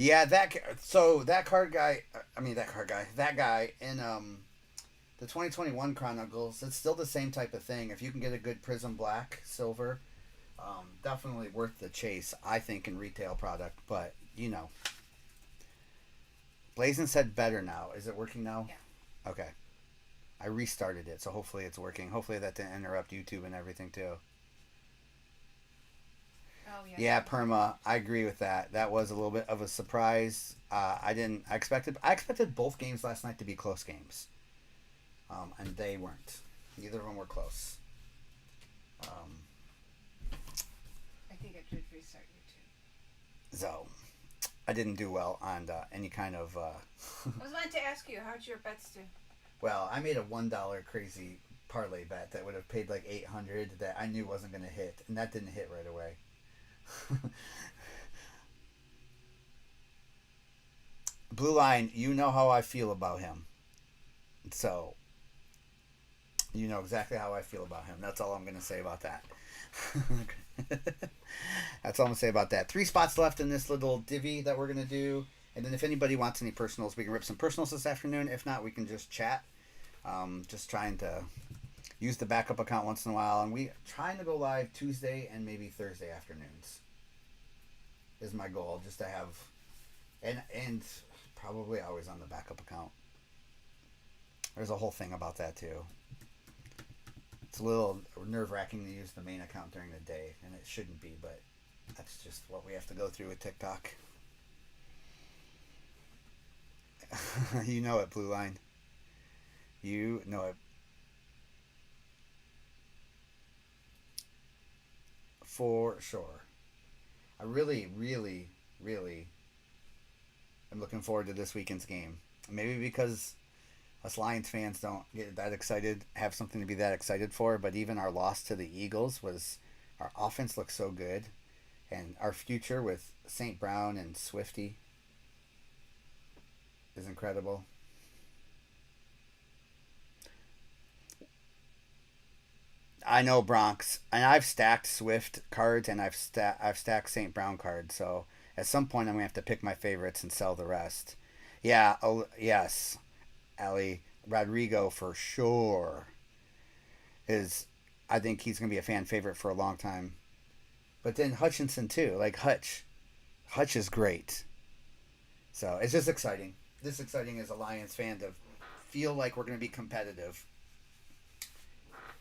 Yeah, that card guy. That guy in the 2021 Chronicles. It's still the same type of thing. If you can get a good Prism Black Silver, definitely worth the chase. I think in retail product, but Blazin said better now. Is it working now? Yeah. Okay. I restarted it, so hopefully it's working. Hopefully that didn't interrupt YouTube and everything too. Oh yeah, Yeah, that was weird. Perma. I agree with that. That was a little bit of a surprise. I didn't. I expected both games last night to be close games, and they weren't. Neither of them were close. Um, I think I should restart YouTube. so I didn't do well on any kind of. I was wanting to ask you, how'd your bets do? Well, I made a $1 crazy parlay bet that would have paid like 800 that I knew wasn't going to hit, and that didn't hit right away. Blue Line, you know how I feel about him, so you know exactly how I feel about him. That's all I'm going to say about that. That's all I'm going to say about that. 3 spots left in this little divvy that we're going to do. And then if anybody wants any personals, we can rip some personals this afternoon. If not, we can just chat. Just trying to use the backup account once in a while. And we trying to go live Tuesday and maybe Thursday afternoons is my goal. Just to have, and probably always on the backup account. There's a whole thing about that too. It's a little nerve wracking to use the main account during the day, and it shouldn't be, but that's just what we have to go through with TikTok. You know it, Blue Line. You know it for sure. I really, really, really am looking forward to this weekend's game. Maybe because us Lions fans don't get that excited, have something to be that excited for, but even our loss to the Eagles was our offense looked so good, and our future with St. Brown and Swifty is incredible. I know Bronx, and I've stacked Swift cards, and I've stacked St. Brown cards. So at some point, I'm gonna have to pick my favorites and sell the rest. Yeah. Oh yes, Ali Rodrigo for sure is. I think he's gonna be a fan favorite for a long time. But then Hutchinson too, like Hutch is great. So it's just exciting. This exciting as a Lions fan to feel like we're gonna be competitive.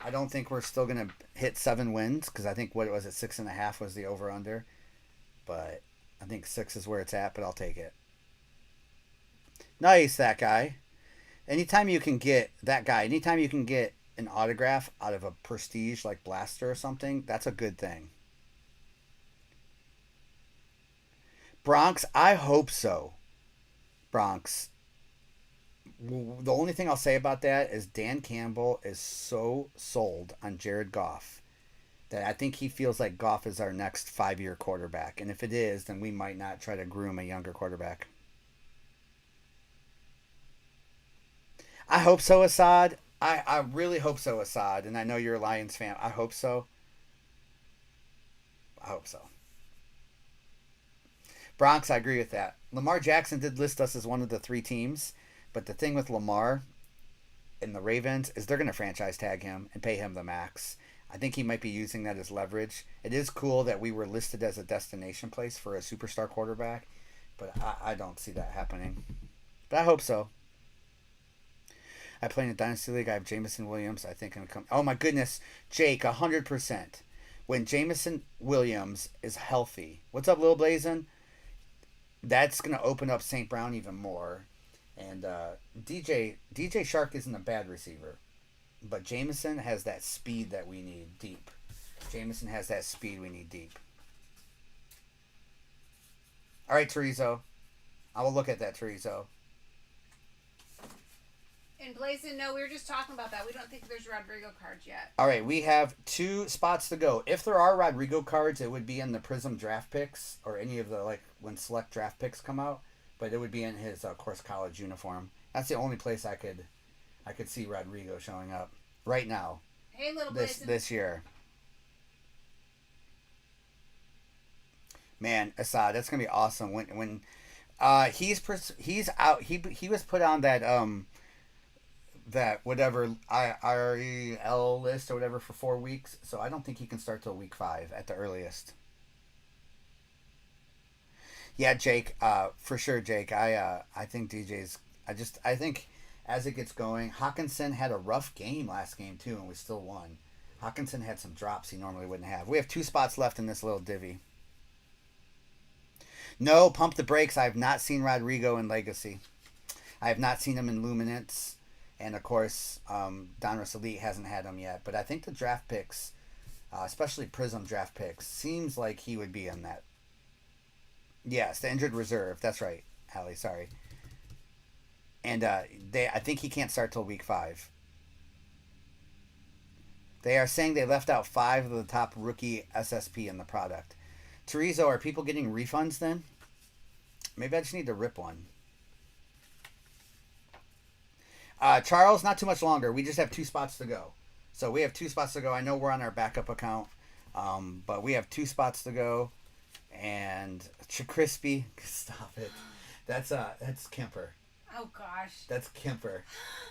I don't think we're still gonna hit 7 wins because I think what was it 6.5 was the over under, but I think 6 is where it's at. But I'll take it. Nice that guy. Anytime you can get an autograph out of a prestige like Blaster or something, that's a good thing. Bronx, I hope so. Bronx. The only thing I'll say about that is Dan Campbell is so sold on Jared Goff that I think he feels like Goff is our next 5 year quarterback. And if it is, then we might not try to groom a younger quarterback. I hope so, Assad. I really hope so, Assad. And I know you're a Lions fan. I hope so. I hope so. Bronx, I agree with that. Lamar Jackson did list us as one of the 3 teams, but the thing with Lamar and the Ravens is they're going to franchise tag him and pay him the max. I think he might be using that as leverage. It is cool that we were listed as a destination place for a superstar quarterback, but I don't see that happening. But I hope so. I play in a dynasty league. I have Jamison Williams. I think I'm coming. Oh my goodness, Jake, 100%. When Jamison Williams is healthy, what's up, Lil Blazin? That's gonna open up St. Brown even more. And DJ Shark isn't a bad receiver, but Jameson has that speed that we need deep. Jameson has that speed we need deep. All right, Terizo. I will look at that, Terizo. And Blazin, no, we were just talking about that. We don't think there's Rodrigo cards yet. All right, we have 2 spots to go. If there are Rodrigo cards, it would be in the Prism draft picks or any of the like when select draft picks come out, but it would be in his of course college uniform. That's the only place I could see Rodrigo showing up right now Hey, little this Blazin. this year. Man, Assad, that's gonna be awesome. When He's out. He was put on that whatever IREL list or whatever for 4 weeks. So I don't think he can start till week 5 at the earliest. Yeah, Jake. For sure, Jake. I think DJ's. I think as it gets going, Hawkinson had a rough game last game too, and we still won. Hawkinson had some drops he normally wouldn't have. We have 2 spots left in this little divvy. No, pump the brakes. I have not seen Rodrigo in Legacy. I have not seen him in Luminance. And of course, Donruss Elite hasn't had him yet. But I think the draft picks, especially Prism draft picks, seems like he would be in that. Yes, the injured reserve. That's right, Allie. Sorry. And I think he can't start till week 5. They are saying they left out 5 of the top rookie SSP in the product. Teresa, are people getting refunds then? Maybe I just need to rip one. Charles, not too much longer. We just have 2 spots to go. So we have 2 spots to go. I know we're on our backup account, but we have 2 spots to go. And Crispy, stop it. That's Kemper. Oh gosh. That's Kemper.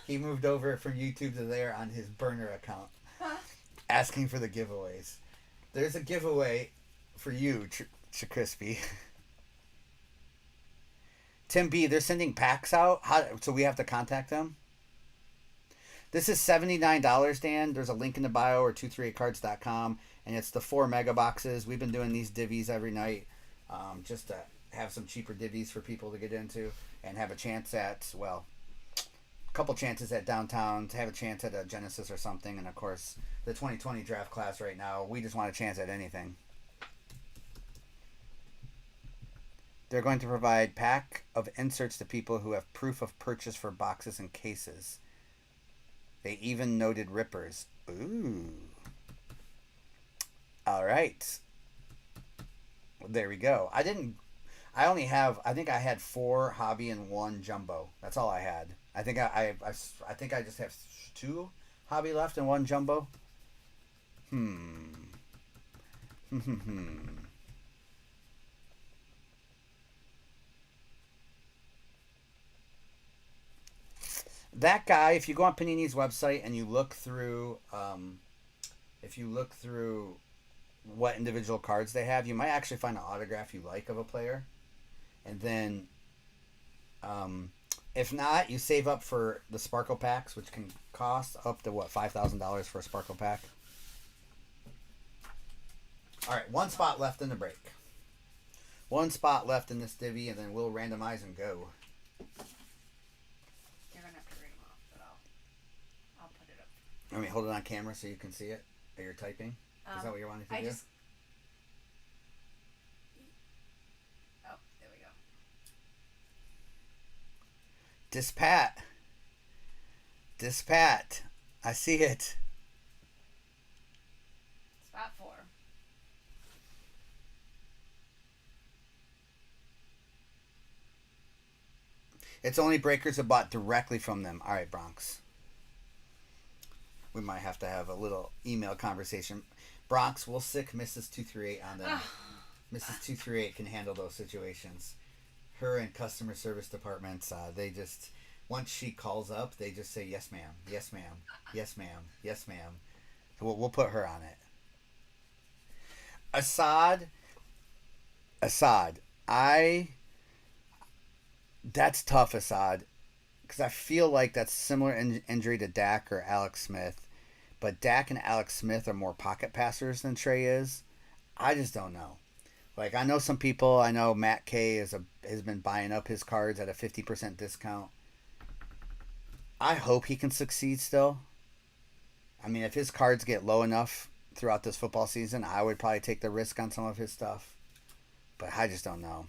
He moved over from YouTube to there on his burner account, asking for the giveaways. There's a giveaway for you, Crispy. Tim B, they're sending packs out. So we have to contact them. This is $79, Dan. There's a link in the bio or 238cards.com, and it's the 4 mega boxes. We've been doing these divvies every night, just to have some cheaper divvies for people to get into and have a chance at, well, a couple chances at downtown, to have a chance at a Genesis or something, and of course the 2020 draft class right now. We just want a chance at anything. They're going to provide pack of inserts to people who have proof of purchase for boxes and cases. They even noted rippers. Ooh. All right. There we go. I think I had 4 hobby and 1 jumbo. That's all I had. I think I think I just have 2 hobby left and 1 jumbo. That guy, if you go on Panini's website and you look through, what individual cards they have, you might actually find an autograph you like of a player. And then, if not, you save up for the Sparkle packs, which can cost up to, $5,000 for a Sparkle pack. All right, 1 spot left in the break. 1 spot left in this divvy, and then we'll randomize and go. Let me hold it on camera so you can see it. Or you're typing. Is that what you're wanting to do? Oh, there we go. Dispat. I see it. Spot 4. It's only breakers that bought directly from them. All right, Bronx. We might have to have a little email conversation. Bronx, we'll sick Mrs. 238 on them. Mrs. 238 can handle those situations. Her and customer service departments, they just, once she calls up, they just say, yes, ma'am, yes, ma'am, yes, ma'am, yes, ma'am. We'll put her on it. Assad, that's tough, Assad. Because I feel like that's similar injury to Dak or Alex Smith. But Dak and Alex Smith are more pocket passers than Trey is. I just don't know. Like, I know some people. I know Matt K has been buying up his cards at a 50% discount. I hope he can succeed still. I mean, if his cards get low enough throughout this football season, I would probably take the risk on some of his stuff. But I just don't know.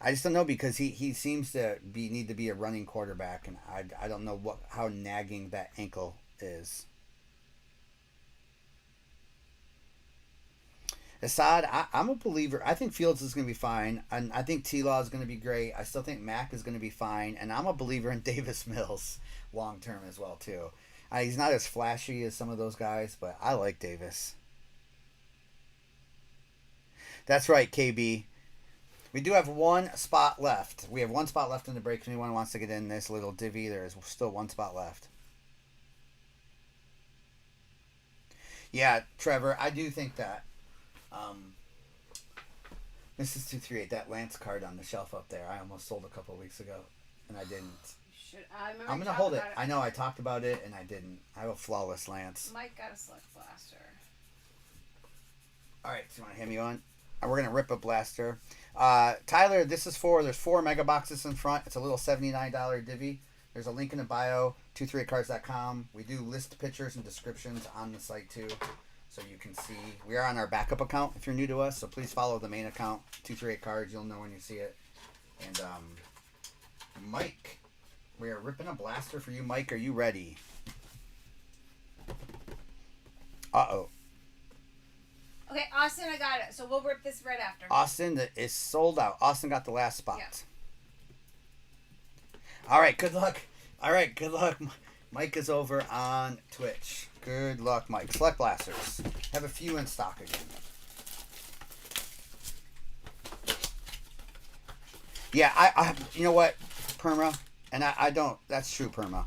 I just don't know because he seems to need to be a running quarterback, and I don't know how nagging that ankle is. Assad, I'm a believer. I think Fields is going to be fine, and I think T-Law is going to be great. I still think Mack is going to be fine, and I'm a believer in Davis Mills long term as well too. He's not as flashy as some of those guys, but I like Davis. That's right, KB. We do have one spot left. We have one spot left in the break. If anyone wants to get in this little divvy, there is still one spot left. Yeah, Trevor, I do think that Mrs. 238, that Lance card on the shelf up there, I almost sold a couple of weeks ago, and I didn't. I remember I'm going to hold it. I know I talked about it, and I didn't. I have a flawless Lance. Mike got a select blaster. All right, so you want to hand me on? We're going to rip a blaster. Tyler, this is there's 4 mega boxes in front. It's a little $79 divvy. There's a link in the bio, 238cards.com. We do list pictures and descriptions on the site too, so you can see. We are on our backup account if you're new to us, so please follow the main account, 238cards. You'll know when you see it. And Mike, we are ripping a blaster for you. Mike, are you ready? Uh-oh. Okay, Austin, I got it. So we'll rip this right after. Austin is sold out. Austin got the last spot. Yeah. All right, good luck. All right, good luck. Mike is over on Twitch. Good luck, Mike. Select blasters. Have a few in stock again. Yeah, I you know what, Perma, and I don't. That's true, Perma.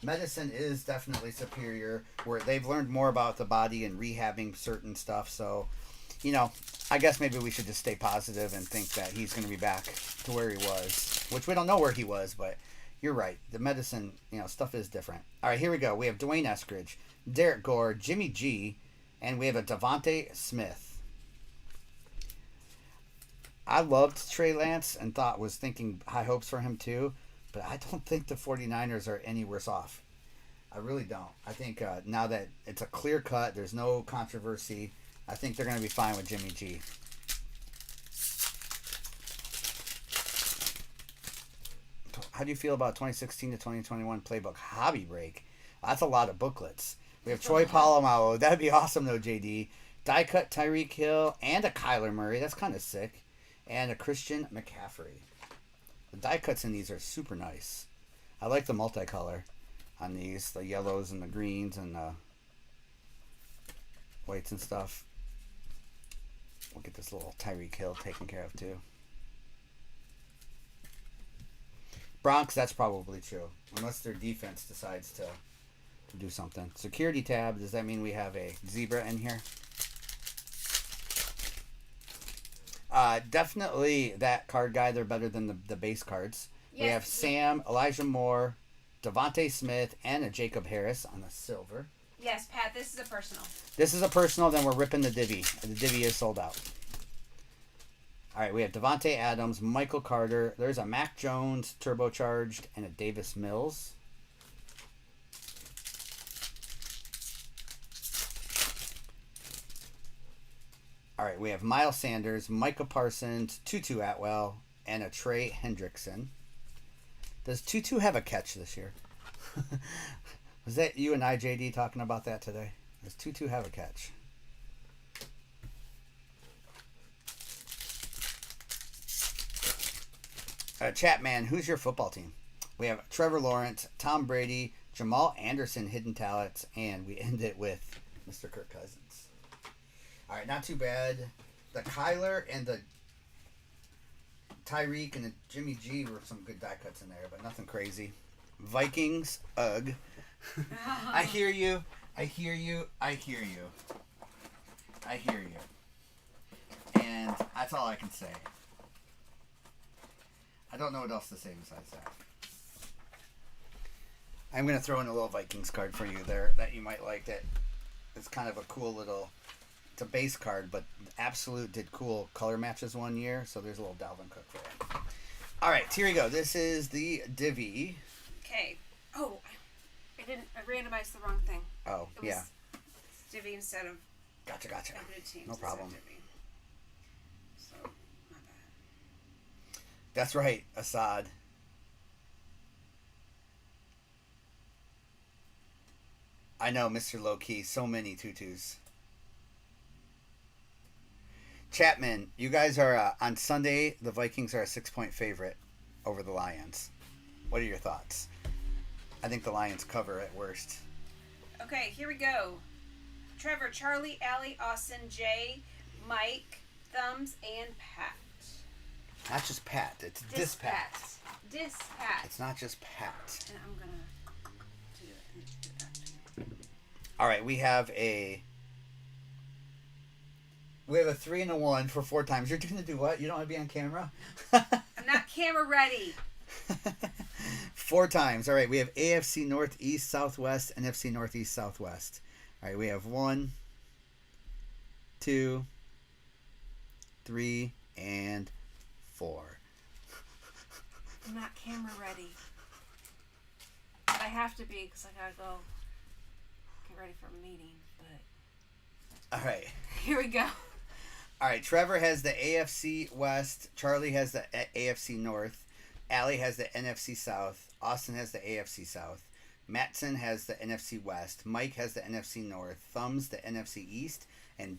Medicine is definitely superior, where they've learned more about the body and rehabbing certain stuff. So, you know, I guess maybe we should just stay positive and think that he's going to be back to where he was, which we don't know where he was, but you're right. The medicine, you know, stuff is different. All right, here we go. We have Dwayne Eskridge, Derek Gore, Jimmy G, and we have a Devontae Smith. I loved Trey Lance and was thinking high hopes for him too. But I don't think the 49ers are any worse off. I really don't. I think now that it's a clear cut, there's no controversy, I think they're going to be fine with Jimmy G. How do you feel about 2016 to 2021 playbook hobby break? That's a lot of booklets. We have Troy Polamalu. That'd be awesome though, JD. Die cut Tyreek Hill and a Kyler Murray. That's kind of sick. And a Christian McCaffrey. The die cuts in these are super nice. I like the multicolor on these. The yellows and the greens and the whites and stuff. We'll get this little Tyreek Hill taken care of too. Bronx, that's probably true. Unless their defense decides to do something. Security tab, does that mean we have a zebra in here? Definitely that card guy. They're better than the base cards. Yes. We have Sam, Elijah Moore, Devontae Smith, and a Jacob Harris on the silver. Yes, Pat, this is a personal. This is a personal, then we're ripping the divvy. The divvy is sold out. All right, we have Devontae Adams, Michael Carter. There's a Mac Jones, turbocharged, and a Davis Mills. All right, we have Miles Sanders, Micah Parsons, Tutu Atwell, and a Trey Hendrickson. Does Tutu have a catch this year? Was that you and I, JD, talking about that today? Does Tutu have a catch? Chatman, who's your football team? We have Trevor Lawrence, Tom Brady, Jamal Anderson, hidden talents, and we end it with Mr. Kirk Cousins. All right, not too bad. The Kyler and the Tyreek and the Jimmy G were some good die cuts in there, but nothing crazy. Vikings, ugh. I hear you. I hear you. I hear you. I hear you. And that's all I can say. I don't know what else to say besides that. I'm going to throw in a little Vikings card for you there that you might like. That it's kind of a cool little... It's a base card, but Absolute did cool color matches one year, so there's a little Dalvin Cook for you. All right, here we go. This is the divvy. Okay. Oh, I randomized the wrong thing. Oh, it was divvy instead of... Gotcha. No problem. So, not bad. That's right, Assad. I know, Mr. Low-Key. So many tutus. Chapman, you guys are on Sunday. The Vikings are a 6-point favorite over the Lions. What are your thoughts? I think the Lions cover at worst. Okay, here we go. Trevor, Charlie, Allie, Austin, Jay, Mike, Thumbs, and Pat. Not just Pat. It's Dispat. Dispat. It's not just Pat. And I'm gonna do it. All right, we have a 3 and a 1 for 4 times. You're gonna do what? You don't want to be on camera? I'm not camera ready. 4 times. All right, we have AFC Northeast Southwest, NFC Northeast Southwest. All right, we have 1, 2, 3, and 4. I'm not camera ready. But I have to be because I gotta go get ready for a meeting. But all right, here we go. All right, Trevor has the AFC West. Charlie has the AFC North. Allie has the NFC South. Austin has the AFC South. Mattson has the NFC West. Mike has the NFC North. Thumbs the NFC East. And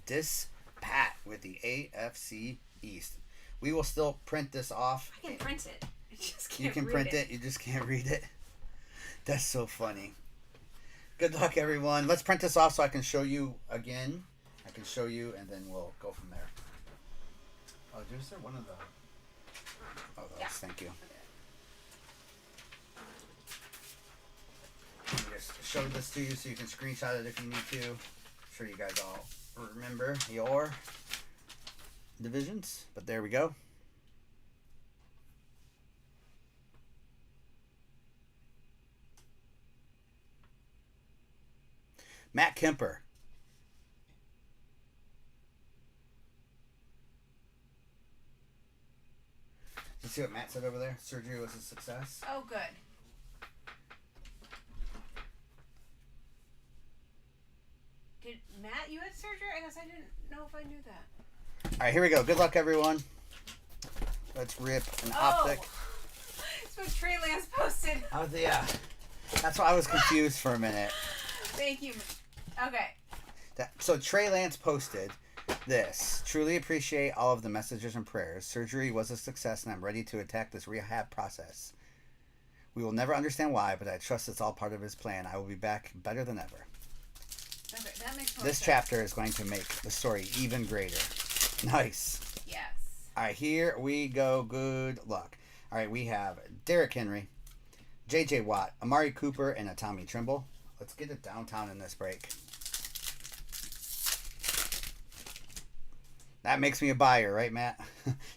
Pat with the AFC East. We will still print this off. I can print it. I just can't You can read print it. You just can't read it. That's so funny. Good luck, everyone. Let's print this off so I can show you again. I can show you, and then we'll go from there. Oh, is there one of the... Oh, those. Yeah. Thank you. Let me just show this to you so you can screenshot it if you need to. I'm sure you guys all remember your divisions, but there we go. Matt Kemper. You see what Matt said over there? Surgery was a success. Oh, good. Did Matt, you had surgery? I guess I didn't know if I knew that. All right, here we go. Good luck, everyone. Let's rip an optic. That's what Trey Lance posted. Oh, yeah. That's why I was confused for a minute. Thank you. Okay. So Trey Lance posted this. Truly appreciate all of the messages and prayers. Surgery was a success, and I'm ready to attack this rehab process. We will never understand why, but I trust it's all part of his plan. I will be back better than ever. Okay, that makes more This sense. chapter is going to make the story even greater. Nice. Yes. All right, here we go. Good luck. All right, we have Derrick Henry, J.J. Watt, Amari Cooper, and a Tommy Trimble. Let's get it downtown in this break. That makes me a buyer, right, Matt?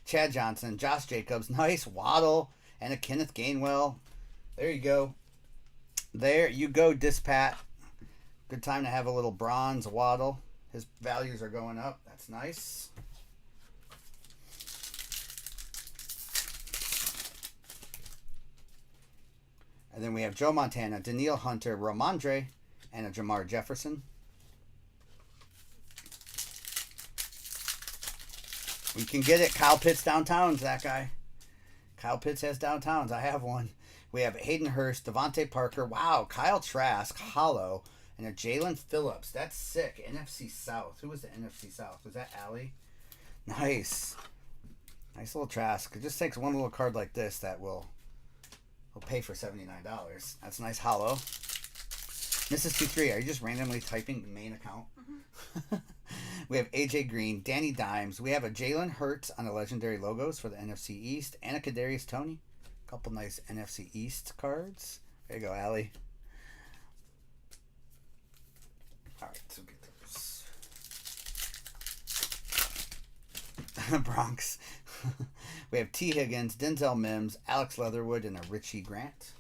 Chad Johnson, Josh Jacobs, nice Waddle, and a Kenneth Gainwell. There you go. There you go, Dispat. Good time to have a little bronze Waddle. His values are going up. That's nice. And then we have Joe Montana, Danielle Hunter, Romandre, and a Jamar Jefferson. We can get it. Kyle Pitts downtowns, that guy. Kyle Pitts has downtowns. I have one. We have Hayden Hurst, Devontae Parker. Wow, Kyle Trask, Hollow, and a Jalen Phillips. That's sick. NFC South. Who was the NFC South? Was that Allie? Nice. Nice little Trask. It just takes one little card like this that will pay for $79. That's a nice hollow. Mrs. 23, are you just randomly typing main account? Mm-hmm. We have AJ Green, Danny Dimes. We have a Jalen Hurts on the legendary logos for the NFC East, and a Kadarius Toney. A couple nice NFC East cards. There you go, Allie. All right, so get those. Bronx. We have T. Higgins, Denzel Mims, Alex Leatherwood, and a Richie Grant.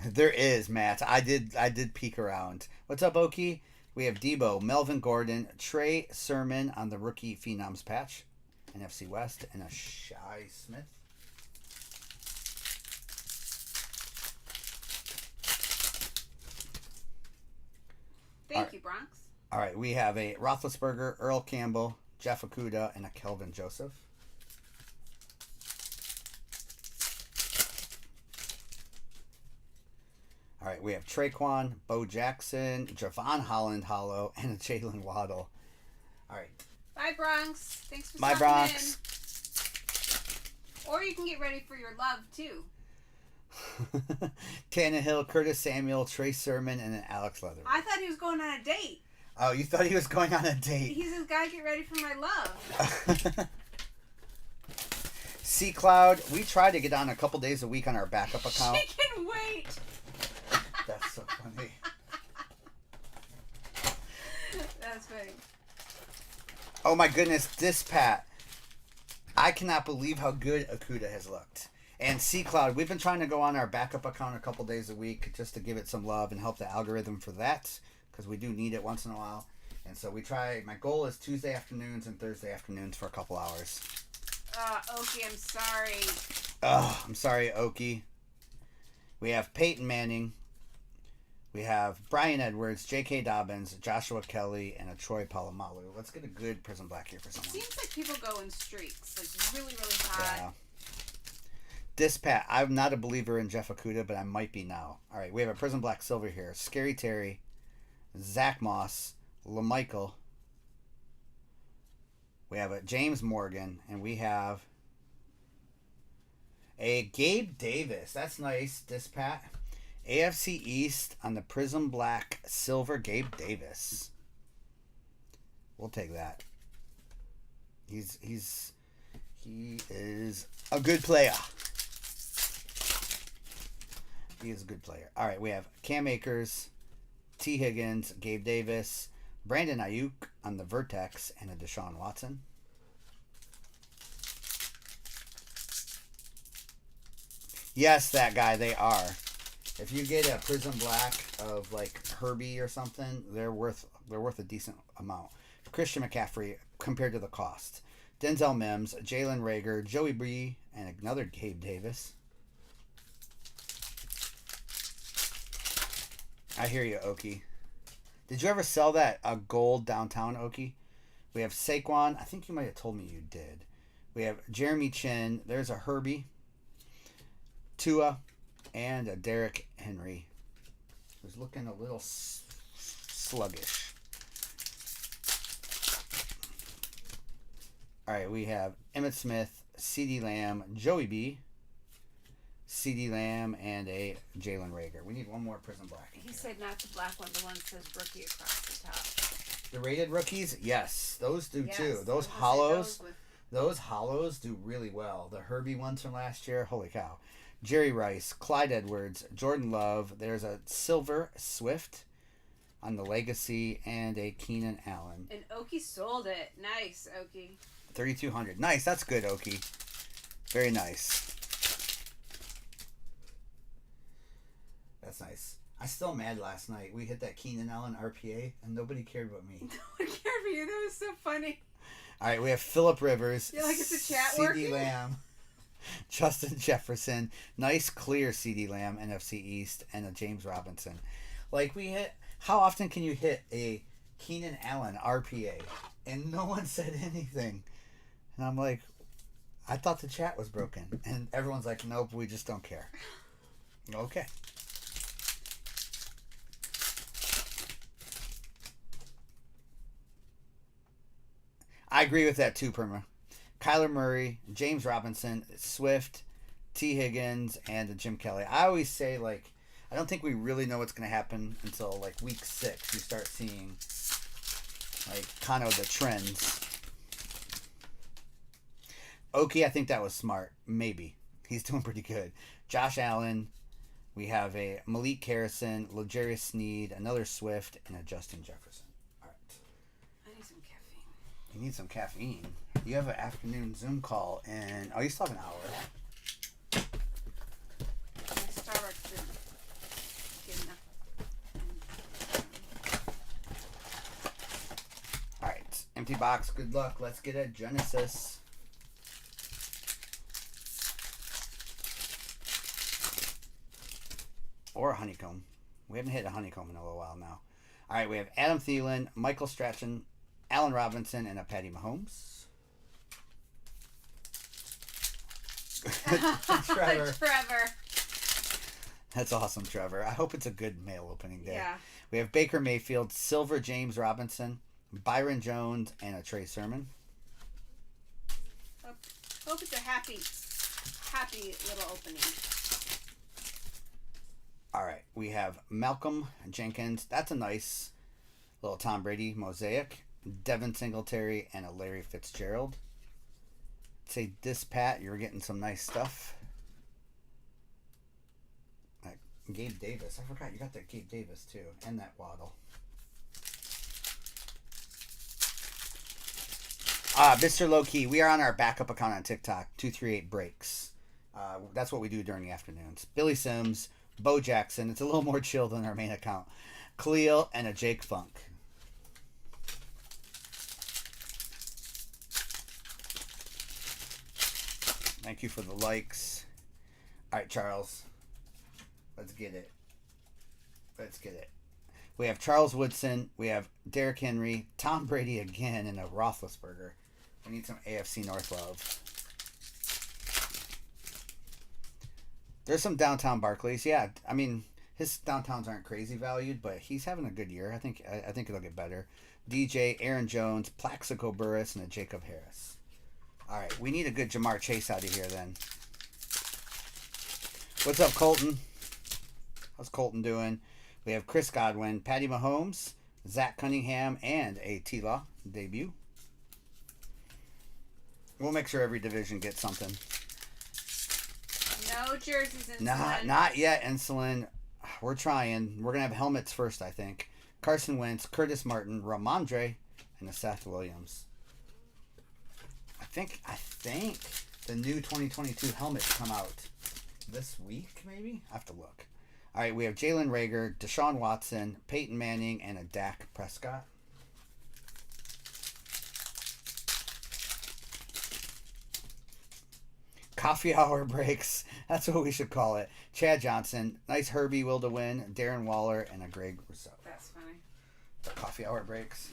There is, Matt. I did peek around. What's up, Okie? We have Debo, Melvin Gordon, Trey Sermon on the rookie Phenoms patch, NFC West, and a Shy Smith. Thank you, Bronx. All right, we have a Roethlisberger, Earl Campbell, Jeff Okuda, and a Kelvin Joseph. All right, we have Traquan, Bo Jackson, Javon Holland Hollow, and a Jalen Waddle. All right. Bye, Bronx. Thanks for Bye, stopping Bronx. in. Or you can get ready for your love, too. Tannehill, Curtis Samuel, Trey Sermon, and an Alex Leatherwood. I thought he was going on a date. Oh, you thought he was going on a date. He says, "Gotta get ready for my love." C Cloud, we try to get on a couple days a week on our backup account. She can wait. That's so funny. That's funny. Oh my goodness, Dispat. I cannot believe how good Akuda has looked. And C Cloud, we've been trying to go on our backup account a couple days a week just to give it some love and help the algorithm for that, because we do need it once in a while. And so we try, my goal is Tuesday afternoons and Thursday afternoons for a couple hours. Okie, I'm sorry. Oh, I'm sorry, Okie. We have Peyton Manning. We have Brian Edwards, J.K. Dobbins, Joshua Kelly, and a Troy Polamalu. Let's get a good Prism Black here for someone. Seems like people go in streaks, like really, really hot. Yeah. Dispat, I'm not a believer in Jeff Okuda, but I might be now. All right, we have a Prism Black Silver here. Scary Terry, Zach Moss, LaMichael. We have a James Morgan, and we have a Gabe Davis. That's nice, Dispat. AFC East on the Prism Black Silver Gabe Davis. We'll take that. He is a good player. He is a good player. All right, we have Cam Akers, T. Higgins, Gabe Davis, Brandon Ayuk on the Vertex, and a Deshaun Watson. Yes, that guy, they are. If you get a Prism Black of like Herbie or something, they're worth a decent amount. Christian McCaffrey compared to the cost. Denzel Mims, Jalen Reagor, Joey Bree, and another Gabe Davis. I hear you, Okie. Did you ever sell that gold downtown, Okie? We have Saquon. I think you might have told me you did. We have Jeremy Chin. There's a Herbie. Tua. And a Derrick Henry. Who's looking a little sluggish. All right, we have Emmitt Smith, CeeDee Lamb, Joey B, CeeDee Lamb, and a Jalen Reagor. We need one more Prism Black. He said not the black one, the one that says rookie across the top. The rated rookies? Yes, those do too. Those hollows, those hollows do really well. The Herbie ones from last year, holy cow. Jerry Rice, Clyde Edwards, Jordan Love. There's a Silver Swift on the Legacy, and a Keenan Allen. And Okie sold it. Nice, Okie. 3,200. Nice. That's good, Okie. Very nice. That's nice. I still mad last night. We hit that Keenan Allen RPA, and nobody cared but me. No one cared for you. That was so funny. All right, we have Phillip Rivers. You're like, is the chat CeeDee working? Lamb. Justin Jefferson. Nice, clear CeeDee Lamb, NFC East, and a James Robinson. Like, we hit... How often can you hit a Keenan Allen RPA? And no one said anything. And I'm like, I thought the chat was broken. And everyone's like, nope, we just don't care. Okay. I agree with that too, Perma. Kyler Murray, James Robinson, Swift, T. Higgins, and Jim Kelly. I always say, like, I don't think we really know what's going to happen until, like, week 6. You start seeing, like, kind of the trends. Okie, I think that was smart. Maybe. He's doing pretty good. Josh Allen. We have a Malik Harrison, L'Jarius Sneed, another Swift, and a Justin Jefferson. All right. I need some caffeine. You need some caffeine. You have an afternoon Zoom call, and you still have an hour. My Starbucks didn't get enough. All right, empty box. Good luck. Let's get a Genesis. Or a honeycomb. We haven't hit a honeycomb in a little while now. All right, we have Adam Thielen, Michael Strachan, Allen Robinson, and a Patty Mahomes. Trevor. That's awesome, Trevor. I hope it's a good mail opening day. Yeah. We have Baker Mayfield, Silver James Robinson, Byron Jones, and a Trey Sermon. Hope it's a happy little opening. All right, we have Malcolm Jenkins. That's a nice Little Tom Brady mosaic, Devin Singletary, and a Larry Fitzgerald. Say this, Pat, you're getting some nice stuff. Like Gabe Davis. I forgot you got that Gabe Davis too, and that Waddle. Mr. Low Key, we are on our backup account on TikTok, 238 Breaks. That's what we do during the afternoons. Billy Sims, Bo Jackson. It's a little more chill than our main account. Khalil and a Jake Funk. Thank you for the likes. All right, Charles. Let's get it. Let's get it. We have Charles Woodson. We have Derrick Henry. Tom Brady again, and a Roethlisberger. We need some AFC North love. There's some downtown Barclays. Yeah, I mean, his downtowns aren't crazy valued, but he's having a good year. I think it'll get better. DJ, Aaron Jones, Plaxico Burress, and a Jacob Harris. All right, we need a good Jamar Chase out of here then. What's up, Colton? How's Colton doing? We have Chris Godwin, Patty Mahomes, Zach Cunningham, and a T-Law debut. We'll make sure every division gets something. No jerseys, Insulin. Not yet, Insulin. We're trying. We're going to have helmets first, I think. Carson Wentz, Curtis Martin, Ramondre, and a Seth Williams. I think the new 2022 helmets come out this week, maybe? I have to look. All right, we have Jalen Reagor, Deshaun Watson, Peyton Manning, and a Dak Prescott. Coffee hour breaks. That's what we should call it. Chad Johnson, nice Herbie will to win, Darren Waller, and a Greg Rousseau. That's funny. The coffee hour breaks.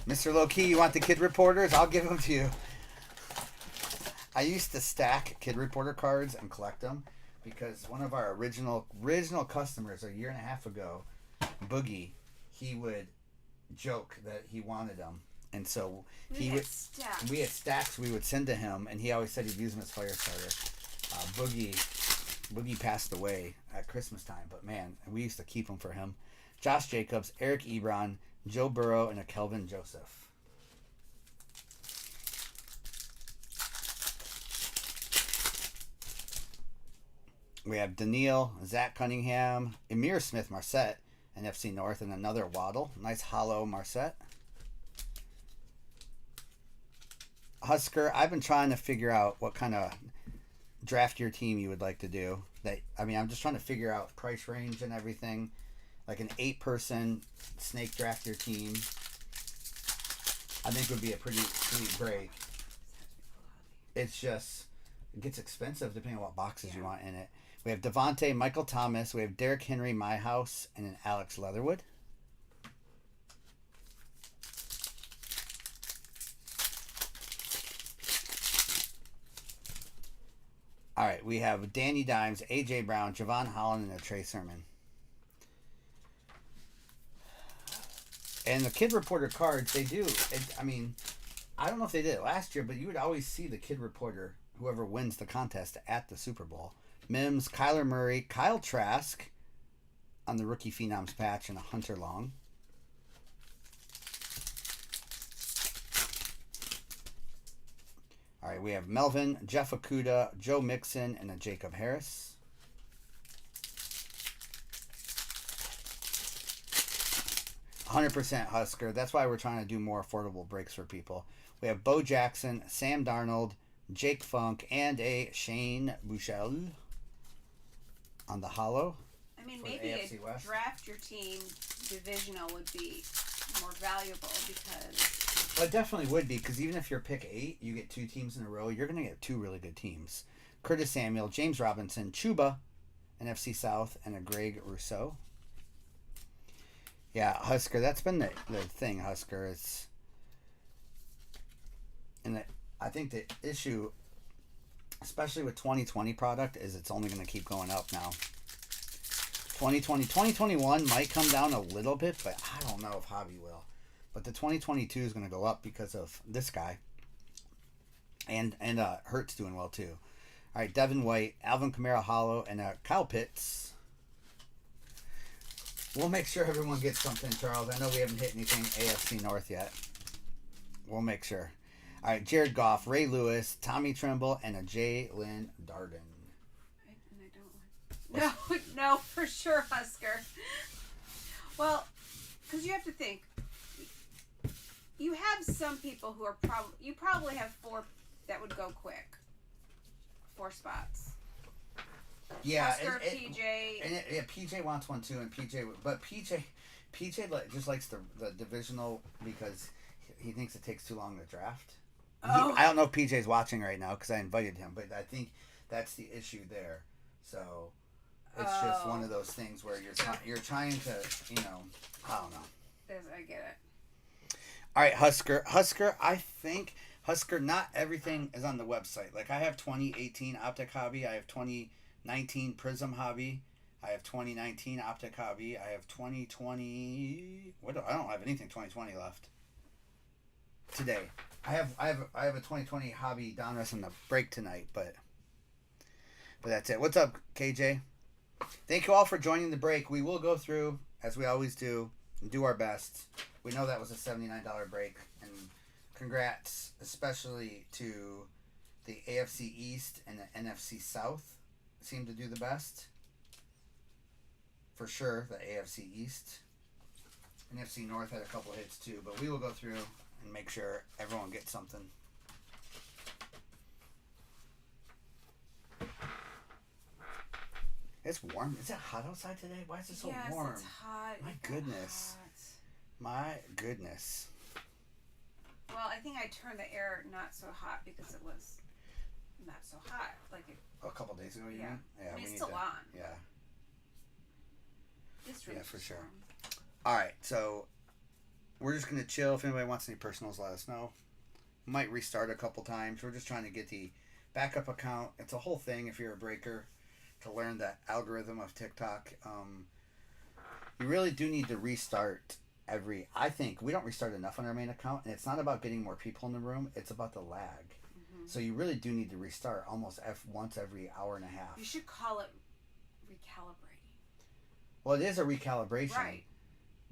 Mr. Low Key, you want the Kid Reporters? I'll give them to you. I used to stack Kid Reporter cards and collect them because one of our original customers a year and a half ago, Boogie, he would joke that he wanted them, and so we had stacks we would send to him, and he always said he'd use them as fire starter. Boogie passed away at Christmas time, but man, we used to keep them for him. Josh Jacobs, Eric Ebron, Joe Burrow, and a Kelvin Joseph. We have Daniil, Zach Cunningham, Emir Smith-Marset, NFC North, and another Waddle. Nice hollow Marset. Husker, I've been trying to figure out what kind of draft your team you would like to do. I'm just trying to figure out price range and everything. Like an 8-person snake draft your team, I think would be a pretty sweet break. It gets expensive depending on what boxes you want in it. We have Devontae, Michael Thomas. We have Derrick Henry, My House, and an Alex Leatherwood. All right, we have Danny Dimes, A.J. Brown, Javon Holland, and a Trey Sermon. And the Kid Reporter cards, they do. I don't know if they did it last year, but you would always see the Kid Reporter, whoever wins the contest, at the Super Bowl. Mims, Kyler Murray, Kyle Trask on the Rookie Phenoms patch, and a Hunter Long. All right, we have Melvin, Jeff Okuda, Joe Mixon, and a Jacob Harris. 100% Husker. That's why we're trying to do more affordable breaks for people. We have Bo Jackson, Sam Darnold, Jake Funk, and a Shane Buechele on the hollow. I mean, maybe a draft your team divisional would be more valuable because... Well, it definitely would be, because even if you're pick 8, you get 2 teams in a row, you're going to get 2 really good teams. Curtis Samuel, James Robinson, Chuba, NFC South, and a Greg Rousseau. Yeah, Husker, that's been the thing, Husker. I think the issue, especially with 2020 product, is it's only going to keep going up now. 2021 might come down a little bit, but I don't know if Hobby will. But the 2022 is going to go up because of this guy. And Hurts doing well too. All right, Devin White, Alvin Kamara Hollow, and Kyle Pitts. We'll make sure everyone gets something, Charles. I know we haven't hit anything AFC North yet. We'll make sure. All right, Jared Goff, Ray Lewis, Tommy Tremble, and a Jalen Darden. No, for sure, Husker. Well, because you have to think. You have some people who are you probably have 4 that would go quick. 4 spots. Yeah, Husker, PJ. And PJ wants one too, and PJ just likes the divisional because he thinks it takes too long to draft. Oh. I don't know if PJ's watching right now because I invited him, but I think that's the issue there. So it's just one of those things where you're trying to, I don't know. I get it. All right, Husker, I think Husker, not everything is on the website. Like I have 2018 Optic Hobby, I have 2019 Prism Hobby, I have 2019 Optic Hobby, I have 2020. I don't have anything 2020 left. Today, I have a 2020 Hobby Donruss in the break tonight, but that's it. What's up, KJ? Thank you all for joining the break. We will go through, as we always do, and do our best. We know that was a $79 break, and congrats especially to the AFC East and the NFC South seem to do the best. For sure, the AFC East. NFC North had a couple hits too, but we will go through and make sure everyone gets something. It's warm. Is it hot outside today? Why is it so warm? It's hot. My goodness. My goodness. Well, I think I turned the air not so hot because it was not so hot. A couple days ago, you mean? Yeah, it's still on. Yeah. This room's for sure. warm. All right, so we're just going to chill. If anybody wants any personals, let us know. Might restart a couple times. We're just trying to get the backup account. It's a whole thing if you're a breaker to learn that algorithm of TikTok. You really do need to restart I think we don't restart enough on our main account, and it's not about getting more people in the room. It's about the lag. Mm-hmm. So you really do need to restart almost once every hour and a half. You should call it recalibrating. Well, it is a recalibration. Right.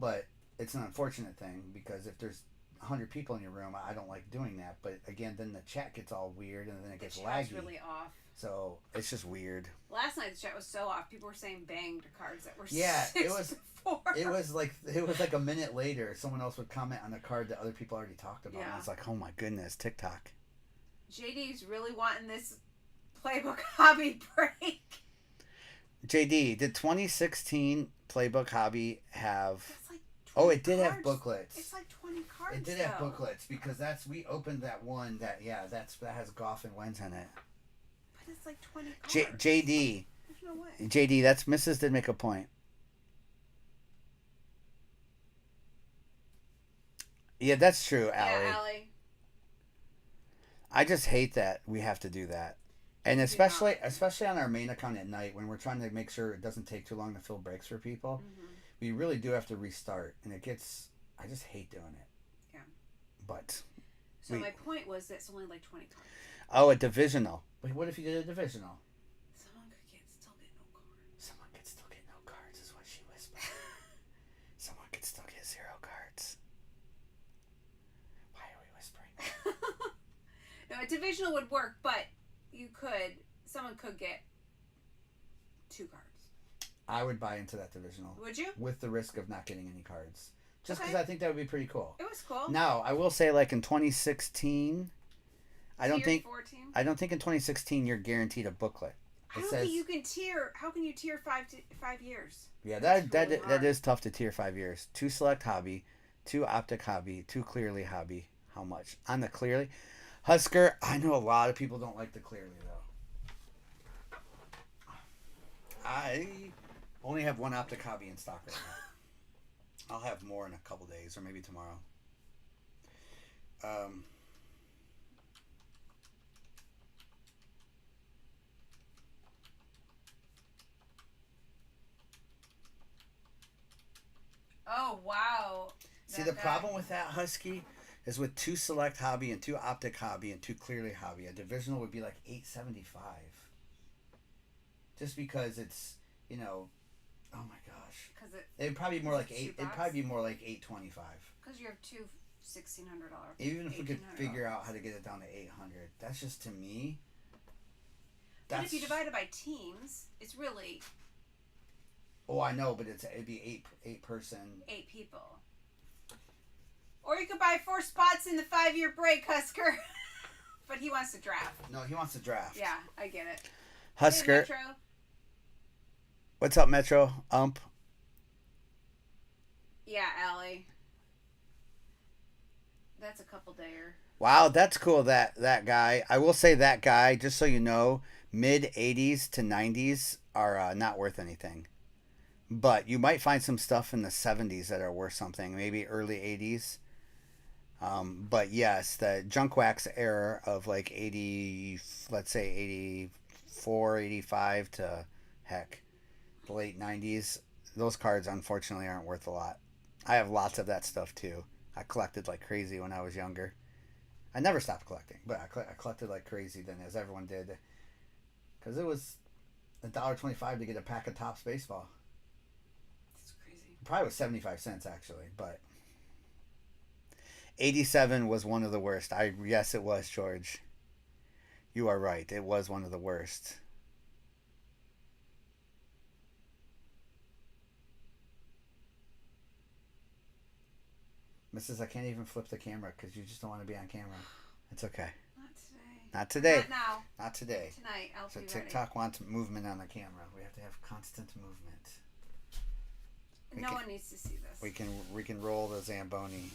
But it's an unfortunate thing because if there's 100 people in your room, I don't like doing that. But again, then the chat gets all weird and then it gets laggy. Really off. So it's just weird. Last night the chat was so off. People were saying bang to cards that were it was like a minute later someone else would comment on a card that other people already talked about. Yeah. And it's like, oh my goodness, TikTok. JD's really wanting this Playbook Hobby break. JD, did 2016 Playbook Hobby have? It did have booklets. It's like 20 cards. It did have booklets because we opened that one that has Goff and Wentz in it. But it's like 20 cards. JD. There's no way. JD, that's Mrs. did make a point. Yeah, that's true, Allie. Yeah, Allie. I just hate that we have to do that. And especially on our main account at night when we're trying to make sure it doesn't take too long to fill breaks for people, we really do have to restart. And I just hate doing it. Yeah. But. So my point was that it's only like 20 cards. Oh, a divisional. But what if you did a divisional? Someone could still get no cards. Someone could still get no cards is what she whispered. Someone could still get 0 cards. Why are we whispering? No, a divisional would work, but someone could get 2 cards. I would buy into that divisional. Would you? With the risk of not getting any cards. Just because I think that would be pretty cool. It was cool. Now, I will say, like in 2016, I don't think in 2016 you're guaranteed a booklet. I don't think you can tier. How can you tier 5 years? Yeah, that is tough to tier 5 years. 2 select hobby, 2 optic hobby, 2 clearly hobby. How much? On the clearly. Husker, I know a lot of people don't like the clearly though. I only have 1 optic hobby in stock right now. I'll have more in a couple days or maybe tomorrow. Oh wow. See, the problem with that, Husky, is with 2 select hobby and 2 optic hobby and 2 clearly hobby. A divisional would be like $875. just because it's, you know, oh my gosh, Because it'd probably be more like two eight. It'd bucks? probably be more like $825. Because you have two $1,600. Even if we could $1,800 figure out how to get it down to 800, that's just to me. But if you divide it by teams, it's really Oh, I know, but it'd be eight person. 8 people. Or you could buy 4 spots in the 5-year break, Husker. But he wants to draft. No, he wants to draft. Yeah, I get it. Husker. Hey, Metro. What's up, Metro? Yeah, Allie. That's a couple dayer. Wow, that's cool. That guy. I will say that guy. Just so you know, mid 80s to 90s are not worth anything. But you might find some stuff in the 70s that are worth something. Maybe early 80s. But yes, the junk wax era of like 80, let's say 84, 85 to heck, the late 90s. Those cards unfortunately aren't worth a lot. I have lots of that stuff too. I collected like crazy when I was younger. I never stopped collecting, but I collected like crazy then, as everyone did, because it was $1.25 to get a pack of Topps baseball. That's crazy. Probably was 75 cents actually, but 87 was one of the worst. Yes, it was, George. You are right. It was one of the worst. Mrs. I can't even flip the camera because you just don't want to be on camera. It's okay. Not today. Not today. Not now. Not today. Tonight, I'll So be TikTok wants movement on the camera. We have to have constant movement. No one needs to see this. We can roll the Zamboni.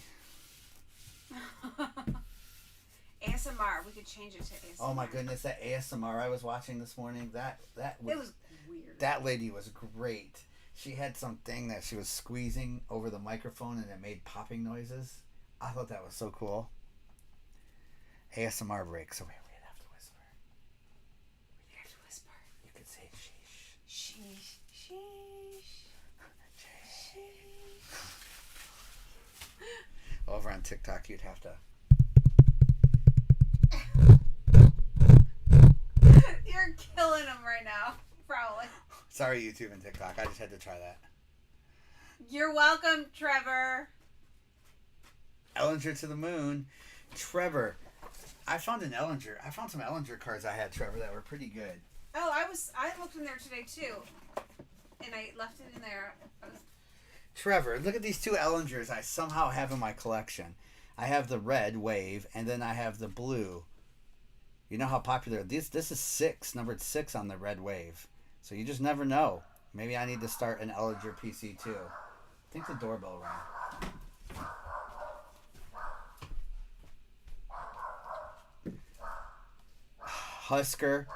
ASMR. We could change it to ASMR. Oh my goodness, that ASMR I was watching this morning. That It was weird. That lady was great. She had something that she was squeezing over the microphone and it made popping noises. I thought that was so cool. ASMR break. So we'd have to whisper. You have to whisper. You could say sheesh. Sheesh. Sheesh. Sheesh. Over on TikTok, you'd have to. You're killing him right now. Probably. Sorry, YouTube and TikTok. I just had to try that. You're welcome, Trevor. Ellinger to the moon. Trevor. I found some Ellinger cards I had, Trevor, that were pretty good. Oh, I looked in there today too. And I left it in there. Trevor, look at these 2 Ellingers I somehow have in my collection. I have the red wave, and then I have the blue. You know how popular this is numbered 6 on the red wave. So you just never know. Maybe I need to start an Ellinger PC too. I think the doorbell rang. Husker.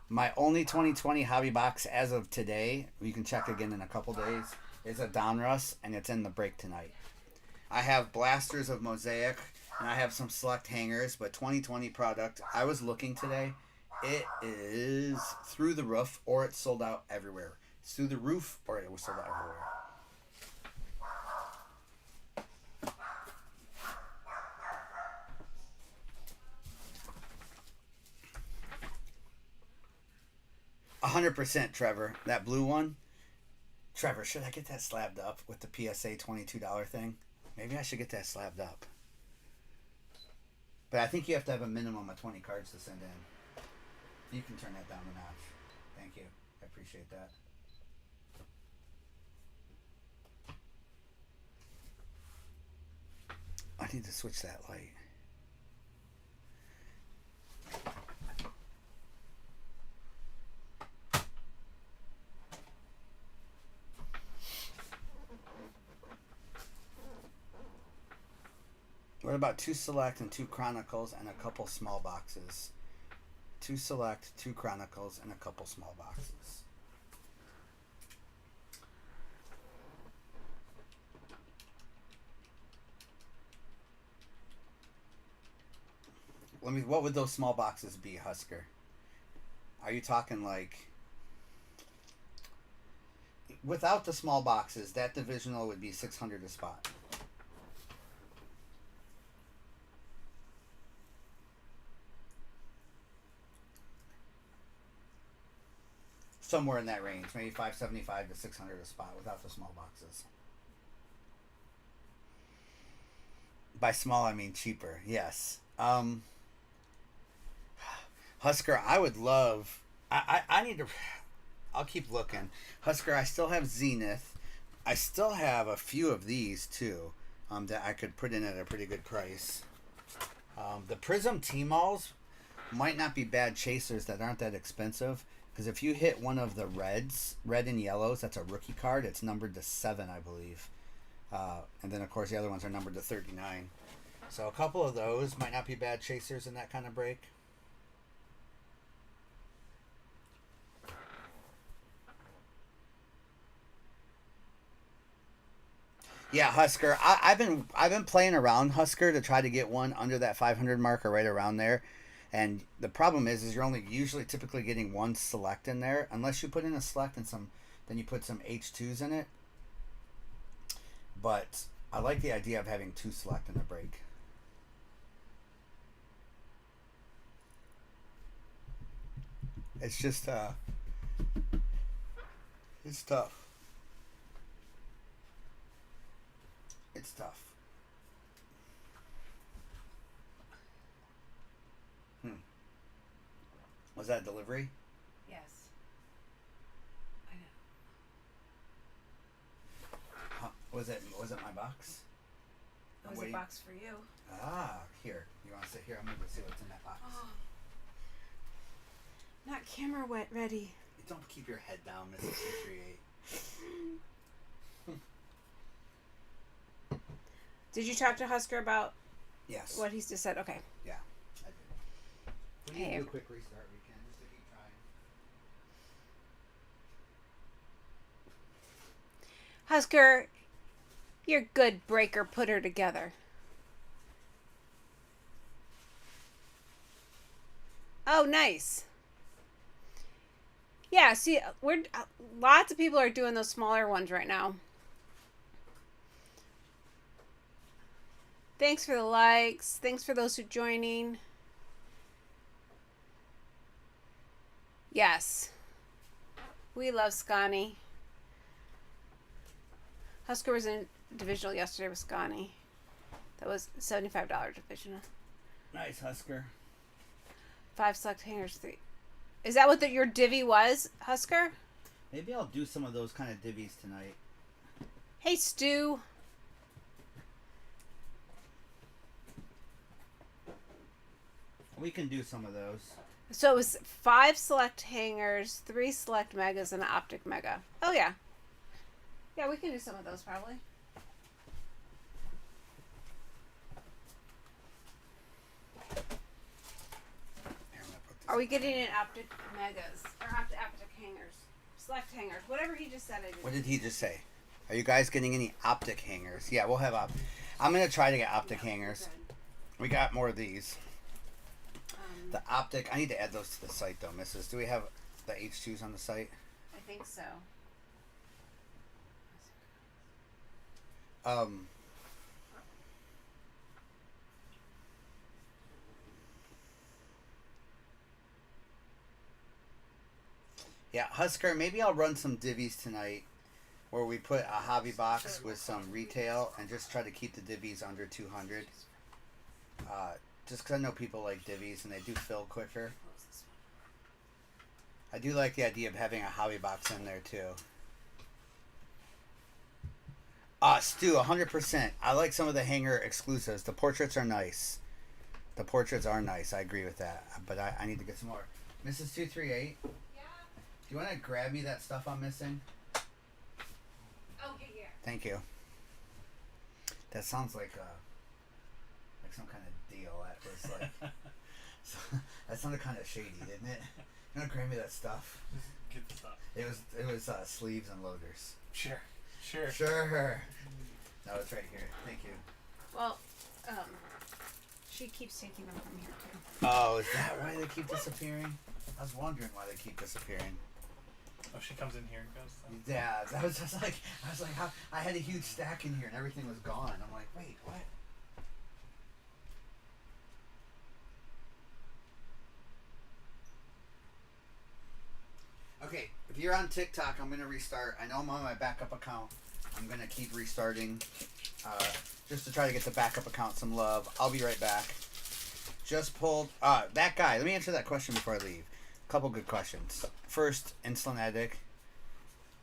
My only 2020 hobby box as of today, you can check again in a couple days, is a Donruss, and it's in the break tonight. I have blasters of Mosaic, and I have some select hangers, but 2020 product, I was looking today, it is through the roof, or it's sold out everywhere. It's through the roof, or it was sold out everywhere. $100%, Trevor. That blue one. Trevor, should I get that slabbed up with the PSA $22 thing? Maybe I should get that slabbed up. But I think you have to have a minimum of 20 cards to send in. You can turn that down a notch. Thank you. I appreciate that. I need to switch that light. What about 2 select and 2 chronicles and a couple small boxes? 2 select, 2 chronicles, and a couple small boxes. What would those small boxes be, Husker? Are you talking like... Without the small boxes, that divisional would be $600 a spot. somewhere in that range, maybe 575 to 600 a spot without the small boxes. By small, I mean cheaper. Yes. Husker, I would love. I need to. I'll keep looking. Husker, I still have Zenith. I still have a few of these too, that I could put in at a pretty good price. The Prism T-Malls might not be bad chasers that aren't that expensive. Because if you hit one of the reds, red and yellows, that's a rookie card. It's numbered to 7, I believe. And then, of course, the other ones are numbered to 39. So a couple of those might not be bad chasers in that kind of break. Yeah, Husker. I've been playing around Husker to try to get one under that 500 mark or right around there, and the problem is you're only usually typically getting one select in there unless you put in a select and then you put some H2s in it. But I like the idea of having 2 select in the break. It's just it's tough. It's tough. Was that delivery? Yes. I know. Was it my box? It was a box for you. Ah, here. You want to sit here? I'm going to see what's in that box. Oh. Not camera wet ready. Don't keep your head down, Mrs. 238. Did you talk to Husker about Yes. what he's just said? Okay. Yeah, I did. We need to do a quick restart. We can just to keep trying. Husker, you're good breaker. Put her together. Oh, nice. Yeah, see, lots of people are doing those smaller ones right now. Thanks for the likes. Thanks for those who are joining. Yes. We love Scotty. Husker was in divisional yesterday with Scotty. That was $75 divisional. Nice, Husker. 5 select hangers, 3. Is that what your divvy was, Husker? Maybe I'll do some of those kind of divvies tonight. Hey, Stu. We can do some of those. So it was 5 select hangers, 3 select megas, and an optic mega. Oh, yeah. Yeah, we can do some of those probably. Are we getting in optic megas? Or optic hangers? Select hangers. Whatever he just said. What did he just say? Are you guys getting any optic hangers? Yeah, we'll have I'm going to try to get optic hangers. We got more of these. The optic, I need to add those to the site though, Mrs. Do we have the H2s on the site? I think so. Yeah, Husker, maybe I'll run some divvies tonight where we put a hobby box with some retail and just try to keep the divvies under 200. Just because I know people like divvies and they do fill quicker. I do like the idea of having a hobby box in there too. Stu, 100%. I like some of the hanger exclusives. The portraits are nice. The portraits are nice. I agree with that. But I need to get some more. Mrs. 238? Yeah? Do you want to grab me that stuff I'm missing? Okay, yeah. Thank you. That sounds like some kind of deal. That was like... that sounded kind of shady, didn't it? You want to grab me that stuff? Just get the stuff. It was sleeves and loaders. Sure. No, it's right here. Thank you. Well, she keeps taking them from here too. Oh, is that why they keep disappearing? I was wondering why they keep disappearing. Oh, she comes in here and goes. Yeah, I was like, how I had a huge stack in here and everything was gone. I'm like, wait, what? Okay, If you're on TikTok, I'm gonna restart. I know I'm on my backup account. I'm gonna keep restarting, just to try to get the backup account some love. I'll be right back. Just pulled that guy. Let me answer that question before I leave. Couple good questions. First, Insulin Addict.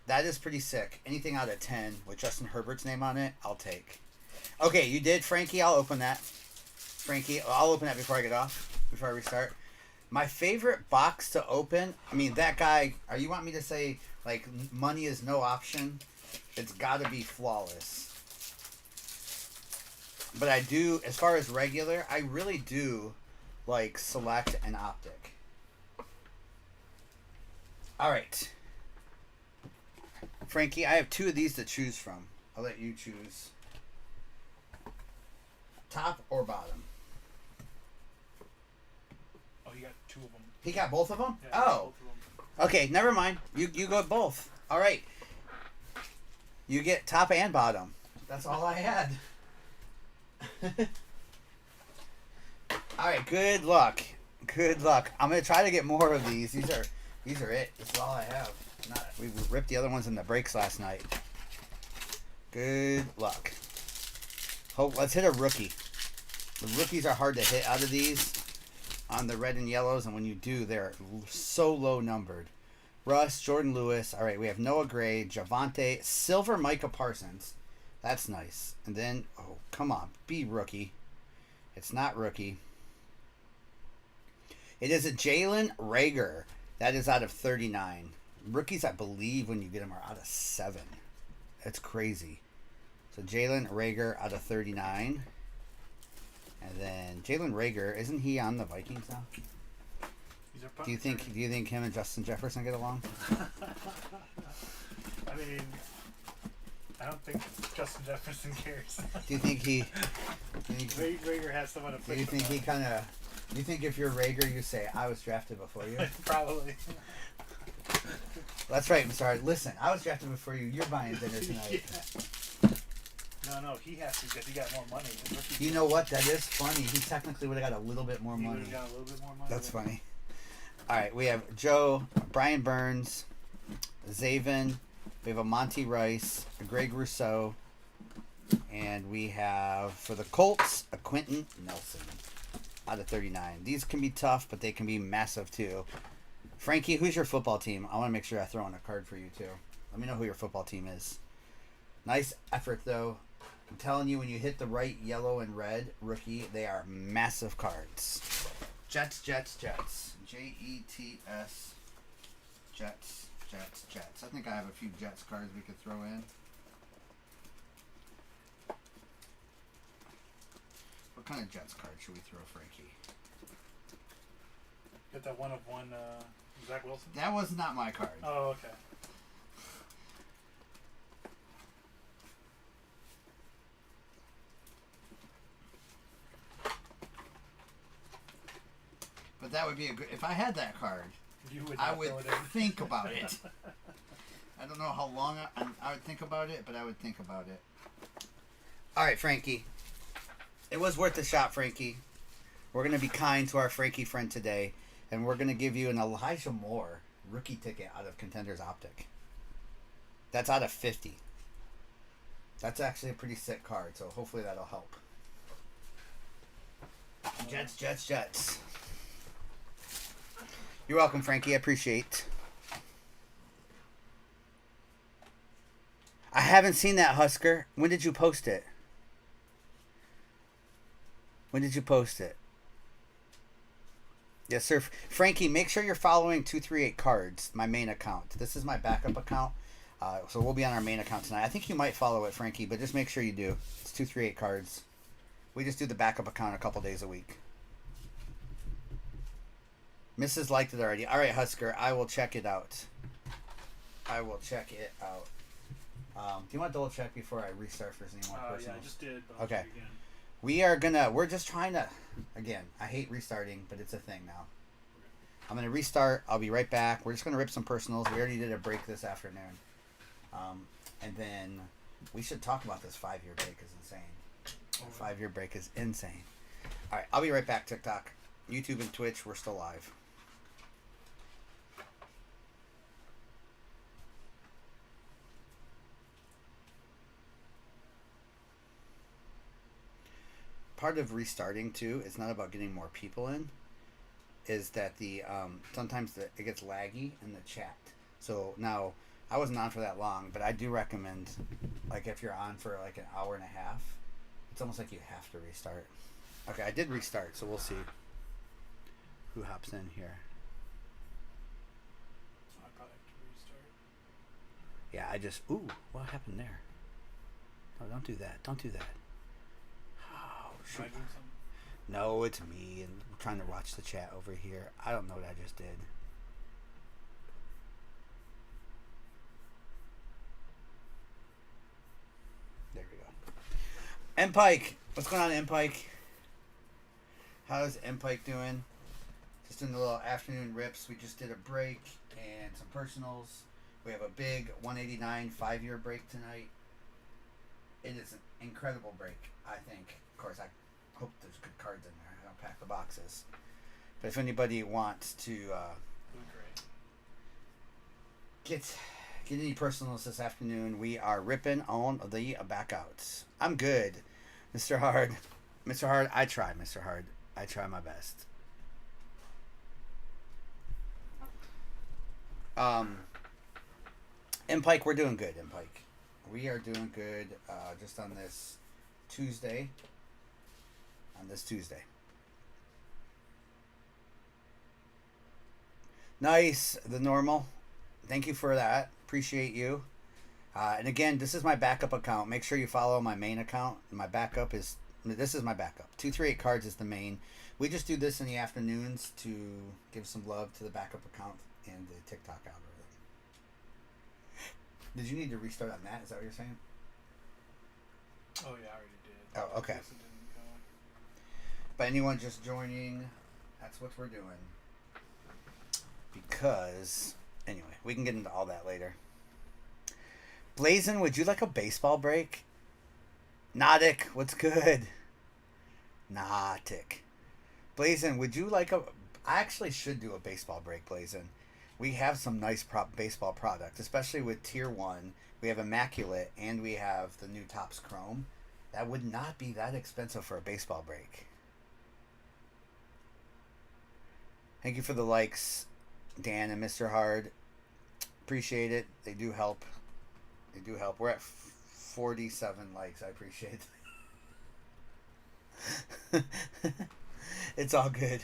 That is pretty sick. Anything out of 10 with Justin Herbert's name on it, I'll take. Okay, you did, Frankie. I'll open that. Frankie, I'll open that before I get off, before I restart. My favorite box to open, I mean, that guy, you want me to say, like, money is no option? It's got to be Flawless. But I do, as far as regular, I really do like Select and Optic. All right. Frankie, I have 2 of these to choose from. I'll let you choose. Top or bottom? Oh, you got 2 of them. He got both of them? Yeah, Oh. both of them. Okay, never mind. You go both. All right. You get top and bottom. That's all I had. All right, good luck. Good luck. I'm gonna try to get more of these. These are it. This is all I have. We ripped the other ones in the breaks last night. Good luck. Let's hit a rookie. The rookies are hard to hit out of these on the red and yellows, and when you do, they're so low numbered. Russ, Jordan Lewis. All right, we have Noah Gray, Javonte, Silver, Micah Parsons. That's nice. And then, oh, come on. Be rookie. It's not rookie. It is a Jalen Reagor. That is out of 39. Rookies, I believe, when you get them, are out of 7. That's crazy. So Jalen Reagor out of 39. And then Jalen Reagor, isn't he on the Vikings now? Do you think him and Justin Jefferson get along? I mean, I don't think Justin Jefferson cares. Do you think he? Rager has someone to Do you think he kind of? Do you think if you're Rager, you say, "I was drafted before you"? Probably. That's right. I'm sorry. Listen, I was drafted before you. You're buying dinner tonight. Yeah. No, he has to because he got more money. You know what? That is funny. He technically would have got a little bit more money. He would have got a little bit more money. That's funny. All right, we have Joe, Brian Burns, Zaven. We have a Monty Rice, a Greg Rousseau, and we have, for the Colts, a Quentin Nelson out of 39. These can be tough, but they can be massive, too. Frankie, who's your football team? I want to make sure I throw in a card for you, too. Let me know who your football team is. Nice effort, though. I'm telling you, when you hit the right yellow and red rookie, they are massive cards. Jets. Jets. Jets. I think I have a few Jets cards we could throw in. What kind of Jets card should we throw, Frankie? Get that 1 of 1 Zach Wilson? That was not my card. Oh, okay. But that would be a good... If I had that card, I would think about it. I don't know how long I would think about it, but I would think about it. All right, Frankie. It was worth a shot, Frankie. We're going to be kind to our Frankie friend today, and we're going to give you an Elijah Moore rookie ticket out of Contenders Optic. That's out of 50. That's actually a pretty sick card, so hopefully that'll help. Jets. You're welcome, Frankie. I appreciate. I haven't seen that, Husker. When did you post it? Yes, sir. Frankie, make sure you're following 238 Cards, my main account. This is my backup account. So we'll be on our main account tonight. I think you might follow it, Frankie, but just make sure you do. It's 238 Cards. We just do the backup account a couple days a week. Mrs. liked it already. All right, Husker, I will check it out. Do you want to double check before I restart for any more personals? Yeah, I just did. But Okay. Again. We're just trying to, again, I hate restarting, but it's a thing now. I'm going to restart. I'll be right back. We're just going to rip some personals. We already did a break this afternoon. And then we should talk about this 5-year break is insane. The 5-year break is insane. All right, I'll be right back, TikTok. YouTube and Twitch, we're still live. part of restarting too. It's not about getting more people in. Is that the sometimes it gets laggy in the chat. So now I wasn't on for that long, but I do recommend, like, if you're on for like an hour and a half, it's almost like you have to restart. Okay, I did restart, so we'll see who hops in here. I probably have to restart. Yeah, I just what happened there? No, don't do that. Don't do that. Oh, Am shoot. I doing something? No, it's me, and I'm trying to watch the chat over here. I don't know what I just did. There we go. M Pike, what's going on, M Pike? How's M Pike doing? Just doing the little afternoon rips. We just did a break and some personals. We have a big 189 5-year break tonight. It is an incredible break, I think. Of course, I hope there's good cards in there. I'll pack the boxes. But if anybody wants to Great. get any personals this afternoon, we are ripping on the backouts. I'm good, Mr. Hard. Mr. Hard, I try, Mr. Hard. I try my best. M Pike, we're doing good, M Pike. We are doing good just on this Tuesday. Nice, the normal. Thank you for that. Appreciate you. And again, this is my backup account. Make sure you follow my main account. This is my backup. 238 cards is the main. We just do this in the afternoons to give some love to the backup account and the TikTok algorithm. Did you need to restart on that? Is that what you're saying? Oh yeah, I already did. Oh, okay. I guess it didn't go. But anyone just joining, that's what we're doing. Because, anyway, we can get into all that later. Blazin, would you like a baseball break? Nodic, what's good? Nodic. Blazin, would you like I actually should do a baseball break, Blazin. We have some nice baseball product, especially with Tier 1. We have Immaculate, and we have the new Topps Chrome. That would not be that expensive for a baseball break. Thank you for the likes, Dan and Mr. Hard. Appreciate it. They do help. We're at 47 likes. I appreciate it. It's all good.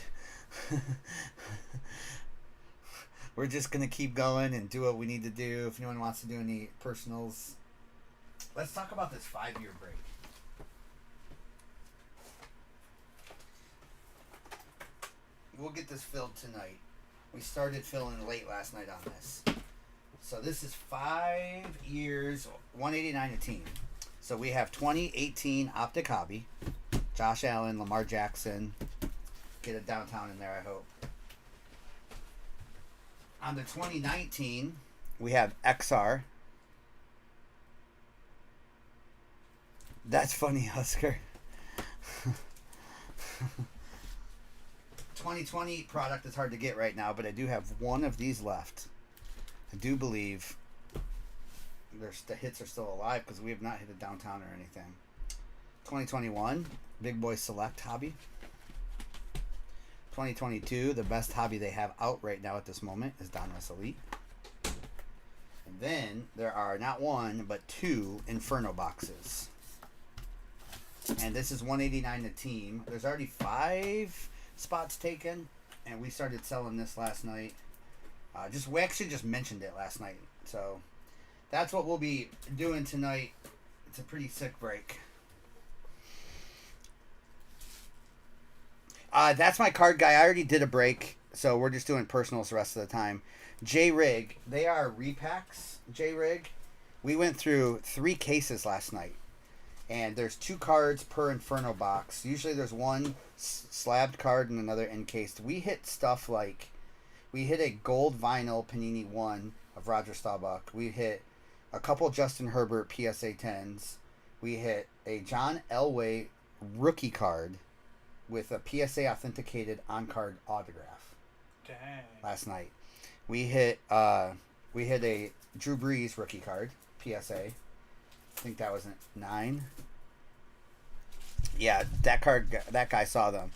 We're just going to keep going and do what we need to do. If anyone wants to do any personals, let's talk about this 5-year break. We'll get this filled tonight. We started filling late last night on this. So this is 5 years, 189 a team. So we have 2018 Optic Hobby, Josh Allen, Lamar Jackson. Get a downtown in there, I hope. On the 2019, we have XR. That's funny, Husker. 2020 product is hard to get right now, but I do have one of these left. I do believe the hits are still alive because we have not hit a downtown or anything. 2021, Big Boy Select Hobby. 2022, the best hobby they have out right now at this moment is Donruss Elite. And then there are not one, but 2 Inferno boxes. And this is 189 a team. There's already 5 spots taken, and we started selling this last night. We actually just mentioned it last night. So that's what we'll be doing tonight. It's a pretty sick break. That's my card guy. I already did a break, so we're just doing personals the rest of the time. J-Rig. They are repacks, J-Rig. We went through 3 cases last night, and there's 2 cards per Inferno box. Usually there's one slabbed card and another encased. We hit stuff like, we hit a gold vinyl Panini 1 of Roger Staubach. We hit a couple Justin Herbert PSA 10s. We hit a John Elway rookie card with a PSA authenticated on-card autograph. Dang. Last night. We hit a Drew Brees rookie card, PSA. I think that was a 9. Yeah, that guy saw them.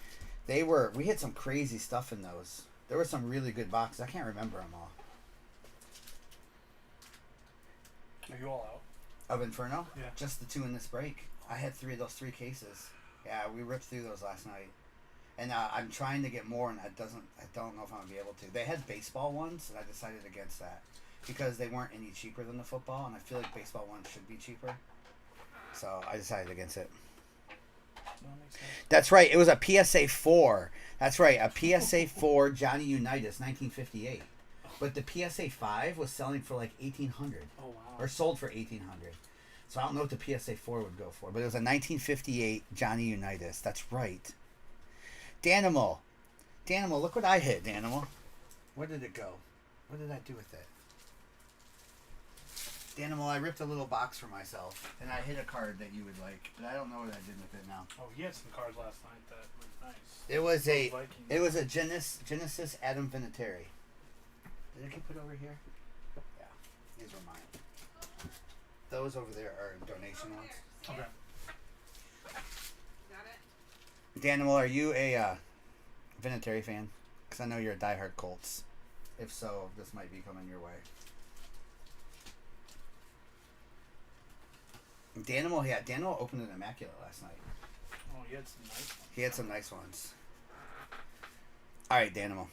We had some crazy stuff in those. There were some really good boxes. I can't remember them all. Are you all out? Of Inferno? Yeah. Just the 2 in this break. I had 3 of those 3 cases. Yeah, we ripped through those last night. And I'm trying to get more, and I don't know if I'm going to be able to. They had baseball ones, and I decided against that. Because they weren't any cheaper than the football, and I feel like baseball ones should be cheaper. So I decided against it. That's right. It was a PSA 4. That's right. A PSA 4 Johnny Unitas, 1958. But the PSA 5 was selling for like $1,800. Oh, wow. Or sold for $1,800. So I don't know what the PSA 4 would go for. But it was a 1958 Johnny Unitas. That's right. Danimal. Danimal, look what I hit, Danimal. Where did it go? What did I do with it? Danimal, I ripped a little box for myself, and I hit a card that you would like, but I don't know what I did with it now. Oh, he had some cards last night that were nice. It was a Genesis Adam Vinatieri. Did it get put over here? Yeah, these were mine. Those over there are donation ones. Okay. Got it? Danimal, are you a Vinatieri fan? Because I know you're a diehard Colts. If so, this might be coming your way. Danimal opened an immaculate last night. Oh, he had some nice ones. He had some nice ones. All right, Danimal.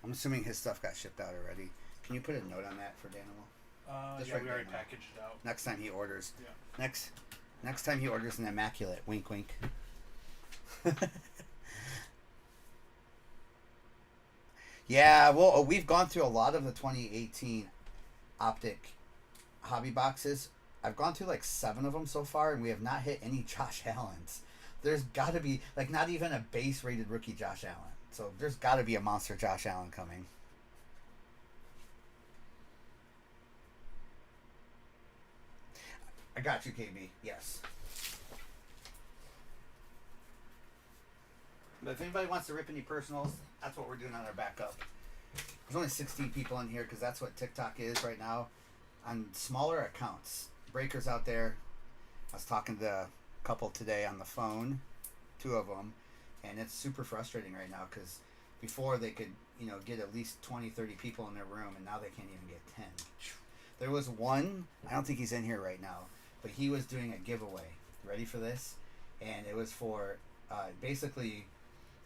I'm assuming his stuff got shipped out already. Can you put a note on that for Danimal? Just Yeah, write we already that down. packaged it out. Next time he orders. Yeah. Next time he orders an immaculate. Wink, wink. Yeah, well, we've gone through a lot of the 2018 Optic hobby boxes. I've gone through like 7 of them so far, and we have not hit any Josh Allens. There's got to be, like, not even a base rated rookie Josh Allen. So there's got to be a monster Josh Allen coming. I got you, KB. Yes. But if anybody wants to rip any personals, that's what we're doing on our backup. There's only 16 people in here because that's what TikTok is right now. On smaller accounts, breakers out there. I was talking to a couple today on the phone, 2 of them, and it's super frustrating right now because before they could, get at least 20, 30 people in their room, and now they can't even get 10. There was one, I don't think he's in here right now, but he was doing a giveaway. Ready for this? And it was for, basically,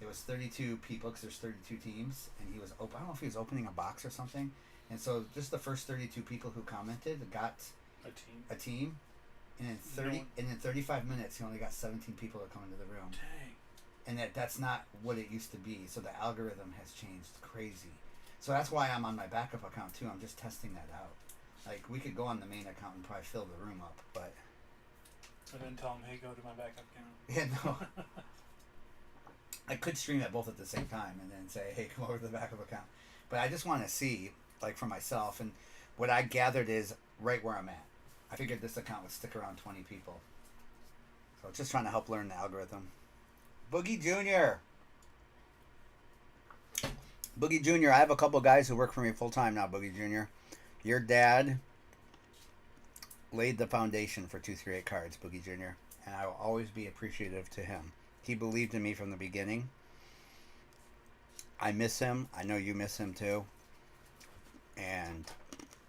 it was 32 people because there's 32 teams, and he was I don't know if he was opening a box or something, and so just the first 32 people who commented got a team, and in 35 minutes he only got 17 people to come into the room. Dang. And that's not what it used to be. So the algorithm has changed crazy. So that's why I'm on my backup account too. I'm just testing that out. Like, we could go on the main account and probably fill the room up, but And then tell him, hey, go to my backup account. yeah, no. I could stream it both at the same time and then say, hey, come over to the backup account. But I just want to see, like, for myself. And what I gathered is right where I'm at. I figured this account would stick around 20 people. So just trying to help learn the algorithm. Boogie Jr. Boogie Jr. I have a couple guys who work for me full time now, Boogie Jr. Your dad laid the foundation for 238 cards, Boogie Jr. And I will always be appreciative to him. He believed in me from the beginning. I miss him. I know you miss him too. And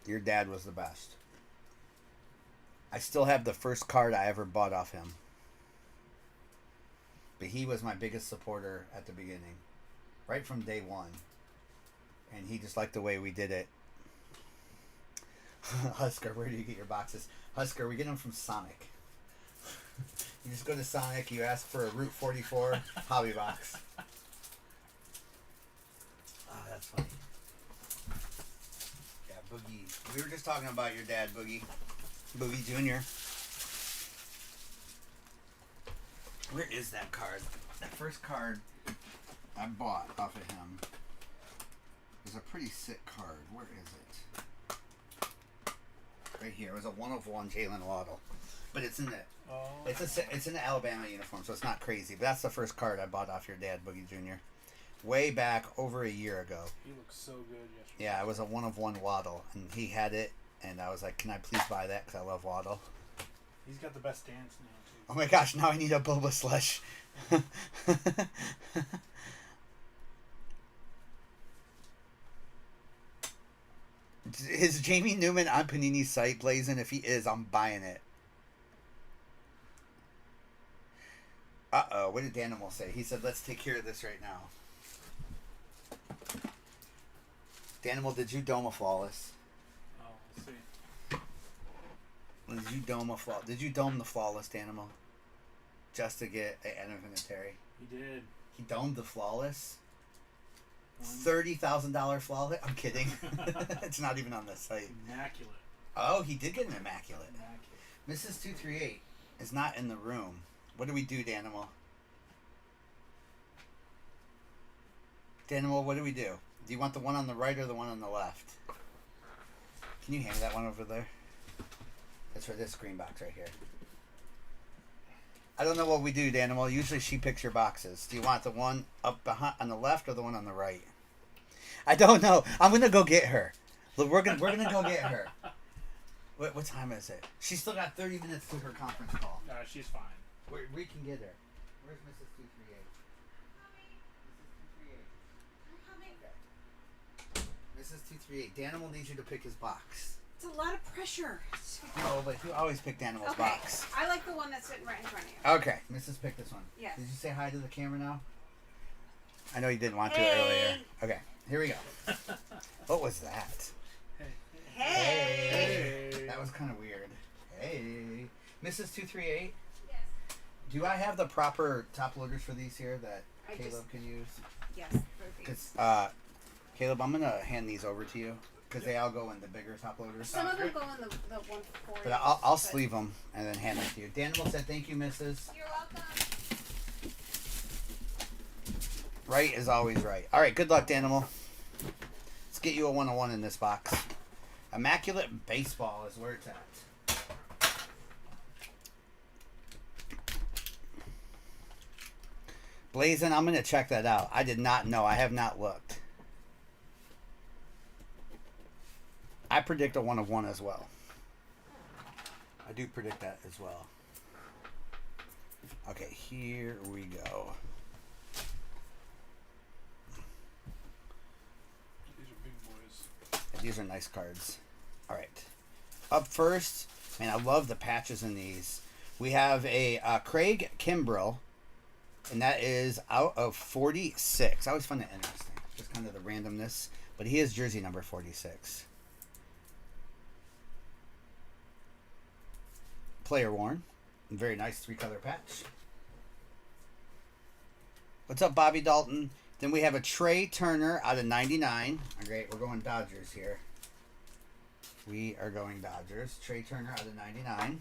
your dad was the best. I still have the first card I ever bought off him. But he was my biggest supporter at the beginning. Right from day one. And he just liked the way we did it. Husker, where do you get your boxes? Husker, we get them from Sonic. You just go to Sonic, you ask for a Route 44 hobby box. Oh, that's funny. Yeah, Boogie. We were just talking about your dad, Boogie. Boogie Jr. Where is that card? That first card I bought off of him is a pretty sick card. Where is it? Right here. It was a 1/1 Jalen Waddle. But it's in the it's in the Alabama uniform, so it's not crazy. But that's the first card I bought off your dad, Boogie Jr. Way back over a year ago. He looks so good yesterday. Yeah, it was a 1/1 Waddle, and he had it, and I was like, "Can I please buy that? Because I love Waddle." He's got the best dance now too. Oh my gosh, now I need a Boba Slush. Is Jamie Newman on Panini's site, Blazing? If he is, I'm buying it. Uh-oh, what did Danimal say? He said, let's take care of this right now. Danimal, did you dome a flawless? Oh, let's see. Did you dome the flawless, Danimal? Just to get an Vinatieri? He did. He domed the flawless? $30,000 flawless? I'm kidding. It's not even on the site. Immaculate. Oh, he did get an immaculate. Immaculate. Mrs. 238 is not in the room. What do we do, Danimal? Danimal, what do we do? Do you want the one on the right or the one on the left? Can you hand me that one over there? That's for this green box right here. I don't know what we do, Danimal. Usually she picks your boxes. Do you want the one up behind on the left or the one on the right? I don't know. I'm gonna go get her. Look, we're gonna go get her. What time is it? She's still got 30 minutes to her conference call. She's fine. We can get her. Where's Mrs. 238? Mrs. 238. Danimal needs you to pick his box. It's a lot of pressure. No, but you always pick Danimal's Okay, box. I like the one that's sitting right in front of you. Okay, Mrs. Pick this one. Yes. Did you say hi to the camera now? I know you didn't want to Hey. earlier. Okay, here we go. What was that? Hey. That was kind of weird. Hey. Mrs. 238, Yes. do I have the proper top loaders for these here that I Caleb just- can use? Yes. for Because, Caleb, I'm going to hand these over to you because they all go in the bigger top loaders. Some of them go in the 140. But I'll sleeve them and then hand them to you. Daniel said, thank you, Mrs. You're welcome. Right is always right. All right, good luck, Danimal. Let's get you a 101 in this box. Immaculate Baseball is where it's at. Blazin', I'm going to check that out. I did not know. I have not looked. I predict a 1 of 1 as well. I do predict that as well. Okay, here we go. These are big boys. These are nice cards. All right. Up first, man, I love the patches in these. We have a Craig Kimbrell, and that is out of 46. I always find that interesting, just kind of the randomness. But he is jersey number 46. Player worn. Very nice 3-color patch. What's up, Bobby Dalton? Then we have a Trey Turner out of 99. All right, we're going Dodgers here. We are going Dodgers. Trey Turner out of 99.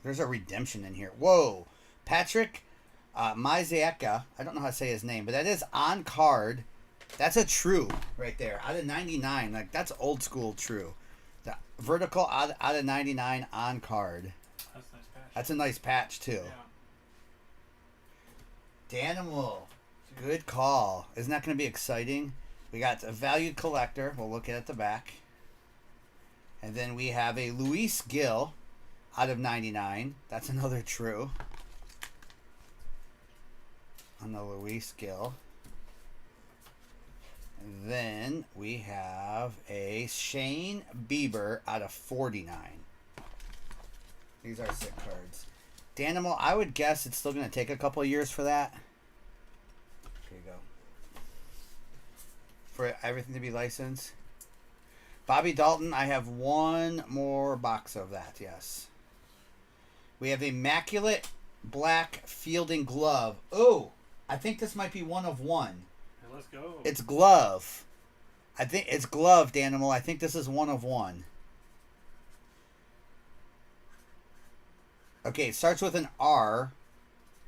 There's a redemption in here. Whoa. Patrick Mazieka. I don't know how to say his name, but that is on card. That's a true right there. Out of 99. Like, that's old school true. The vertical out of 99 on card. That's a nice patch. That's a nice patch, too. Yeah. Danimal. Good call. Isn't that going to be exciting? We got a valued collector. We'll look at the back. And then we have a Luis Gil out of 99. That's another true. On the Luis Gil. And then we have a Shane Bieber out of 49. These are sick cards. Danimal, I would guess it's still going to take a couple of years for that. Here you go. For everything to be licensed. Bobby Dalton, I have one more box of that, yes. We have Immaculate Black Fielding Glove. Oh, I think this might be 1 of 1. Hey, let's go. It's glove. I think it's glove, Danimal. I think this is 1 of 1. Okay, it starts with an R.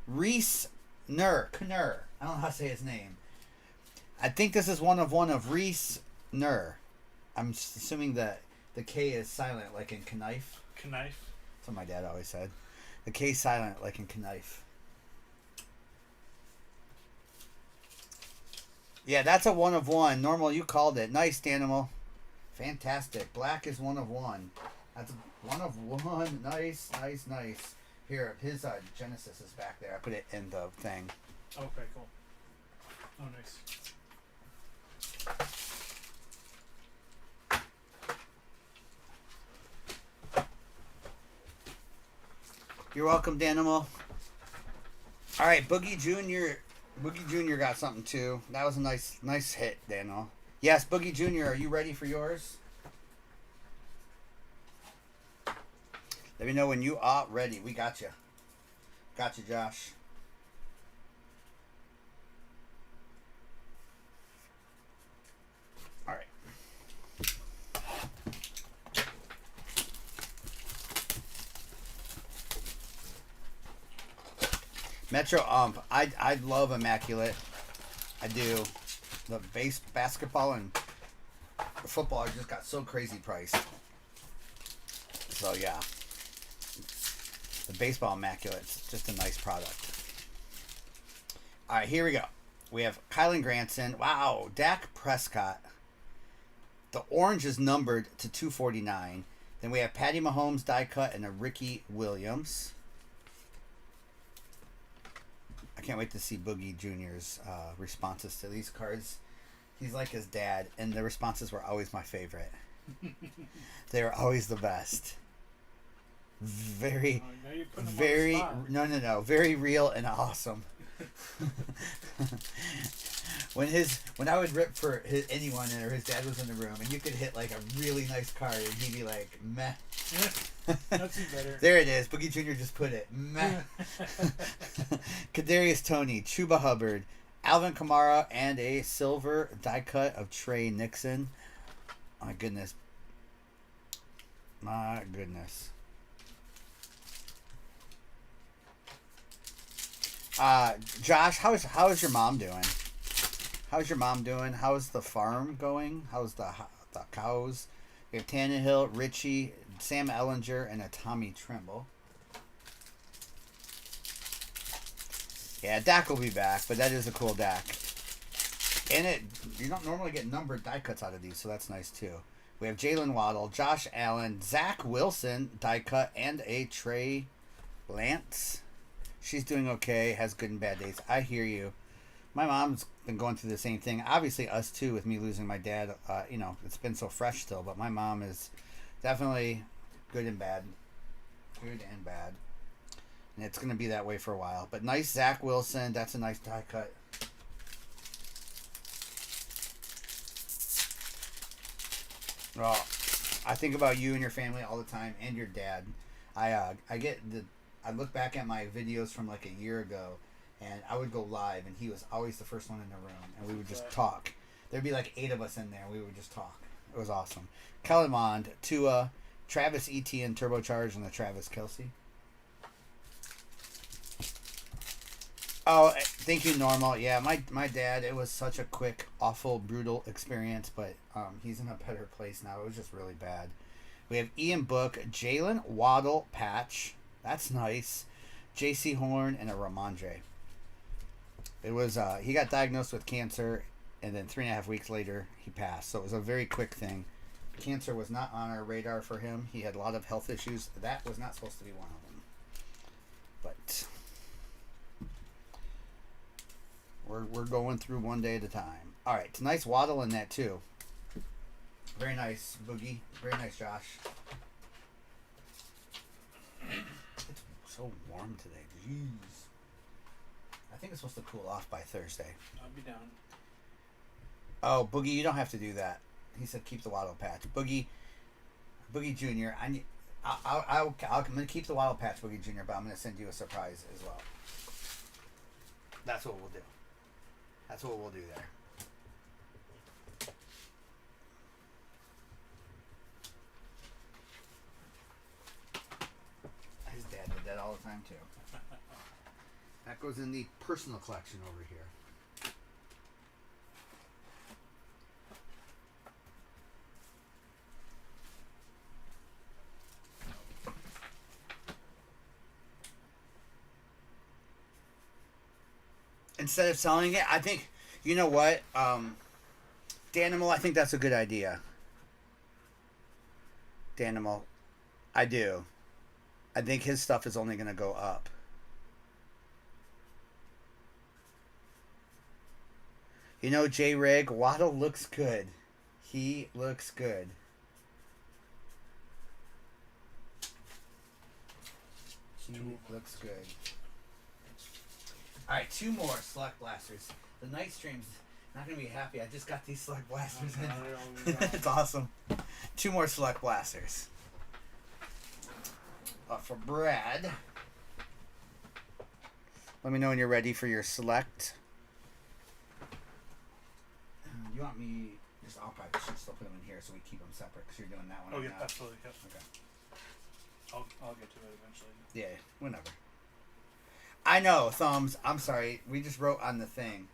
Reese Knurr. I don't know how to say his name. I think this is 1 of 1 of Reese Knurr. I'm assuming that the K is silent, like in knife. Knife. That's what my dad always said. The K silent, like in knife. Yeah, that's a 1 of 1. Normal, you called it. Nice, Danimal. Fantastic. Black is 1 of 1. That's one of one. Nice, nice, nice. Here, his Genesis is back there. I put it in the thing. Okay, cool. Oh, nice. You're welcome, Danimal. All right, Boogie Junior. Boogie Junior got something too. That was a nice hit, Daniel. Yes, Boogie Junior. Are you ready for yours? Let me know when you are ready. We got you. Got you, Josh. All right. Metro I love Immaculate. I do. The basketball and football just got so crazy priced. So yeah. The baseball Immaculate's just a nice product. Alright, here we go. We have Kylan Granson. Wow, Dak Prescott. The orange is numbered to 249. Then we have Patty Mahomes die cut and a Ricky Williams. I can't wait to see Boogie Jr.'s responses to these cards. He's like his dad, and the responses were always my favorite. They were always the best. Very, very, no, very real and awesome. When I would rip for anyone or his dad was in the room, and you could hit like a really nice card, and he'd be like, meh. That's better. There it is. Boogie Jr. just put it. Meh. Kadarius Toney, Chuba Hubbard, Alvin Kamara, and a silver die cut of Trey Nixon. My goodness. My goodness. Josh, how is your mom doing? How's your mom doing? How's the farm going? How's the cows? We have Tannehill, Richie, Sam Ellinger, and a Tommy Trimble. Yeah, Dak will be back, but that is a cool Dak. And you don't normally get numbered die cuts out of these, so that's nice too. We have Jalen Waddle, Josh Allen, Zach Wilson die cut, and a Trey Lance. She's doing okay, has good and bad days. I hear you. My mom's been going through the same thing. Obviously, us too, with me losing my dad. It's been so fresh still, but my mom is definitely good and bad. Good and bad. And it's going to be that way for a while. But nice Zach Wilson. That's a nice die cut. Well, I think about you and your family all the time, and your dad. I look back at my videos from like a year ago, and I would go live, and he was always the first one in the room, and we would just talk. There'd be like 8 of us in there, and we would just talk. It was awesome. Kellen Mond, Tua, Travis Etienne turbocharged, and the Travis Kelce. Oh, thank you, Normal. Yeah, my dad, it was such a quick, awful, brutal experience, but he's in a better place now. It was just really bad. We have Ian Book, Jalen Waddle patch. That's nice. J.C. Horn, and a Ramondre. It was, he got diagnosed with cancer, and then 3.5 weeks later, he passed. So it was a very quick thing. Cancer was not on our radar for him. He had a lot of health issues. That was not supposed to be one of them. But we're going through one day at a time. All right, it's nice Waddle in that too. Very nice, Boogie. Very nice, Josh. It's so warm today. Jeez. I think it's supposed to cool off by Thursday. I'll be down. Oh, Boogie, you don't have to do that. He said keep the Waddle patch. Boogie Jr., I'm going to keep the Waddle patch, Boogie Jr., but I'm going to send you a surprise as well. That's what we'll do. That's what we'll do there. His dad did that all the time, too. That goes in the personal collection over here. Instead of selling it, I think, you know what, Danimal, I think that's a good idea. Danimal, I do. I think his stuff is only going to go up. You know, J Rig, Waddle looks good. He looks good. He looks good. All right, 2 more Select Blasters. The Night Stream's not going to be happy. I just got these Select Blasters in. It's awesome. 2 more Select Blasters. For Brad. Let me know when you're ready for your Select. You want me... I'll probably should still put them in here so we keep them separate because you're doing that one. Oh, right yeah, now. absolutely. Yep. Okay. I'll get to it eventually. Yeah, whenever. I know, Thumbs. I'm sorry. We just wrote on the thing.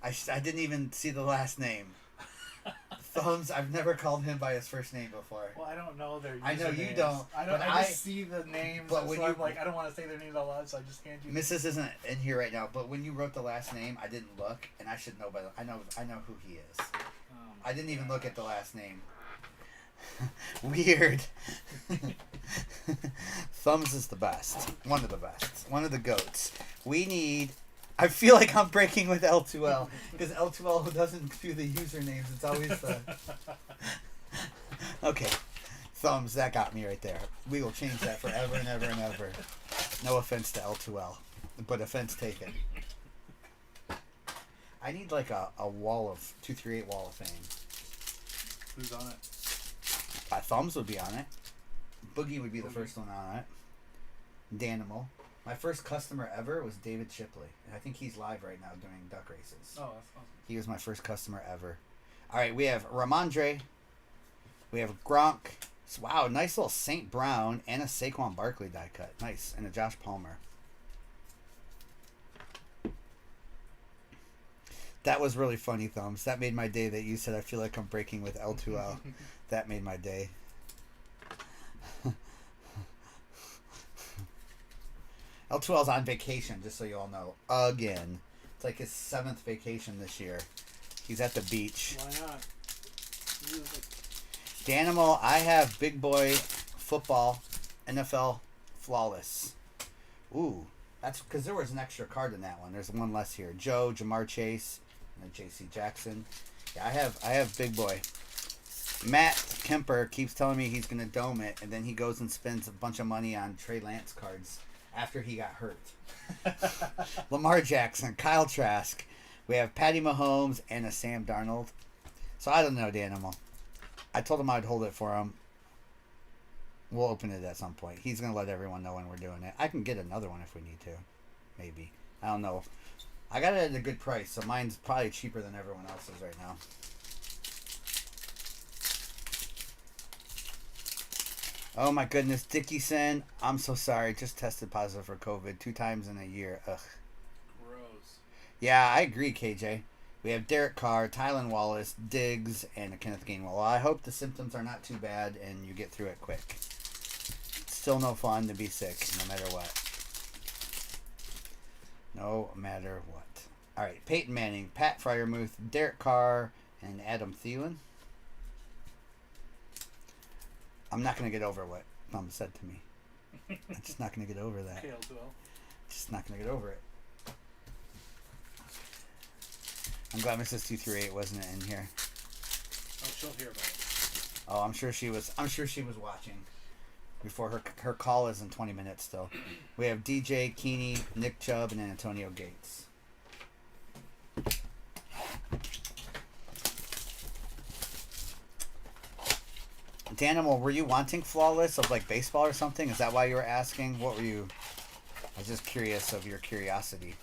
I didn't even see the last name. Thumbs, I've never called him by his first name before. Well, I don't know their usernames. I know you don't. I just see the names, but so when I'm like, I don't want to say their names out loud, so I just hand you. Mrs. isn't in here right now, but when you wrote the last name, I didn't look, and I should know by the... I know who he is. I didn't even look at the last name. Weird. Thumbs is the best. One of the best. One of the goats. We need... I feel like I'm breaking with L2L because L2L doesn't do the usernames. It's always the... Okay. Thumbs, that got me right there. We will change that forever and ever and ever. No offense to L2L, but offense taken. I need like a wall of 238 wall of fame. Who's on it? Thumbs would be on it. Boogie would be the first one on it. Danimal. My first customer ever was David Shipley. And I think he's live right now doing duck races. Oh, that's awesome. He was my first customer ever. All right, we have Ramondre. We have Gronk. Wow, nice little St. Brown and a Saquon Barkley die cut. Nice. And a Josh Palmer. That was really funny, Thumbs. That made my day that you said I feel like I'm breaking with L2L. That made my day. L2L's on vacation, just so you all know. Again. It's like his 7th vacation this year. He's at the beach. Why not? Danimal, I have Big Boy Football NFL Flawless. Ooh. That's because there was an extra card in that one. There's one less here. Joe, Jamar Chase, and J.C. Jackson. Yeah, I have Big Boy. Matt Kemper keeps telling me he's going to dome it, and then he goes and spends a bunch of money on Trey Lance cards after he got hurt. Lamar Jackson, Kyle Trask. We have Patty Mahomes and a Sam Darnold. So I don't know, Danimal. I told him I'd hold it for him. We'll open it at some point. He's going to let everyone know when we're doing it. I can get another one if we need to. Maybe. I don't know. I got it at a good price, so mine's probably cheaper than everyone else's right now. Oh my goodness, Dickinson. I'm so sorry. Just tested positive for COVID 2 times in a year. Ugh. Gross. Yeah, I agree, KJ. We have Derek Carr, Tylan Wallace, Diggs, and Kenneth Gainwell. Well, I hope the symptoms are not too bad and you get through it quick. Still no fun to be sick, no matter what. No matter what. All right, Peyton Manning, Pat Freiermuth, Derek Carr, and Adam Thielen. I'm not going to get over what Mom said to me. I'm just not going to get over that. Just not going to get over it. I'm glad Mrs. 238 wasn't in here. Oh, she'll hear about it. Oh, I'm sure she was watching. Before her call is in 20 minutes still. We have DJ, Keeney, Nick Chubb, and Antonio Gates. Danimal, were you wanting flawless of like baseball or something? Is that why you were asking? What were you? I was just curious of your curiosity.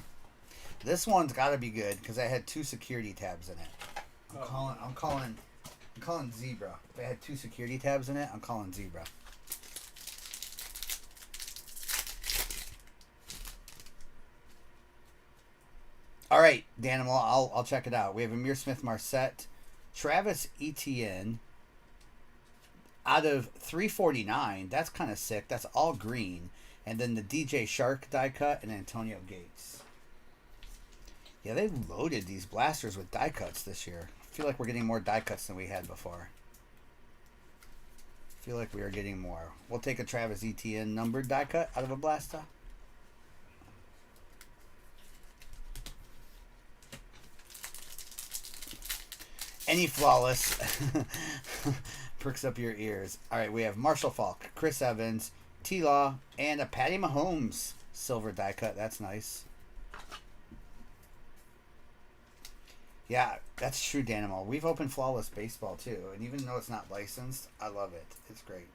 This one's got to be good because I had 2 security tabs in it. I'm calling Zebra. If I had 2 security tabs in it, I'm calling Zebra. All right, Danimal, I'll check it out. We have Amir Smith-Marset, Travis Etienne. Out of 349, that's kind of sick. That's all green. And then the DJ Shark die cut and Antonio Gates. Yeah, they loaded these blasters with die cuts this year. I feel like we're getting more die cuts than we had before. feel like we are getting more. We'll take a Travis Etienne numbered die cut out of a blaster. Any flawless perks up your ears. All right, we have Marshall Falk, Chris Evans, T-Law, and a Patty Mahomes silver die cut. That's nice. Yeah, that's true, Danimal. We've opened flawless baseball too, and even though it's not licensed, I love it. It's great.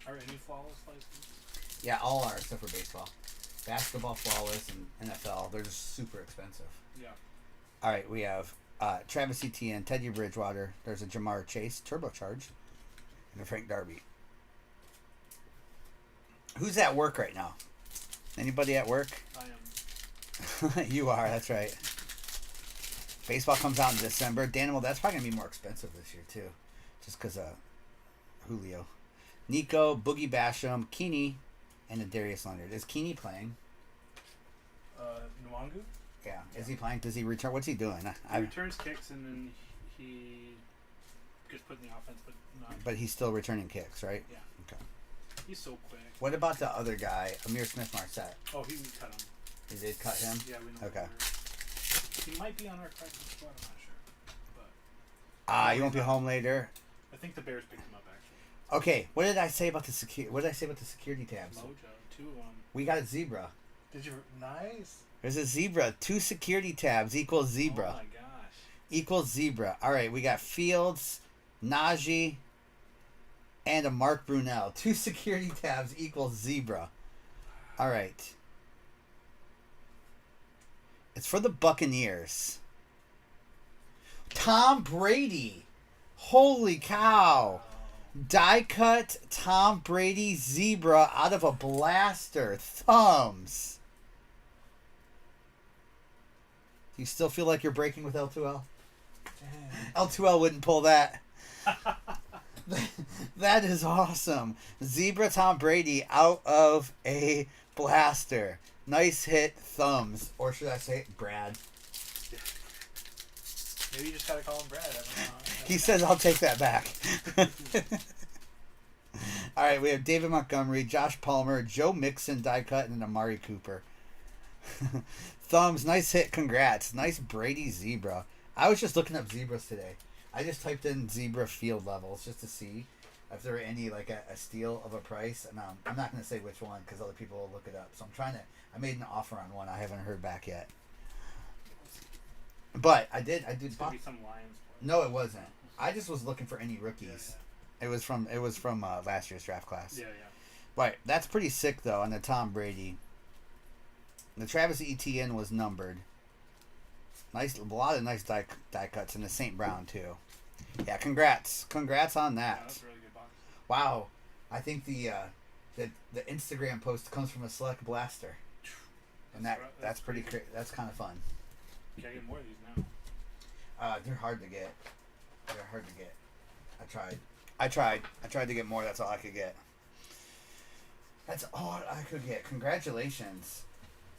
Are any flawless licensed? Yeah, all are except for baseball. Basketball flawless and NFL, they're just super expensive. Yeah. All right, we have Travis Etienne, Teddy Bridgewater. There's a Jamar Chase, turbocharge, and a Frank Darby. Who's at work right now? Anybody at work? I am. You are, that's right. Baseball comes out in December. Danimal, that's probably going to be more expensive this year, too. Just because of Julio. Nico, Boogie Basham, Keeney, and a Darius Leonard. Is Keeney playing? Nwangu? Yeah. Is he playing? Does he return? What's he doing? He returns kicks and then he gets put in the offense, but not. But he's still returning kicks, right? Yeah. Okay. He's so quick. What about the other guy, Amir Smith-Marset? Oh, he cut him. You did cut him? Yeah, we know. Okay. He might be on our practice squad. I'm not sure, but You won't be home later. I think the Bears picked him up actually. Okay. What did I say about the security tabs? Mojo, 2 of them. We got a zebra. Did you? Nice. There's a zebra. 2 security tabs equals zebra. Oh my gosh. Equals zebra. All right, we got Fields, Najee, and a Mark Brunell. 2 security tabs equals zebra. All right. It's for the Buccaneers. Tom Brady. Holy cow. Die cut Tom Brady zebra out of a blaster. Thumbs. Do you still feel like you're breaking with L2L? L2L wouldn't pull that. That is awesome. Zebra Tom Brady out of a blaster. Nice hit, thumbs. Or should I say Brad? Maybe you just gotta call him Brad. I don't know. He says I'll take that back. All right, we have David Montgomery, Josh Palmer, Joe Mixon, die cut, and Amari Cooper. Thumbs, nice hit, congrats. Nice Brady zebra. I was just looking up zebras today. I just typed in zebra field levels just to see if there were any, like a steal of a price. And I'm not going to say which one because other people will look it up. So I made an offer on one. I haven't heard back yet. But I did. It's gonna be some Lions player. No, it wasn't. I just was looking for any rookies. Yeah. It was from last year's draft class. Yeah. Right. That's pretty sick though on the Tom Brady. The Travis Etienne was numbered. Nice, a lot of nice die cuts, and the St. Brown too. Yeah, congrats on Yeah, that. that's a really good box. Wow, I think the Instagram post comes from a select blaster, and that's pretty crazy. That's kind of fun. You gotta get more of these now. They're hard to get. I tried to get more. That's all I could get. That's all I could get. Congratulations.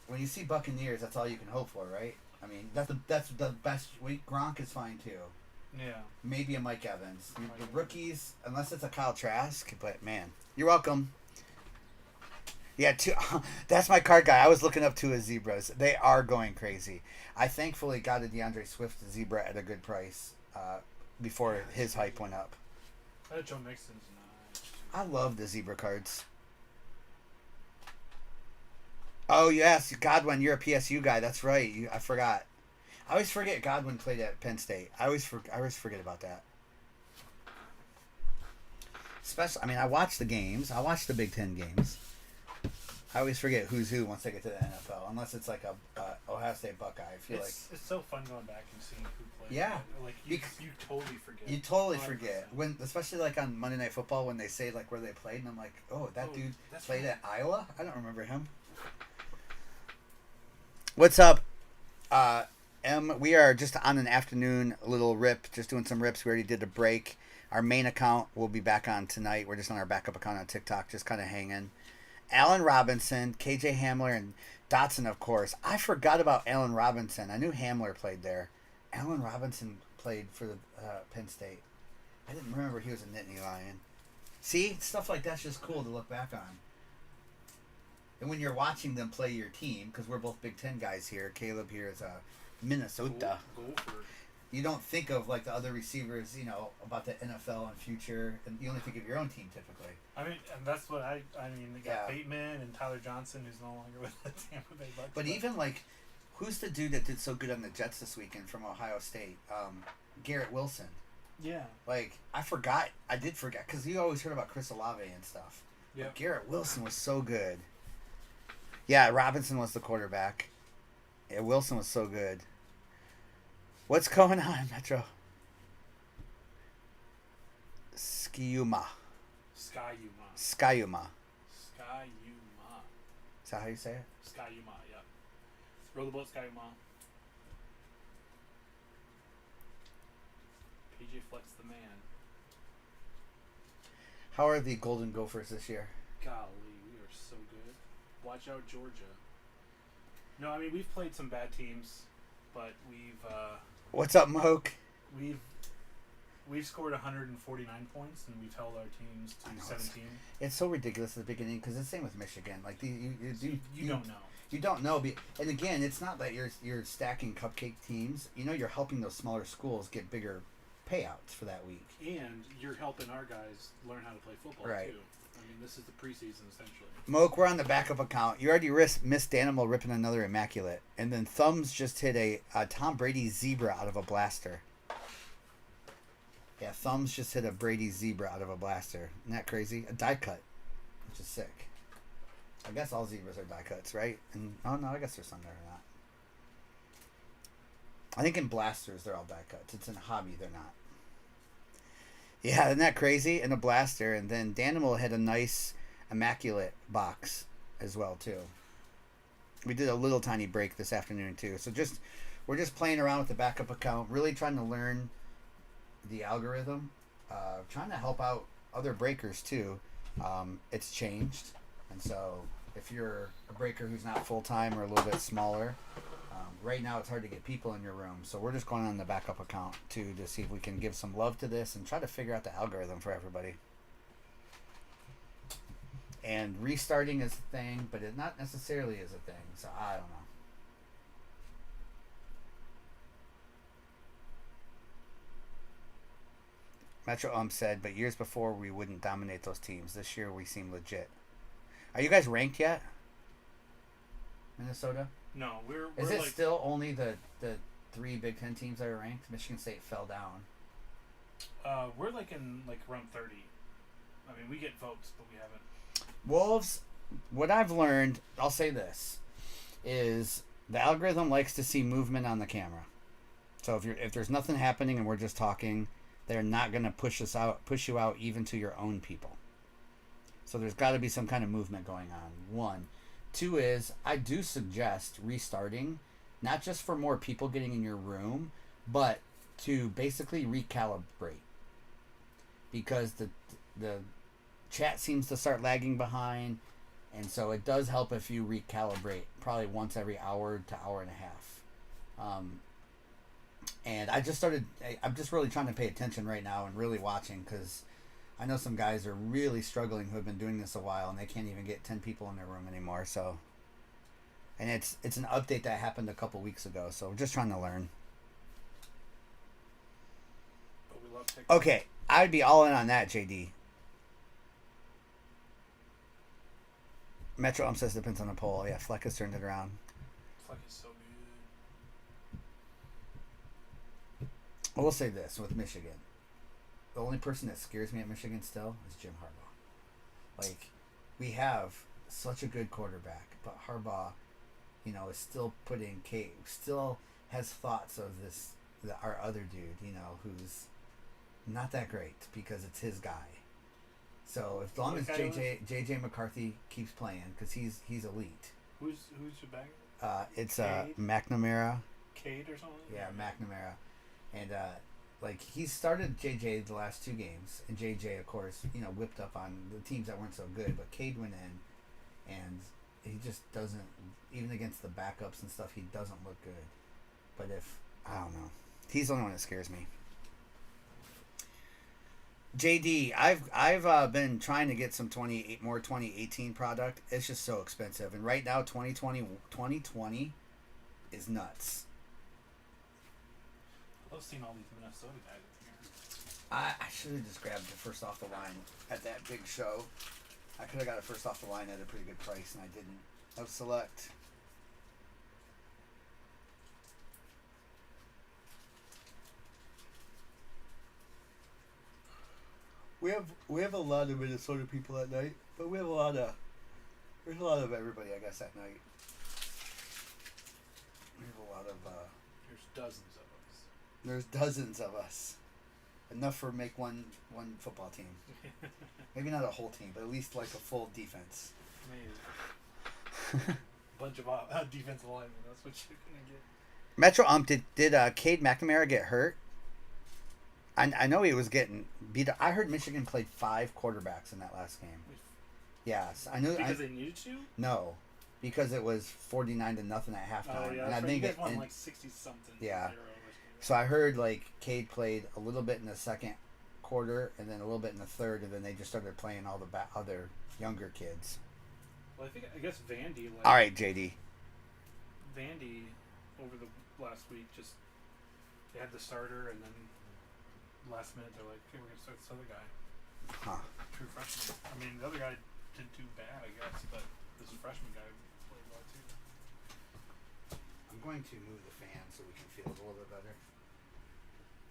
When you see Buccaneers, that's all you can hope for, right? I mean, that's the best week. Gronk is fine too. Yeah. Maybe a Mike Evans. The rookies, unless it's a Kyle Trask, but man, you're welcome. Yeah, that's my card guy. I was looking up 2 of zebras. They are going crazy. I thankfully got a DeAndre Swift zebra at a good price before his hype went up. Joe Mixon's nice. I love the zebra cards. Oh yes, Godwin, you're a PSU guy. That's right. I forgot. I always forget Godwin played at Penn State. I always forget about that. Especially, I mean, I watch the games. I watch the Big Ten games. I always forget who's who once I get to the NFL, unless it's like a Ohio State Buckeye. I feel It's so fun going back and seeing who played. Yeah. Like you totally forget. You totally 100%. forget when, especially like on Monday Night Football when they say like where they played, and I'm like, oh, that dude played right. at Iowa. I don't remember him. What's up, we are just on an afternoon little rip, just doing some rips. We already did a break. Our main account will be back on tonight. We're just on our backup account on TikTok, just kind of hanging. Allen Robinson, KJ Hamler, and Dotson, of course. I forgot about Allen Robinson. I knew Hamler played there. Allen Robinson played for the Penn State. I didn't remember he was a Nittany Lion. See, stuff like that's just cool to look back on. And when you're watching them play your team, because we're both Big Ten guys here, Caleb here is Minnesota. Gopher. You don't think of like the other receivers, about the NFL and future, and you only think of your own team typically. I mean, and that's what I mean. They got Yeah. Bateman and Tyler Johnson, who's no longer with the Tampa Bay Bucks. But even like, who's the dude that did so good on the Jets this weekend from Ohio State? Garrett Wilson. yeah, Like, I did forget, because you always heard about Chris Olave and stuff. yeah. But Garrett Wilson was so good. Yeah, Robinson was the quarterback. Yeah, Wilson was so good. What's going on, Metro? Skyuma. Skyuma. Skyuma. Skyuma. Is that how you say it? Skyuma. Yeah. Row the boat, Skyuma. PJ Flex the man. How are the Golden Gophers this year? Golly, we are so good. Watch out, Georgia. No, I mean we've played some bad teams, but What's up, Moke? we've scored 149 points and we've held our teams I know, to 17. It's so ridiculous at the beginning, because it's the same with Michigan. Like, You don't know. You don't know. And again, it's not that you're stacking cupcake teams. You're helping those smaller schools get bigger payouts for that week. And you're helping our guys learn how to play football Right. too. I mean, this is the preseason essentially. Moke, we're on the backup account. You already missed Danimal ripping another immaculate. And then Thumbs just hit a Tom Brady zebra out of a blaster. Yeah, Thumbs just hit a Brady zebra out of a blaster. Isn't that crazy? A die cut, which is sick. I guess all zebras are die cuts, right? And oh no, I guess there's some that are not. I think in blasters they're all die cuts. It's in hobby they're not. Yeah, isn't that crazy? In a blaster, and then Danimal had a nice immaculate box as well too. We did a little tiny break this afternoon too. So we're just playing around with the backup account, really trying to learn the algorithm, trying to help out other breakers too. It's changed, and so if you're a breaker who's not full-time or a little bit smaller, right now it's hard to get people in your room, so we're just going on the backup account too to see if we can give some love to this and try to figure out the algorithm for everybody. And restarting is a thing, but it not necessarily is a thing, so I don't know. Metro said, but years before we wouldn't dominate those teams. This year we seem legit. Are you guys ranked yet? Minnesota? No, we're Is it like, still only the 3 Big Ten teams that are ranked? Michigan State fell down. we're like in like around 30. I mean, we get votes, but we haven't. Wolves, what I've learned, I'll say this, is the algorithm likes to see movement on the camera. So if there's nothing happening and we're just talking, they're not going to push you out even to your own people. So there's got to be some kind of movement going on. 1. 2 is, I do suggest restarting, not just for more people getting in your room, but to basically recalibrate. Because the chat seems to start lagging behind, and so it does help if you recalibrate probably once every hour to hour and a half. And I'm just really trying to pay attention right now and really watching, because I know some guys are really struggling who have been doing this a while and they can't even get 10 people in their room anymore. So, and it's an update that happened a couple weeks ago, so we're just trying to learn. But we love TikTok. Okay, I'd be all in on that, JD. Metro says depends on the poll. Yeah, Fleck has turned it around. Fleck is so good. I will say this with Michigan. The only person that scares me at Michigan still is Jim Harbaugh. Like, we have such a good quarterback, but Harbaugh, is still still has thoughts of our other dude, who's not that great because it's his guy. So as long as JJ McCarthy keeps playing, because he's elite. Who's your back? It's Cade? McNamara. Cade or something? Yeah, McNamara. And he started JJ the last 2 games, and JJ of course whipped up on the teams that weren't so good, but Cade went in, and he just doesn't, even against the backups and stuff, he doesn't look good. But I don't know, he's the only one that scares me. JD, I've been trying to get some 2018 product. It's just so expensive, and right now 2020 is nuts. I love seeing all these Minnesota guys in here. I should have just grabbed the first off the line at that big show. I could have got it first off the line at a pretty good price, and I didn't. Of select. We have a lot of Minnesota people at night, but we have there's a lot of everybody, I guess, at night. We have a lot of There's dozens of us. there's dozens of us, enough for make one football team. Maybe not a whole team, but at least like a full defense. Maybe. Bunch of defensive linemen. That's what you're gonna get. Metro did Cade McNamara get hurt? I know he was getting beat up. I heard Michigan played 5 quarterbacks in that last game. Yes, I knew. Because they needed to. No, because it was 49-0 at halftime, Oh yeah, and I right. think You guys won like 60 something. Yeah. So I heard like Cade played a little bit in the second quarter, and then a little bit in the third, and then they just started playing all the other younger kids. Well, I guess Vandy. All right, JD. Vandy over the last week just they had the starter, and then last minute they're like, okay, we're gonna start this other guy. Huh. True freshman. I mean, the other guy didn't do bad, I guess, but this freshman guy played well too. I'm going to move the fan so we can feel it a little bit better.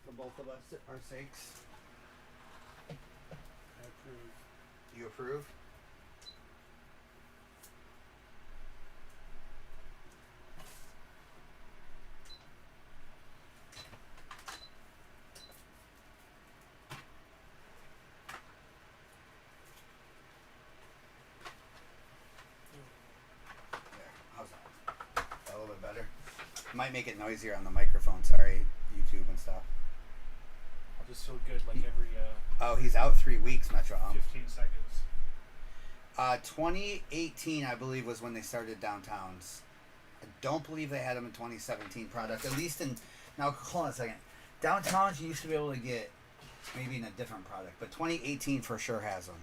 For both of us, our sakes. I approve. You approve? How's that? A little bit better. Might make it noisier on the microphone. Sorry, YouTube and stuff. I'll just feel good like every Oh, he's out 3 weeks, Metro. 15 seconds. 2018, I believe, was when they started downtowns. I don't believe they had them in 2017 product. At least in now, hold on a second. Downtowns you used to be able to get maybe in a different product, but 2018 for sure has them.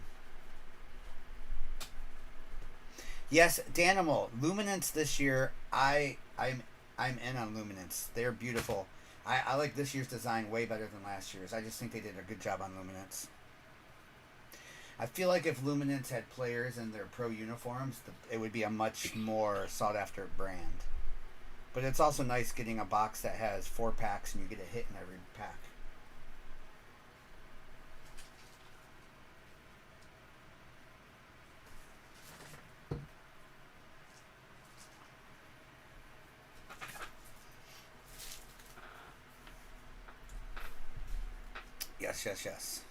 Yes, Danimal, Luminance this year. I'm in on Luminance. They're beautiful. I like this year's design way better than last year's. I just think they did a good job on Luminance. I feel like if Luminance had players in their pro uniforms, it would be a much more sought after brand. But it's also nice getting a box that has 4 packs and you get a hit in every pack. Yes.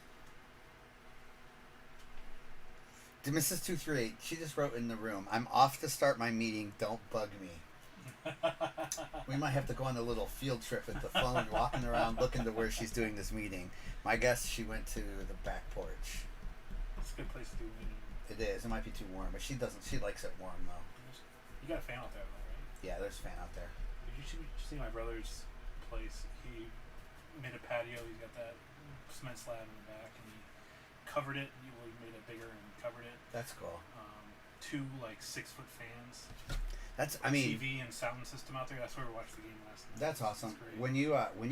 To Mrs. 238, she just wrote in the room, I'm off to start my meeting, don't bug me. We might have to go on a little field trip with the phone, walking around looking to where she's doing this meeting. My guess, she went to the back porch. It's a good place to do a meeting. It is. It might be too warm, but she likes it warm though. You got a fan out there, though, right? Yeah, there's a fan out there. Did you see my brother's place? He made a patio. He's got that cement slab in the back, and he covered it. He made it bigger and covered it. That's cool. 2 like 6-foot fans. TV and sound system out there. That's where we watched the game last night. That's awesome. When you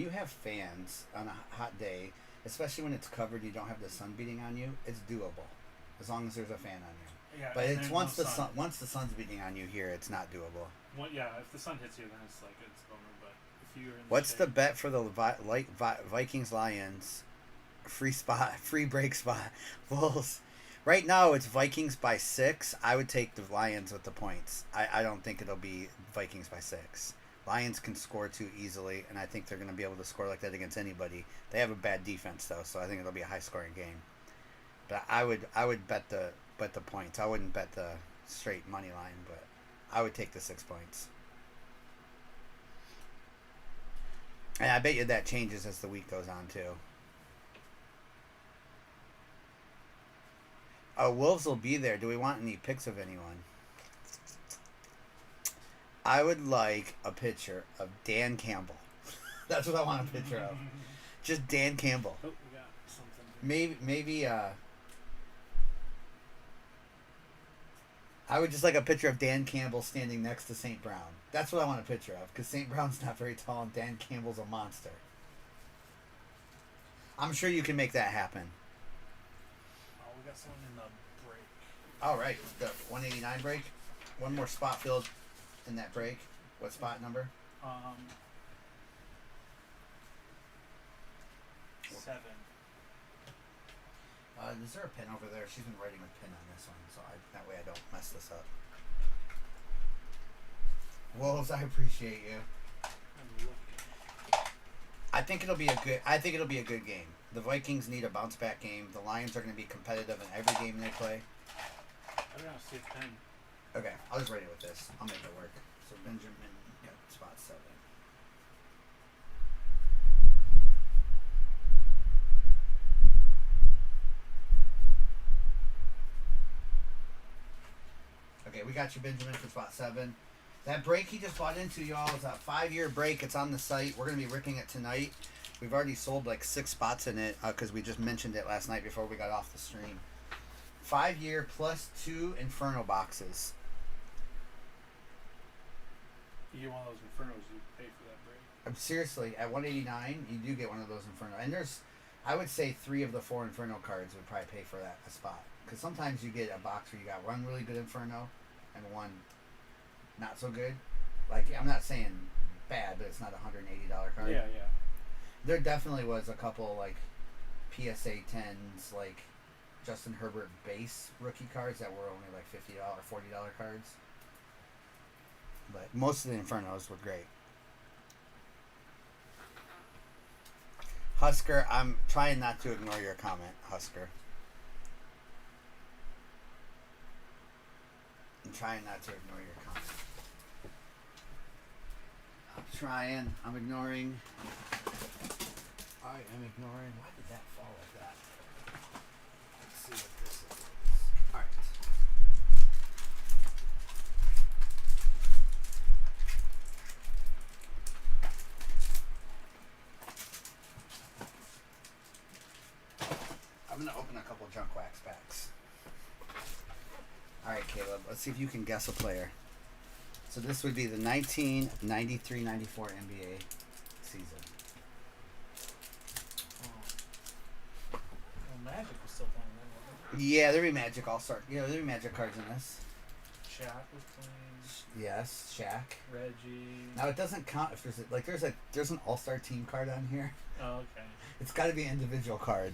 have fans on a hot day, especially when it's covered, you don't have the sun beating on you. It's doable, as long as there's a fan on you. Yeah, but it's once no once the sun's beating on you here, it's not doable. Well, yeah, if the sun hits you, then it's like it's a bummer. But if you're in What's the bet for the Vikings Lions? Free break spot. Wolves. Right now it's Vikings by 6. I would take the Lions with the points. I don't think it'll be Vikings by 6. Lions can score too easily, and I think they're going to be able to score like that against anybody. They have a bad defense though, so I think it'll be a high scoring game. But I would bet the points. I wouldn't bet the straight money line, but I would take the 6 points. And I bet you that changes as the week goes on too. Wolves will be there. Do we want any pics of anyone? I would like a picture of Dan Campbell. That's what I want a picture of. Just Dan Campbell. Oh, we got something maybe I would just like a picture of Dan Campbell standing next to St. Brown. That's what I want a picture of, because St. Brown's not very tall and Dan Campbell's a monster. I'm sure you can make that happen. Oh, we got someone in the break. All right, the 189 break. One more spot filled in that break. What spot number? 7. Is there a pin over there? She's been writing a pin on this one, so that way I don't mess this up. Wolves, I appreciate you. I'm looking. I think it'll be a good game. The Vikings need a bounce back game. The Lions are going to be competitive in every game they play. I don't know. See a pen. Okay, I'll just write it with this. I'll make it work. So Benjamin got spot 7. Okay, we got you, Benjamin, for spot 7. That break he just bought into, y'all, is a 5-year break. It's on the site. We're going to be ripping it tonight. We've already sold like 6 spots in it because we just mentioned it last night before we got off the stream. 5-year plus 2 Inferno boxes. You get one of those Infernos, you pay for that break. Seriously, at 189, you do get one of those Inferno. And there's, I would say 3 of the 4 Inferno cards would probably pay for that a spot. Because sometimes you get a box where you got one really good Inferno and one not so good. Like, I'm not saying bad, but it's not a $180 card. Yeah, yeah. There definitely was a couple, like, PSA 10s, like, Justin Herbert base rookie cards that were only, like, $50 or $40 cards. But most of the Infernos were great. Husker, I'm trying not to ignore your comment, Husker. I'm trying not to ignore your comment. I'm trying. I'm ignoring. I am ignoring. Why did that fall like that? Let's see what this is. Alright. I'm going to open a couple junk wax packs. Alright, Caleb. Let's see if you can guess a player. So this would be the 1993-94 NBA season. Well, Magic was still playing then, wasn't Yeah, there'd be Magic All-Star. Yeah, there'd be Magic cards in this. it? Shaq was playing. Yes, Shaq. Reggie. Now it doesn't count if there's an All-Star team card on here. Oh, okay. It's got to be an individual card.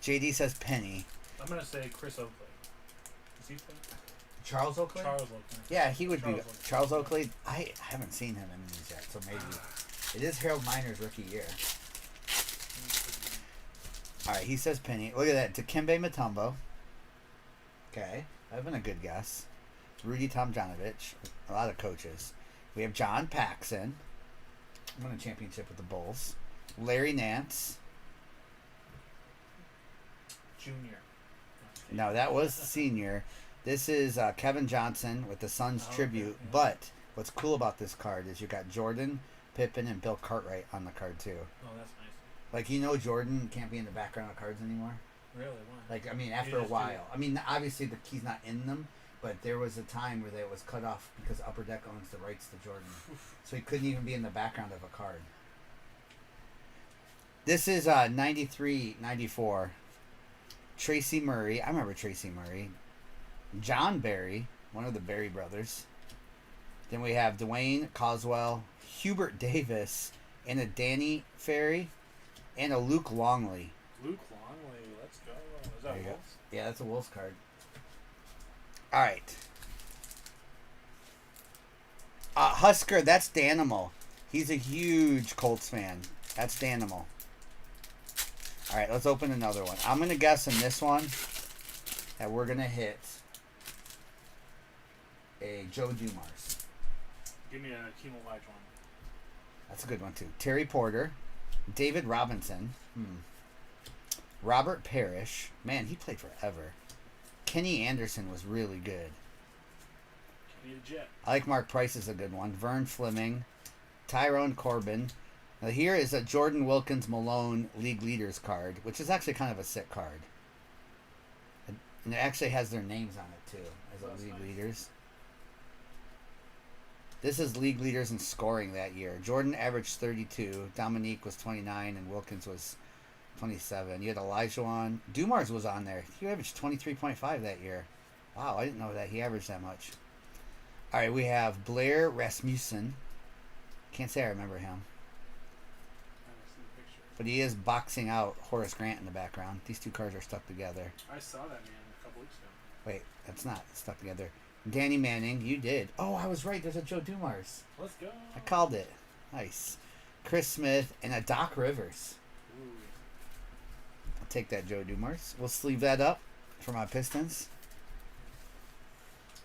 JD says Penny. I'm gonna say Chris Oakley. Is he playing? Charles Oakley? Charles Oakley. Yeah, he would be. Charles Oakley. Charles Oakley. I haven't seen him in these yet, so maybe. It is Harold Miner's rookie year. Alright, he says Penny. Look at that. Dikembe Mutombo. Okay. That'd been a good guess. Rudy Tomjanovich. A lot of coaches. We have John Paxson. Won a championship with the Bulls. Larry Nance. Junior. No, that was senior. This is Kevin Johnson with the Suns Oh, tribute. okay, yeah. But what's cool about this card is you got Jordan, Pippen, and Bill Cartwright on the card too. Oh, that's nice. Like, Jordan can't be in the background of cards anymore. Really? Why? Like, I mean, after a while. I mean, obviously he's not in them, but there was a time where it was cut off because Upper Deck owns the rights to Jordan. So he couldn't even be in the background of a card. This is 93-94. Tracy Murray. I remember Tracy Murray. John Barry, one of the Barry brothers. Then we have Dwayne Coswell, Hubert Davis, and a Danny Ferry, and a Luke Longley. Luke Longley. Let's go. Is that There you go. Wolves? Yeah, that's a Wolves card. All right. Husker, that's Danimal. He's a huge Colts fan. That's Danimal. All right, let's open another one. I'm going to guess in this one that we're going to hit a Joe Dumars. Give me a Keem Elijah one. That's a good one, too. Terry Porter. David Robinson. Robert Parrish. Man, he played forever. Kenny Anderson was really good. Kenny the Jet. I like Mark Price is a good one. Vern Fleming. Tyrone Corbin. Now here is a Jordan Wilkins Malone League Leaders card, which is actually kind of a sick card. And it actually has their names on it too, as a League Leaders. This is League Leaders in scoring that year. Jordan averaged 32, Dominique was 29, and Wilkins was 27. You had Elijah. Dumars was on there. He averaged 23.5 that year. Wow, I didn't know that he averaged that much. All right, we have Blair Rasmussen. Can't say I remember him. But he is boxing out Horace Grant in the background. These two cards are stuck together. I saw that man a couple weeks ago. Wait, that's not stuck together. Danny Manning, you did. Oh, I was right. There's a Joe Dumars. Let's go. I called it. Nice. Chris Smith and a Doc Rivers. Ooh. I'll take that Joe Dumars. We'll sleeve that up for my Pistons.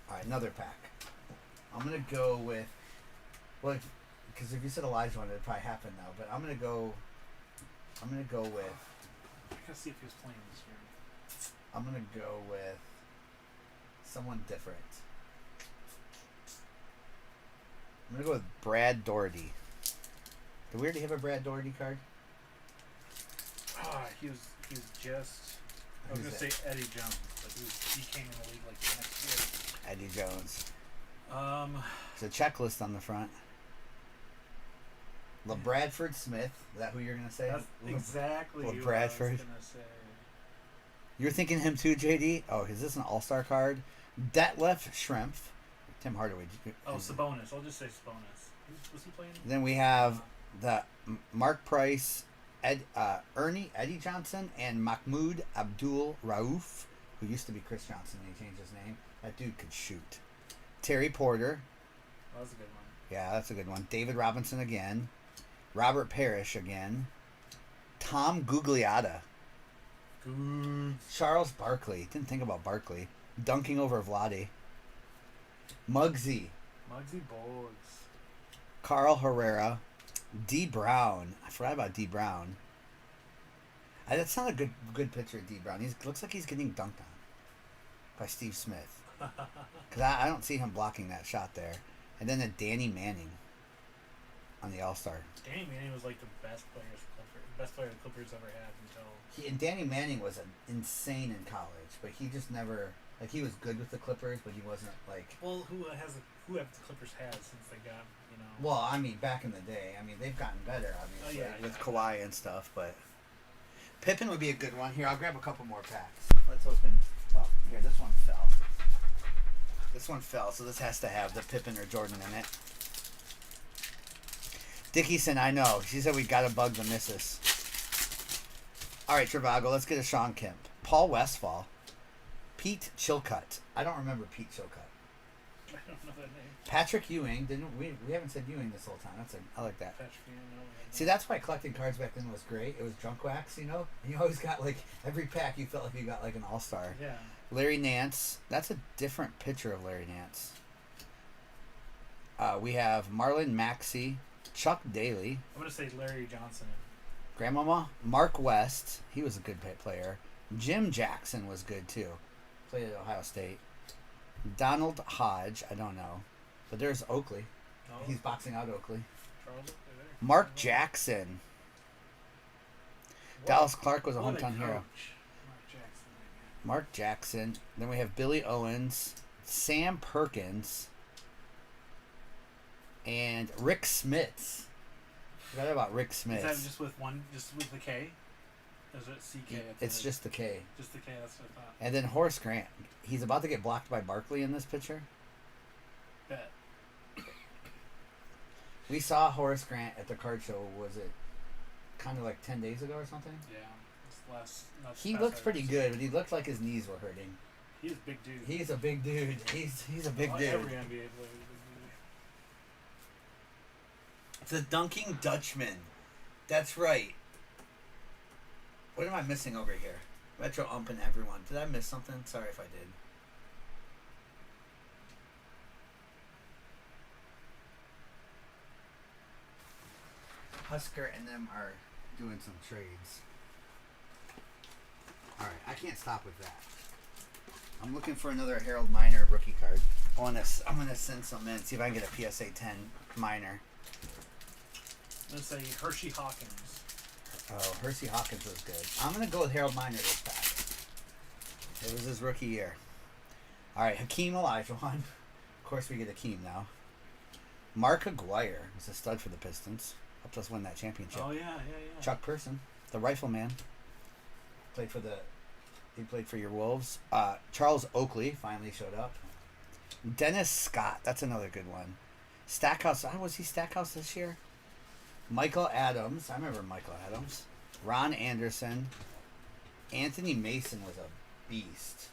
All right, another pack. I'm going to go with... Well, because if you said Elijah, it'd probably happen now. But I'm going to go with... I gotta see if he was playing this year. I'm going to go with someone different. I'm going to go with Brad Doherty. Did we already have a Brad Doherty card? He was just... I was Who's gonna say Eddie Jones, but he came in the league like the next year. Eddie Jones. There's a checklist on the front. LeBradford Smith. Is that who you're going to say? That's exactly who I was LeBradford. gonna say. You're thinking him too, JD? Oh, is this an all-star card? Detlef Schrempf. Tim Hardaway. Oh, Sabonis. I'll just say Sabonis. Was he playing? Then we have the Mark Price, Eddie Johnson, and Mahmoud Abdul Rauf, who used to be Chris Johnson, and he changed his name. That dude could shoot. Terry Porter. That was a good one. Yeah, that's a good one. David Robinson again. Robert Parrish again. Tom Gugliotta. Charles Barkley. Didn't think about Barkley. Dunking over Vlade. Muggsy. Muggsy Bogues. Carl Herrera. D. Brown. I forgot about D. Brown. That's not a good picture of D. Brown. He looks like he's getting dunked on by Steve Smith. Because I don't see him blocking that shot there. And then a Danny Manning on the All-Star. Danny Manning was like the best player the Clippers ever had until... And Danny Manning was insane in college, but he just never... Like, he was good with the Clippers, but he wasn't, like... Well, who have the Clippers had since they got, you know... Well, I mean, back in the day. I mean, they've gotten better, obviously, with Kawhi and stuff, but... Pippen would be a good one. Here, I'll grab a couple more packs. Let's open... Well, here, this one fell. This one fell, so this has to have the Pippen or Jordan in it. Dickinson, I know. She said we got to bug the missus. All right, Trivago, let's get a Sean Kemp. Paul Westphal. Pete Chilcutt. I don't remember Pete Chilcutt. I don't know that name. Patrick Ewing. We haven't said Ewing this whole time. I like that. Patrick Ewing, no. See, that's why collecting cards back then was great. It was junk wax, you know? And you always got, like, every pack you felt like you got, like, an all-star. Yeah. Larry Nance. That's a different picture of Larry Nance. We have Marlon Maxey, Chuck Daly. I'm going to say Larry Johnson. Grandmama. Mark West. He was a good player. Jim Jackson was good, too. Played at Ohio State. Donald Hodge. I don't know. But there's Oakley. No. He's boxing out Oakley. Charles Oakley there. Mark Jackson. Dallas Clark was a What hometown hero. coach. Mark Jackson. Then we have Billy Owens, Sam Perkins, and Rick Smits. Forgot about Rick Smits. Is that just with the K? Or is it CK? It's just the K. Just the K, that's what I thought. And then Horace Grant. He's about to get blocked by Barkley in this picture. Bet. We saw Horace Grant at the card show, was it kind of like 10 days ago or something? Yeah. He looks pretty good, but he looked like his knees were hurting. He's a big dude. He's a big dude. He's a big dude. Every NBA player is a big dude. It's a dunking Dutchman. That's right. What am I missing over here? Retro umping everyone. Did I miss something? Sorry if I did. Husker and them are doing some trades. Alright, I can't stop with that. I'm looking for another Harold Miner rookie card. I'm gonna send some in, see if I can get a PSA 10 Miner. Let's say Hershey Hawkins. Oh, Hersey Hawkins was good. I'm going to go with Harold Miner this pack. It was his rookie year. All right, Hakeem Olajuwon. Of course, we get Hakeem now. Mark Aguirre was a stud for the Pistons. Helped us win that championship. Oh yeah. Chuck Person, the rifleman. He played for your Wolves. Charles Oakley finally showed up. Dennis Scott, that's another good one. Stackhouse, was he Stackhouse this year? Michael Adams, I remember Michael Adams. Ron Anderson. Anthony Mason was a beast.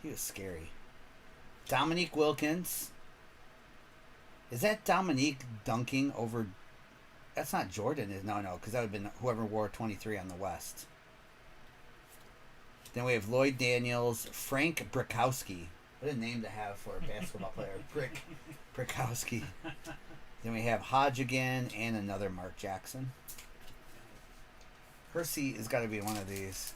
He was scary. Dominique Wilkins. Is that Dominique dunking over? That's not Jordan. No, because that would have been whoever wore 23 on the West. Then we have Lloyd Daniels, Frank Brickowski. What a name to have for a basketball player. Brickowski. Then we have Hodge again and another Mark Jackson. Hersey has got to be one of these.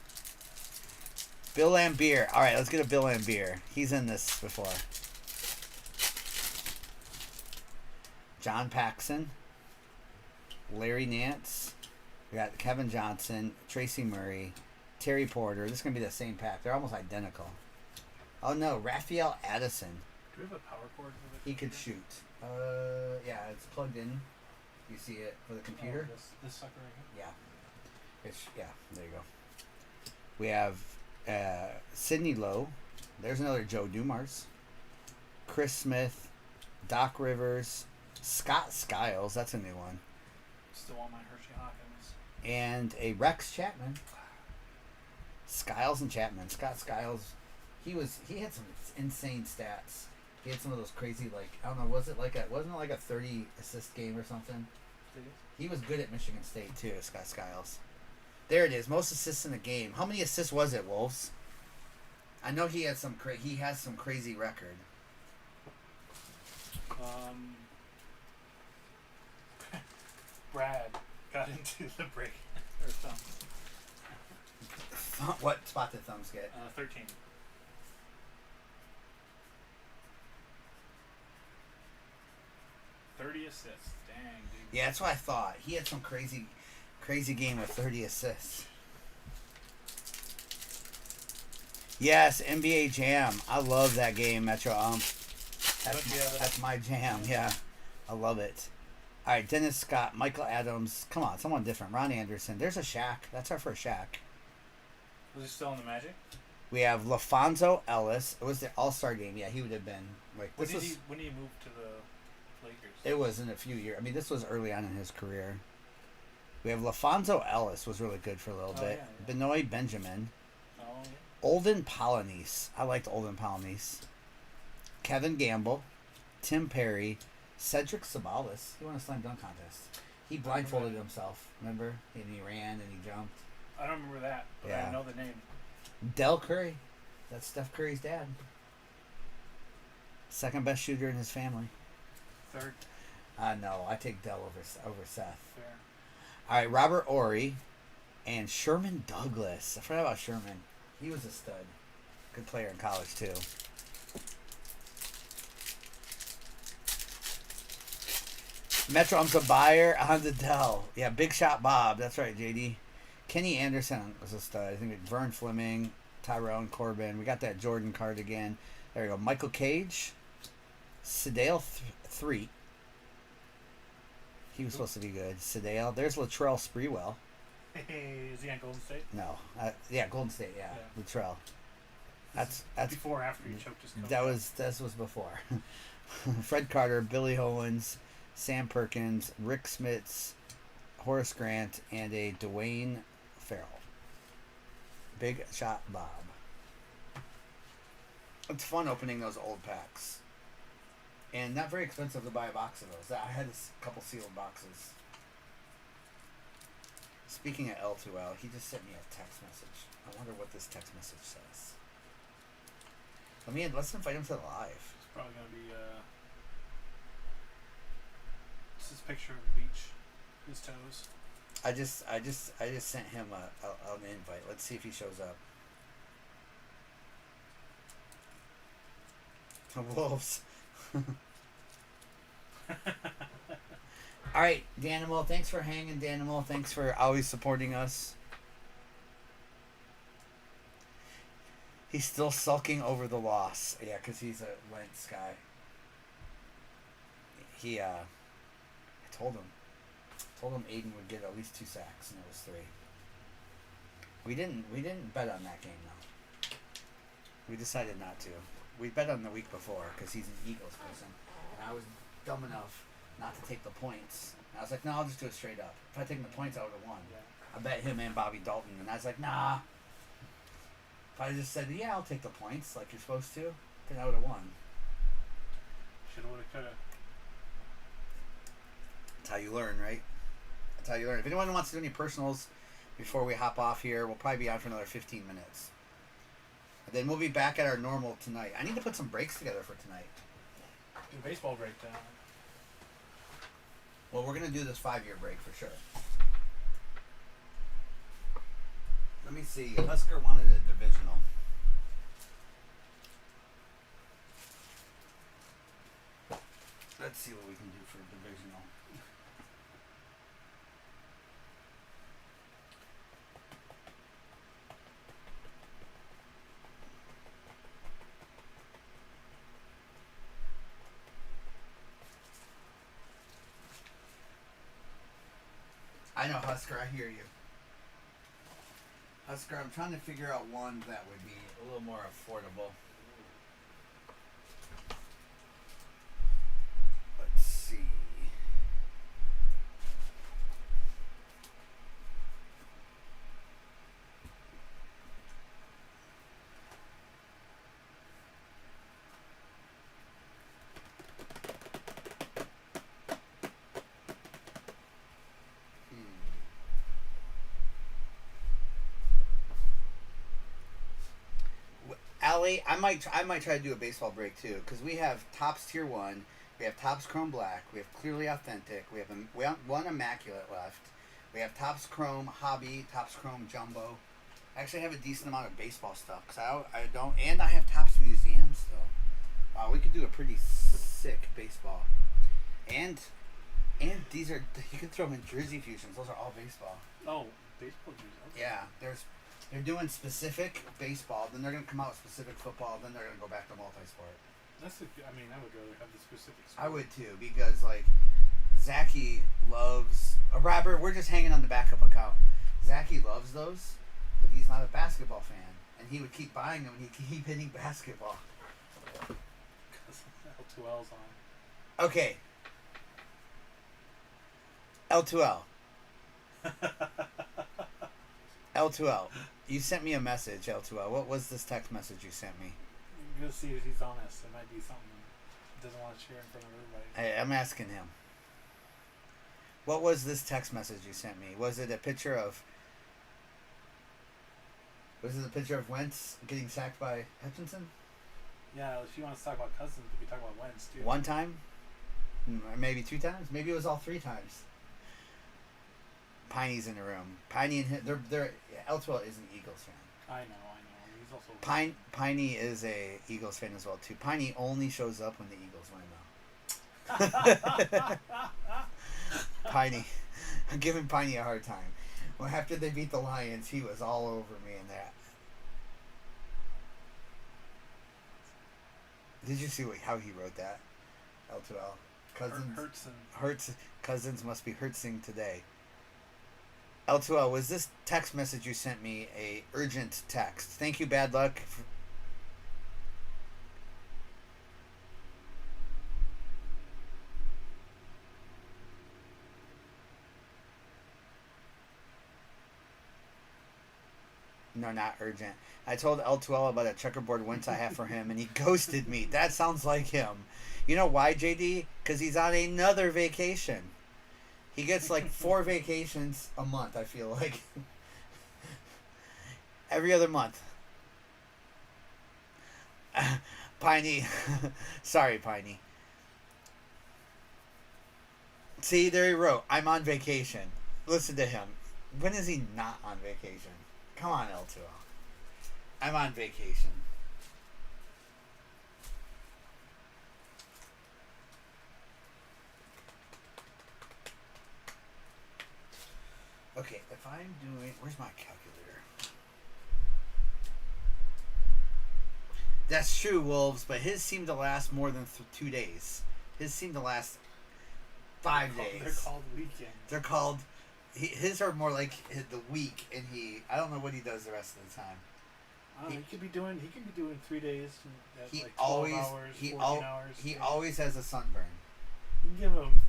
Bill Laimbeer. All right, let's get a Bill Laimbeer. He's in this before. John Paxson. Larry Nance. We got Kevin Johnson, Tracy Murray, Terry Porter. This is going to be the same pack. They're almost identical. Oh, no. Raphael Addison. Do we have a power cord for the He could computer? shoot. Yeah, it's plugged in. You see it for the computer? Oh, this sucker right Yeah. There you go. We have Sidney Lowe. There's another Joe Dumars. Chris Smith. Doc Rivers. Scott Skiles. That's a new one. here. Still on my Hershey Hawkins. And a Rex Chapman. Skiles and Chapman. Scott Skiles. He had some insane stats. He had some of those crazy, like, I don't know, wasn't it like a 30 assist game or something? He was good at Michigan State too, Scott Skiles. There it is, most assists in a game. How many assists was it, Wolves? I know he had he has some crazy record. Brad got into the break or something. What spot did Thumbs get? 13. Assists. Dang, dude. Yeah, that's what I thought. He had some crazy game with 30 assists. Yes, NBA Jam. I love that game, Metro Ump. That's my jam, yeah. I love it. All right, Dennis Scott, Michael Adams. Come on, someone different. Ron Anderson. There's a Shaq. That's our first Shaq. Was he still in the Magic? We have LaFonso Ellis. It was the All-Star game. Yeah, he would have been. Like, When did he move to the Lakers? It was in a few years. I mean, this was early on in his career. We have LaFonso Ellis was really good for a little bit. Yeah. Benoit Benjamin. Oh, yeah. Olden Polynice. I liked Olden Polynice. Kevin Gamble. Tim Perry. Cedric Sabalas. He won a slam dunk contest. He blindfolded himself. Remember? And he ran and he jumped. I don't remember that, but Yeah. I know the name. Del Curry. That's Steph Curry's dad. Second best shooter in his family. Third. No, I take Del over Seth. Fair. All right, Robert Ory and Sherman Douglas. I forgot about Sherman. He was a stud. Good player in college, too. Metro Umsa Buyer on the Dell. Yeah, Big Shot Bob. That's right, JD. Kenny Anderson was a stud. I think Vern Fleming, Tyrone Corbin. We got that Jordan card again. There we go. Michael Cage. Sedale 3. He was supposed to be good. Sedale. There's Latrell Sprewell. Hey, is he on Golden State? No. Yeah, Golden State, yeah. Latrell. That's before or after he choked his coach. This was before. Fred Carter, Billy Owens, Sam Perkins, Rick Smits, Horace Grant, and a Dwayne Farrell. Big Shot Bob. It's fun opening those old packs. And not very expensive to buy a box of those. I had a couple sealed boxes. Speaking of L2L, he just sent me a text message. I wonder what this text message says. Let's invite him to the live. It's probably gonna be this is a picture of the beach, his toes. I just sent him an invite. Let's see if he shows up. Wolves. All right, Danimal, thanks for hanging, Danimal. Thanks for always supporting us. He's still sulking over the loss. Yeah, because he's a Wentz guy. I told him Aiden would get at least 2 sacks, and it was 3. We didn't bet on that game though. We decided not to. We bet on the week before because he's an Eagles person, and I was dumb enough not to take the points. And I was like, no, I'll just do it straight up. If I'd taken the points, I would have won. Yeah. I bet him and Bobby Dalton, and I was like, nah. If I just said, yeah, I'll take the points like you're supposed to, then I would have won. Shoulda, woulda, coulda. That's how you learn, right? That's how you learn. If anyone wants to do any personals before we hop off here, we'll probably be on for another 15 minutes. And then we'll be back at our normal tonight. I need to put some breaks together for tonight. Do baseball breakdown. Well, we're going to do this 5-year break for sure. Let me see. Husker wanted a divisional. Let's see what we can do for a divisional. I know, Husker, I hear you. Husker, I'm trying to figure out one that would be a little more affordable. Let's see. Allie, I might try to do a baseball break too, because we have Topps Tier 1, we have Topps Chrome Black, we have Clearly Authentic, we have one Immaculate left, we have Topps Chrome Hobby, Topps Chrome Jumbo. I actually have a decent amount of baseball stuff, because I don't, and I have Topps Museum still. Wow, we could do a pretty sick baseball. And these are, you can throw them in Jersey Fusions, those are all baseball. Oh, baseball juice. Okay. Yeah, they're doing specific baseball, then they're going to come out with specific football, then they're going to go back to multi-sport. I would rather have the specifics. I would too, because like Zachy loves Robert. We're just hanging on the backup account. Zachy loves those, but he's not a basketball fan, and he would keep buying them, and he'd keep hitting basketball. L2L's on. Okay. L2L. L2L. You sent me a message, L2L. What was this text message you sent me? You'll see if he's honest. It might be something he doesn't want to share in front of everybody. I'm asking him. What was this text message you sent me? Was it a picture of Wentz getting sacked by Hutchinson? Yeah, if you want to talk about Cousins, we can talk about Wentz too. One time? Maybe 2 times? Maybe it was all 3 times. Piney's in the room. Piney and him, they're L2L is an Eagles fan. I know. He's also Piney is a Eagles fan as well too. Piney only shows up when the Eagles win though. Piney, I'm giving Piney a hard time. Well, after they beat the Lions, he was all over me in that. Did you see how he wrote that? L2L. Cousins must be hurtsing today. L2L, was this text message you sent me a urgent text? Thank you, Bad Luck. No, not urgent. I told L2L about a checkerboard Wentz I have for him, and he ghosted me. That sounds like him. You know why, JD? Because he's on another vacation. He gets like 4 vacations a month, I feel like. Every other month. Piney. Sorry, Piney. See, there he wrote, I'm on vacation. Listen to him. When is he not on vacation? Come on, L2L. I'm on vacation. I'm doing... Where's my calculator? That's true, Wolves, but his seemed to last more than 2 days. His seemed to last 5 days. They're called weekends. They're called... His are more like the week, and I don't know what he does the rest of the time. He could be doing 3 days. At He like 12 always hours, he 14 hours. he yeah. always has a sunburn. You can give him.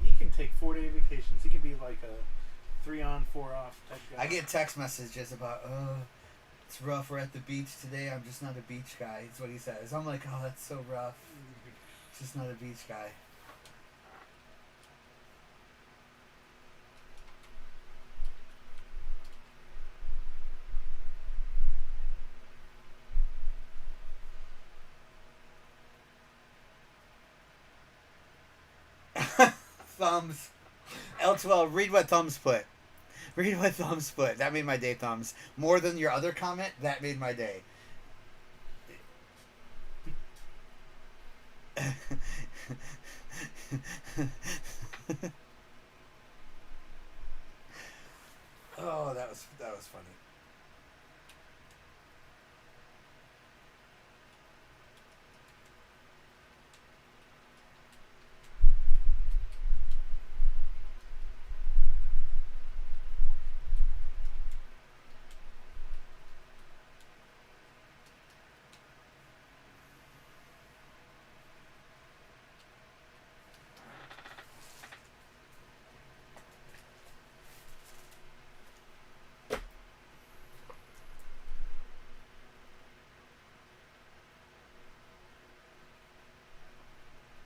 He can take 4-day vacations. He can be like a 3 on 4 off type guy. I get text messages about, it's rough. We're at the beach today. I'm just not a beach guy. That's what he says. I'm like, oh, that's so rough. Just not a beach guy. Thumbs. L2L, read what Thumbs put. Read what Thumbs put. That made my day, Thumbs. More than your other comment, that made my day. Oh, that was funny.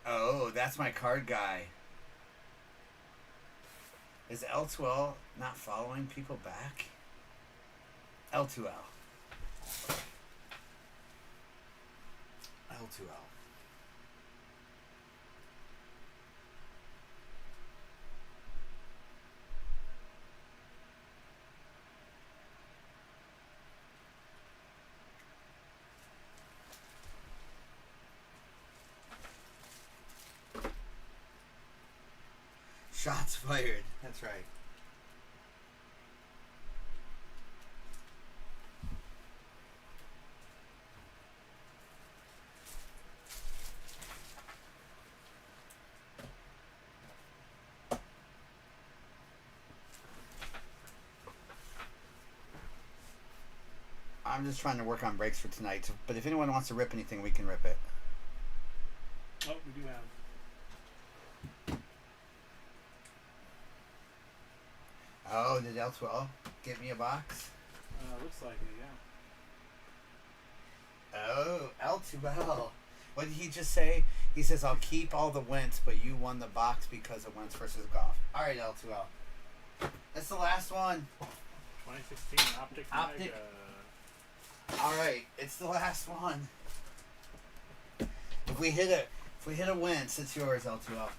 Oh, that's my card guy. Is L2L not following people back? L2L. L2L. Shots fired. That's right. I'm just trying to work on breaks for tonight. But if anyone wants to rip anything, we can rip it. Oh, we do have. Oh, did L2L get me a box? Looks like it, yeah. Oh, L2L. What did he just say? He says, I'll keep all the wins, but you won the box because of wins versus golf. All right, L2L. That's the last one. 2016 Optic. All right, it's the last one. If we hit a win, it's yours, L2L.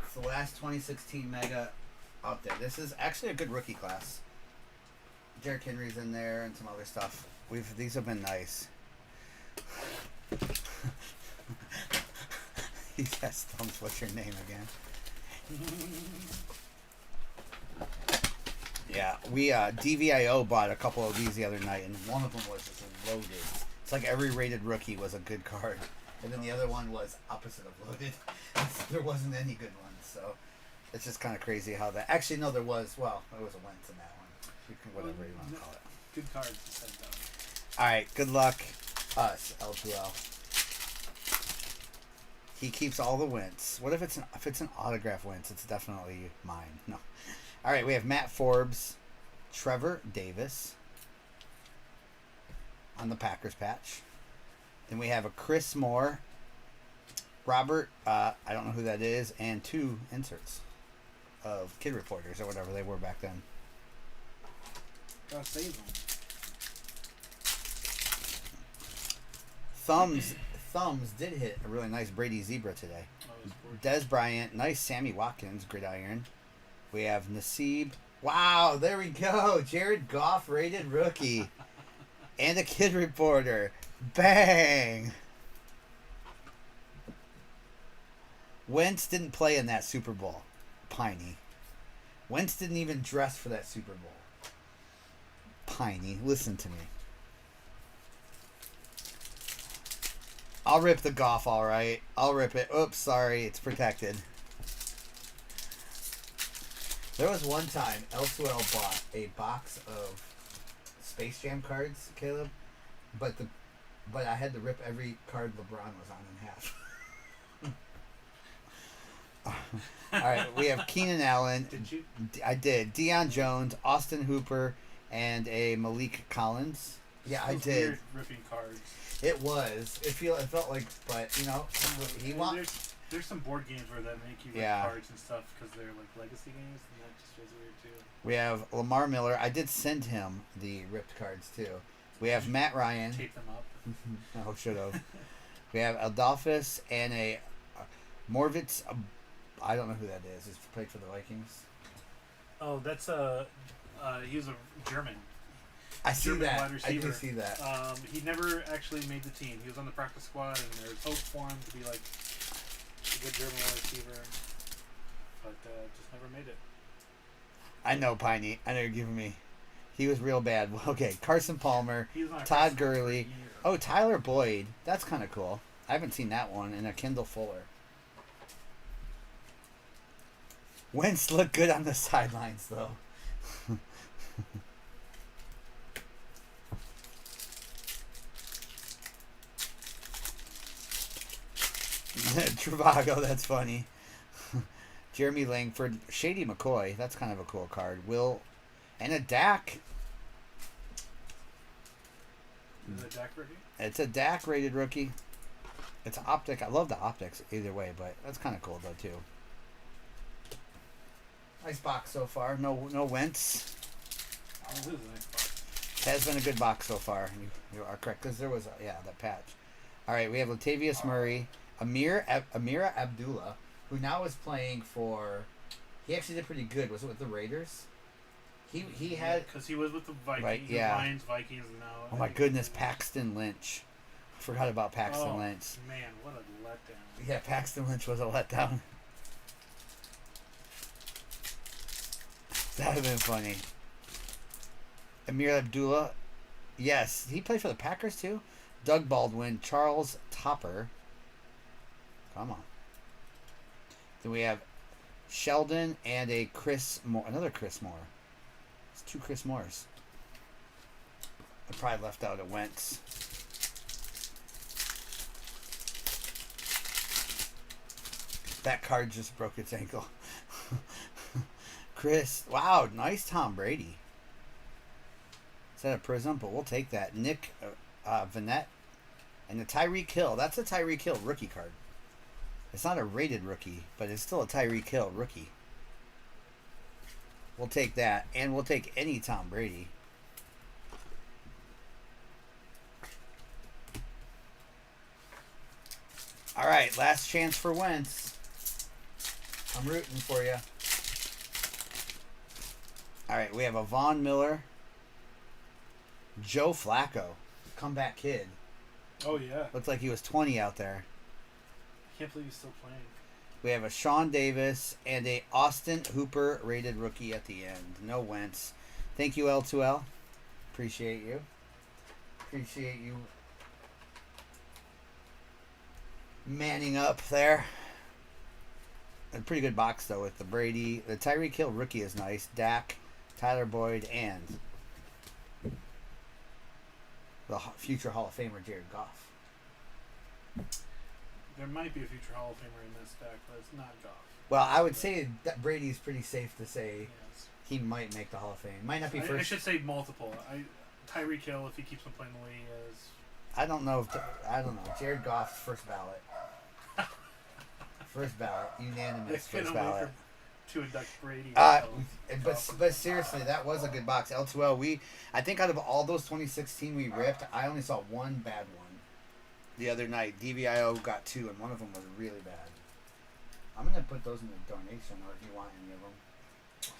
It's the last 2016 Mega out there. This is actually a good rookie class. Derrick Henry's in there and some other stuff. These have been nice. He says, Thumbs, what's your name again? Yeah, we DVIO bought a couple of these the other night, and one of them was just loaded. It's like every rated rookie was a good card, and then the other one was opposite of loaded. There wasn't any good ones, so it's just kind of crazy how that. Actually, no, there was. Well, there was a Wentz in that one. You can whatever you want to call it. Good cards to send down. All right, good luck, us L2L. He keeps all the Wentz. What if it's an autograph Wentz? It's definitely mine. No. All right, we have Matt Forbes, Trevor Davis on the Packers patch. Then we have a Chris Moore, Robert, I don't know who that is, and 2 inserts of Kid Reporters or whatever they were back then. Gotta save them. Thumbs did hit a really nice Brady Zebra today. Oh, Des Bryant, nice Sammy Watkins, gridiron. We have Nasib. Wow, there we go. Jared Goff rated rookie. And a Kid Reporter. Bang! Wentz didn't play in that Super Bowl. Piney. Wentz didn't even dress for that Super Bowl. Piney, listen to me. I'll rip the Goff, all right. I'll rip it. Oops, sorry, it's protected. There was one time L2L bought a box of Space Jam cards, Caleb, but I had to rip every card LeBron was on in half. All right, we have Keenan Allen. Did you? I did. Deion Jones, Austin Hooper, and a Malik Collins. Yeah, I Those did. Weird ripping cards. It was. It felt like, but you know, he wants. There's some board games where that make you rip cards and stuff because they're like legacy games, and that just feels weird too. We have Lamar Miller. I did send him the ripped cards too. We have Matt Ryan. Tape them up. Oh, should have. We have Adolphus and a Morvitz. I don't know who that is. He's played for the Vikings. Oh, that's he was a German. I see German that. wide I receiver. do see that. He never actually made the team. He was on the practice squad, and there was hope for him to be like a good German wide receiver, but just never made it. I know, Piney. I know you're giving me. He was real bad. Okay, Carson Palmer, He was on our Todd practice squad for a Gurley. year. Oh, Tyler Boyd. That's kind of cool. I haven't seen that one. And a Kendall Fuller. Wentz looked good on the sidelines, though. Travago, that's funny. Jeremy Langford, Shady McCoy, that's kind of a cool card. Will, and a Dak. Is it Dak rookie? It's a Dak rated rookie. It's optic. I love the optics either way, but that's kind of cool though too. Nice box so far. No Wentz. Oh, this is a nice box. Has been a good box so far. You are correct because there was that patch. All right, we have Latavius Murray, Amira Abdullah, who now is playing for. He actually did pretty good. Was it with the Raiders? He had because he was with the Vikings, Right, the yeah. Lions, Vikings, and now. oh my goodness, Paxton Lynch. I forgot about Paxton Lynch. Man, what a letdown! Yeah, Paxton Lynch was a letdown. That would have been funny. Amir Abdullah. Yes, he played for the Packers too. Doug Baldwin, Charles Topper. Come on. Then we have Sheldon and a Chris Moore. Another Chris Moore. It's two Chris Moores. I probably left out a Wentz. That card just broke its ankle. Chris. Wow, nice Tom Brady. Is that a prism? But we'll take that. Nick Vinette. And the Tyreek Hill. That's a Tyreek Hill rookie card. It's not a rated rookie, but it's still a Tyreek Hill rookie. We'll take that. And we'll take any Tom Brady. All right, last chance for Wentz. I'm rooting for you. All right, we have a Von Miller. Joe Flacco. Comeback kid. Oh yeah, Looks like he was 20 out there. I can't believe he's still playing. We have a Sean Davis and a Austin Hooper rated rookie at the end. No Wentz. Thank you, L2L. Appreciate you. Appreciate you manning up there. A pretty good box, though, with the Brady. The Tyreek Hill rookie is nice. Dak, Tyler Boyd, and the future Hall of Famer, Jared Goff. There might be a future Hall of Famer in this deck, but it's not Goff. Well, I would say that Brady's pretty safe to say Yes. he might make the Hall of Fame. Might not be I first. should say multiple. Tyreek Hill, if he keeps on playing the way he is. I don't know. I don't know. Jared Goff's first ballot. First ballot. Unanimous They first couldn't wait ballot. to induct Brady. But seriously, that was a good box. L2L. I think out of all those 2016 we ripped, I only saw one bad one. The other night, DVIO got two, and one of them was really bad. I'm gonna put those in the donation, or if you want any of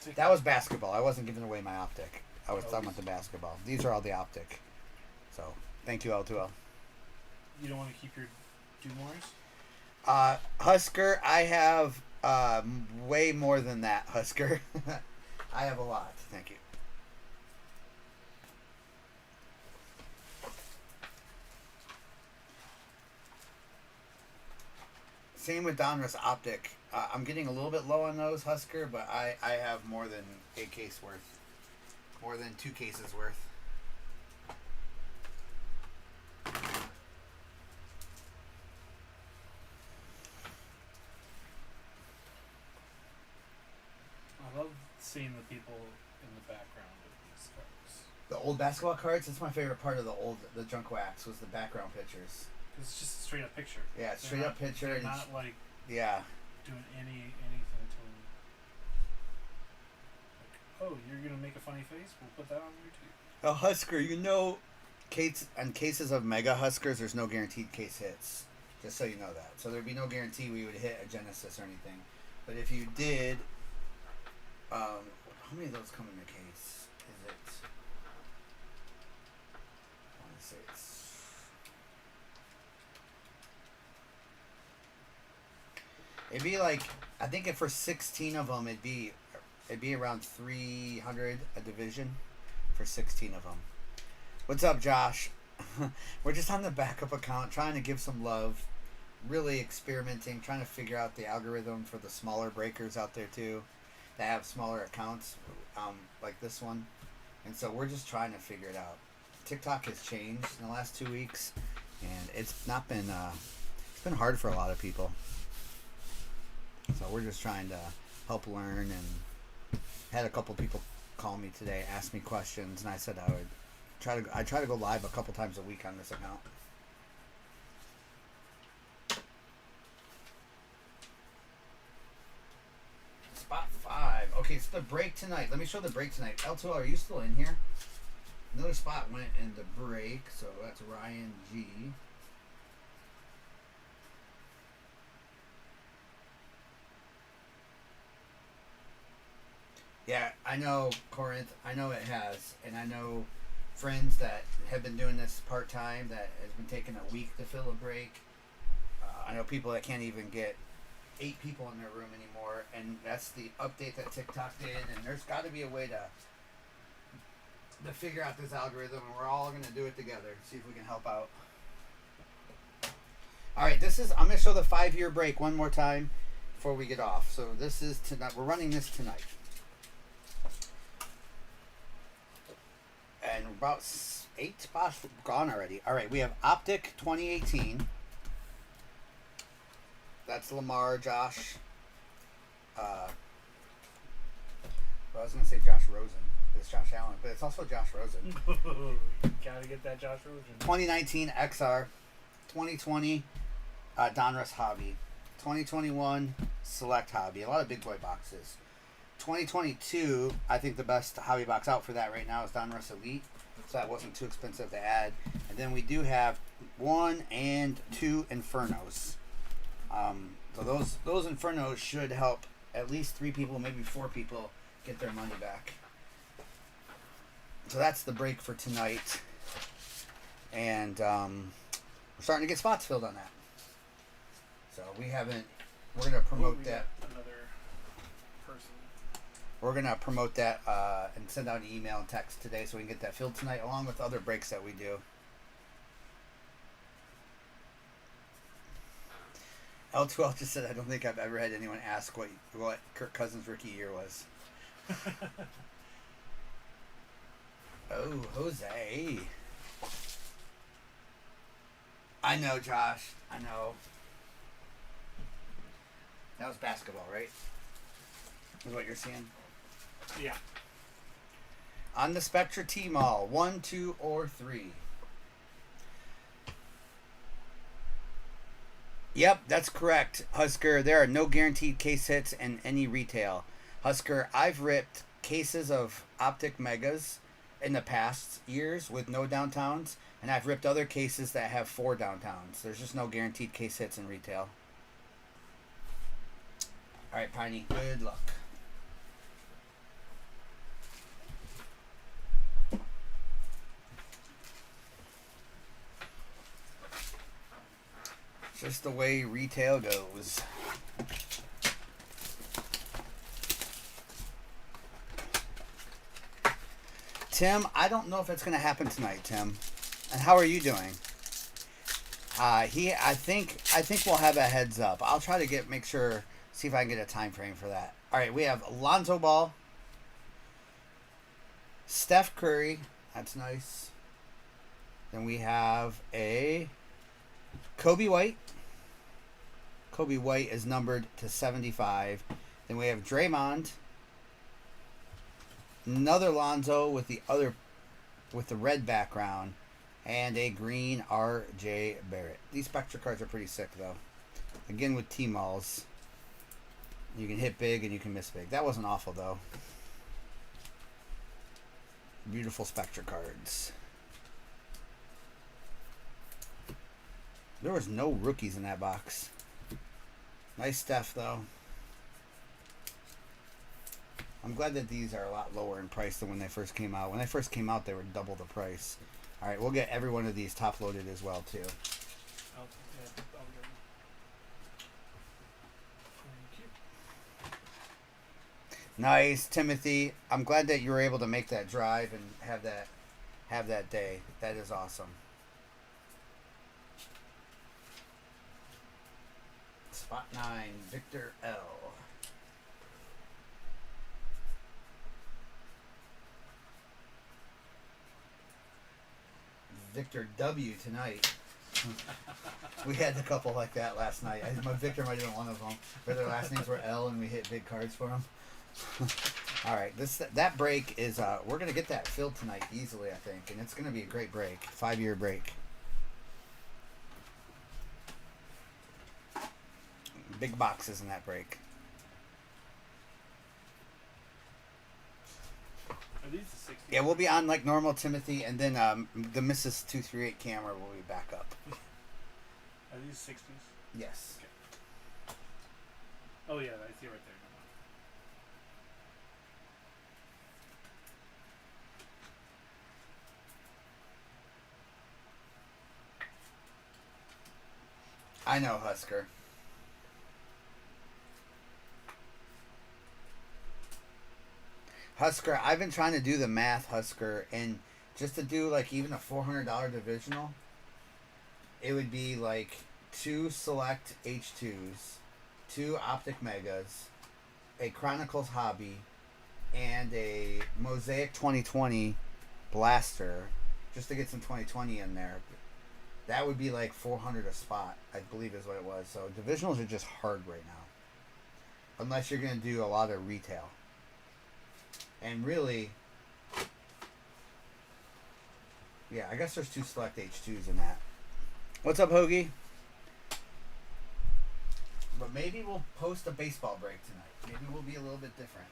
them. That was basketball. I wasn't giving away my optic. I was talking about the basketball. These are all the optic. So, thank you, L2L. You don't want to keep your Dumores? Husker, I have way more than that, Husker. I have a lot. Thank you. Same with Donruss Optic. I'm getting a little bit low on those, Husker, but I have more than a case worth. More than 2 cases worth. I love seeing the people in the background of these cards. The old basketball cards, that's my favorite part of the junk wax was the background pictures. It's just a straight up picture. Yeah, it's straight up picture. They're And not like yeah. doing anything to them. Like, oh, you're gonna make a funny face? We'll put that on there too. A Husker, on cases of Mega Huskers, there's no guaranteed case hits. Just so you know that. So there'd be no guarantee we would hit a Genesis or anything. But if you did, how many of those come in the case? Is it? I want to say it's. It'd be like, I think if for 16 of them, it'd be around 300 a division for 16 of them. What's up, Josh? We're just on the backup account, trying to give some love, really experimenting, trying to figure out the algorithm for the smaller breakers out there too, that have smaller accounts, like this one. And so we're just trying to figure it out. TikTok has changed in the last 2 weeks, and it's been hard for a lot of people. So we're just trying to help learn, and had a couple people call me today, ask me questions, and I said I try to go live a couple times a week on this account. Spot 5. Okay, so the break tonight. Let me show the break tonight. L2L, are you still in here? Another spot went in the break, so that's Ryan G. Yeah, I know, Corinth. I know it has. And I know friends that have been doing this part-time that has been taking a week to fill a break. I know people that can't even get 8 people in their room anymore. And that's the update that TikTok did. And there's got to be a way to figure out this algorithm. And we're all going to do it together. See if we can help out. All right, I'm going to show the 5-year break one more time before we get off. So this is tonight. We're running this tonight. And about 8 spots gone already. All right, we have Optic 2018. That's Lamar, Josh. Well, I was going to say Josh Rosen. It's Josh Allen, but it's also Josh Rosen. Gotta get that Josh Rosen. 2019 XR. 2020 Donruss Hobby. 2021 Select Hobby. A lot of big boy boxes. 2022, I think the best hobby box out for that right now is Donruss Elite, so that wasn't too expensive to add. And then we do have 1 and 2 Infernos. So those Infernos should help at least 3 people, maybe 4 people, get their money back. So that's the break for tonight, and we're starting to get spots filled on that. So we're gonna promote that. Another person. We're going to promote that and send out an email and text today so we can get that filled tonight, along with other breaks that we do. L2L just said, I don't think I've ever had anyone ask what Kirk Cousins' rookie year was. Oh, Jose. I know, Josh. I know. That was basketball, right? Is what you're seeing? Yeah. On the Spectra T-Mall, 1, 2, or 3. Yep, that's correct, Husker. There are no guaranteed case hits in any retail. Husker, I've ripped cases of Optic Megas in the past years with no downtowns, and I've ripped other cases that have 4 downtowns. There's just no guaranteed case hits in retail. All right, Piney, good luck. Just the way retail goes. Tim, I don't know if it's going to happen tonight, Tim. And how are you doing? I think we'll have a heads up. I'll try to make sure, see if I can get a time frame for that. All right, we have Lonzo Ball, Steph Curry. That's nice. Then we have a Kobe White. Kobe White is numbered to 75. Then we have Draymond. Another Lonzo with the red background. And a green R.J. Barrett. These Spectra cards are pretty sick, though. Again, with T-Malls. You can hit big and you can miss big. That wasn't awful, though. Beautiful Spectra cards. There was no rookies in that box. Nice stuff, though. I'm glad that these are a lot lower in price than when they first came out. When they first came out, they were double the price. All right, we'll get every one of these top loaded as well, too. I'll get them. Thank you. Nice, Timothy. I'm glad that you were able to make that drive and have that day. That is awesome. Spot 9, Victor L. Victor W tonight. We had a couple like that last night. Victor might have been one of them. Where their last names were L and we hit big cards for them. All right, that break is we're gonna get that filled tonight easily, I think, and it's gonna be a great break, 5-year break. Big boxes in that break. Are these the 60s? Yeah, we'll be on like normal, Timothy, and then the Mrs. 238 camera will be back up. Are these 60s? Yes. Okay. Oh yeah, I see it right there. I know, Husker. Husker, I've been trying to do the math, Husker, and just to do like even a $400 divisional, it would be like 2 select H2s, 2 Optic Megas, a Chronicles Hobby, and a Mosaic 2020 Blaster, just to get some 2020 in there. That would be like 400 a spot, I believe is what it was. So divisionals are just hard right now, unless you're going to do a lot of retail. And really, yeah, I guess there's 2 select H2s in that. What's up, Hoagie? But maybe we'll post a baseball break tonight. Maybe we'll be a little bit different.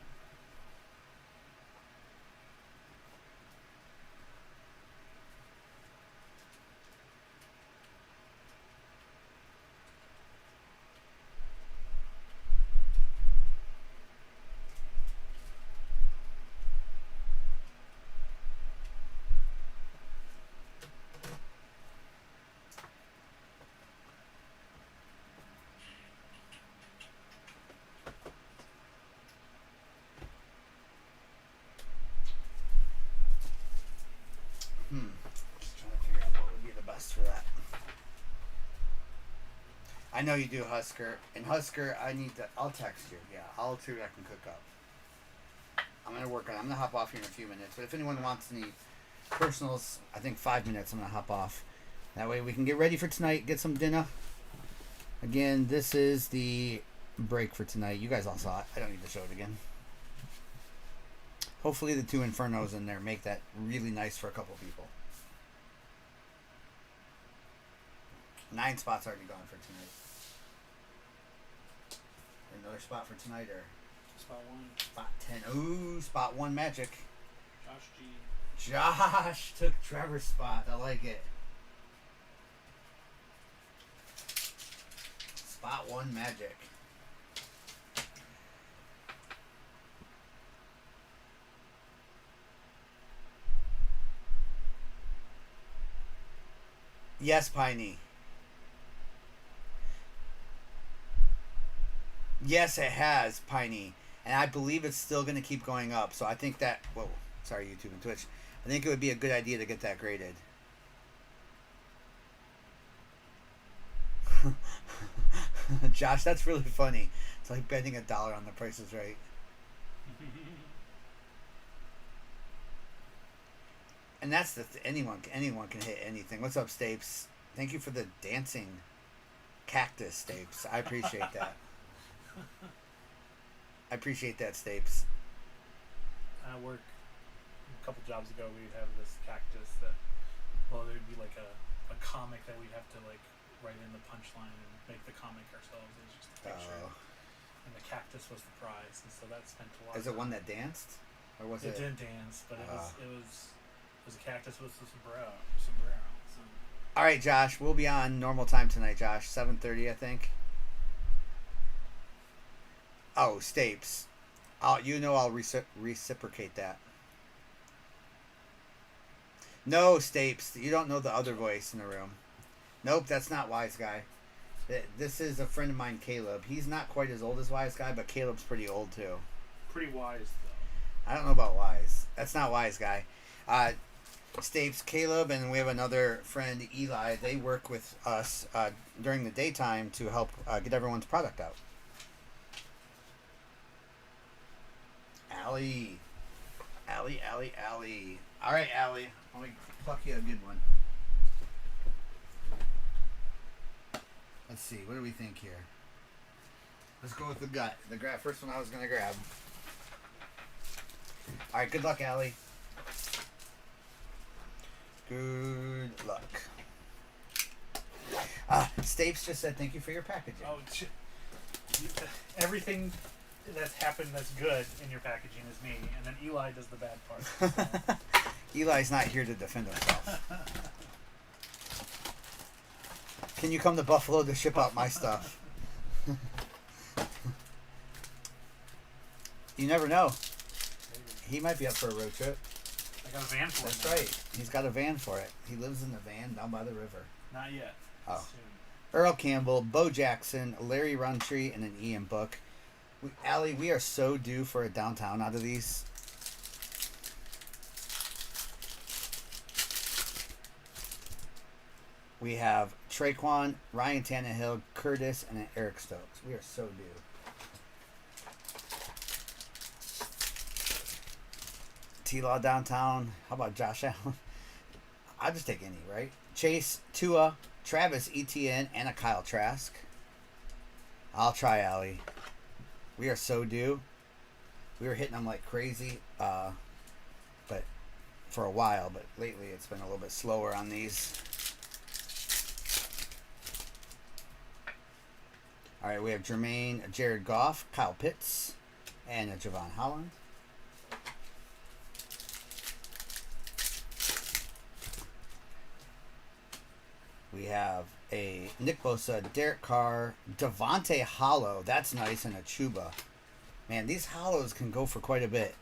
Just trying to figure out what would be the best for that. I know you do, Husker. And Husker, I'll text you. Yeah, I'll see what I can cook up. I'm going to work on it. I'm going to hop off here in a few minutes. But if anyone wants any personals, I think 5 minutes, I'm going to hop off. That way we can get ready for tonight, get some dinner. Again, this is the break for tonight. You guys all saw it. I don't need to show it again. Hopefully the 2 Infernos in there make that really nice for a couple people. 9 spots already gone for tonight. Another spot for tonight, or Spot 1. spot 10. Ooh, spot 1 Magic. Josh G. Josh took Trevor's spot. I like it. Spot 1 Magic. Yes, Piney. Yes, it has, Piney. And I believe it's still going to keep going up. So I think that... Whoa. Sorry, YouTube and Twitch. I think it would be a good idea to get that graded. Josh, that's really funny. It's like betting $1 on The Price is Right. And that's anyone can hit anything. What's up, Stapes? Thank you for the dancing cactus, Stapes. I appreciate that. I appreciate that, Stapes. I work a couple jobs ago. We'd have this cactus that, well, there'd be like a comic that we'd have to like write in the punchline and make the comic ourselves. It was just a picture, and the cactus was the prize, and so that spent a lot. Is it one that danced, or was it? It didn't dance, but it was a cactus with a sombrero. So. All right, Josh. We'll be on normal time tonight, Josh. 7:30, I think. Oh, Stapes. I'll reciprocate that. No, Stapes. You don't know the other voice in the room. Nope, that's not Wise Guy. This is a friend of mine, Caleb. He's not quite as old as Wise Guy, but Caleb's pretty old, too. Pretty wise, though. I don't know about Wise. That's not Wise Guy. Stapes, Caleb, and we have another friend, Eli. They work with us during the daytime to help get everyone's product out. Allie. All right, Allie. Let me pluck you a good one. Let's see. What do we think here? Let's go with the gut. The first one I was going to grab. All right, good luck, Allie. Good luck. Stapes just said thank you for your packaging. Oh, everything that's happened that's good in your packaging is me, and then Eli does the bad part. So. Eli's not here to defend himself. Can you come to Buffalo to ship out my stuff? You never know. Maybe. He might be up for a road trip. I got a van for it. That's right. He's got a van for it. He lives in the van down by the river. Not yet. Oh. Soon. Earl Campbell, Bo Jackson, Larry Runtree, and an Ian Book. Allie, we are so due for a downtown out of these. We have Traquan, Ryan Tannehill, Curtis, and an Eric Stokes. We are so due. T-Law downtown. How about Josh Allen? I'll just take any, right? Chase, Tua, Travis Etienne, and a Kyle Trask. I'll try, Allie. We are so due. We were hitting them like crazy, but for a while. But lately, it's been a little bit slower on these. All right, we have Jermaine, Jared Goff, Kyle Pitts, and a Javon Holland. We have a Nick Bosa, Derek Carr, Devontae Hollow. That's nice, and a Chuba. Man, these hollows can go for quite a bit,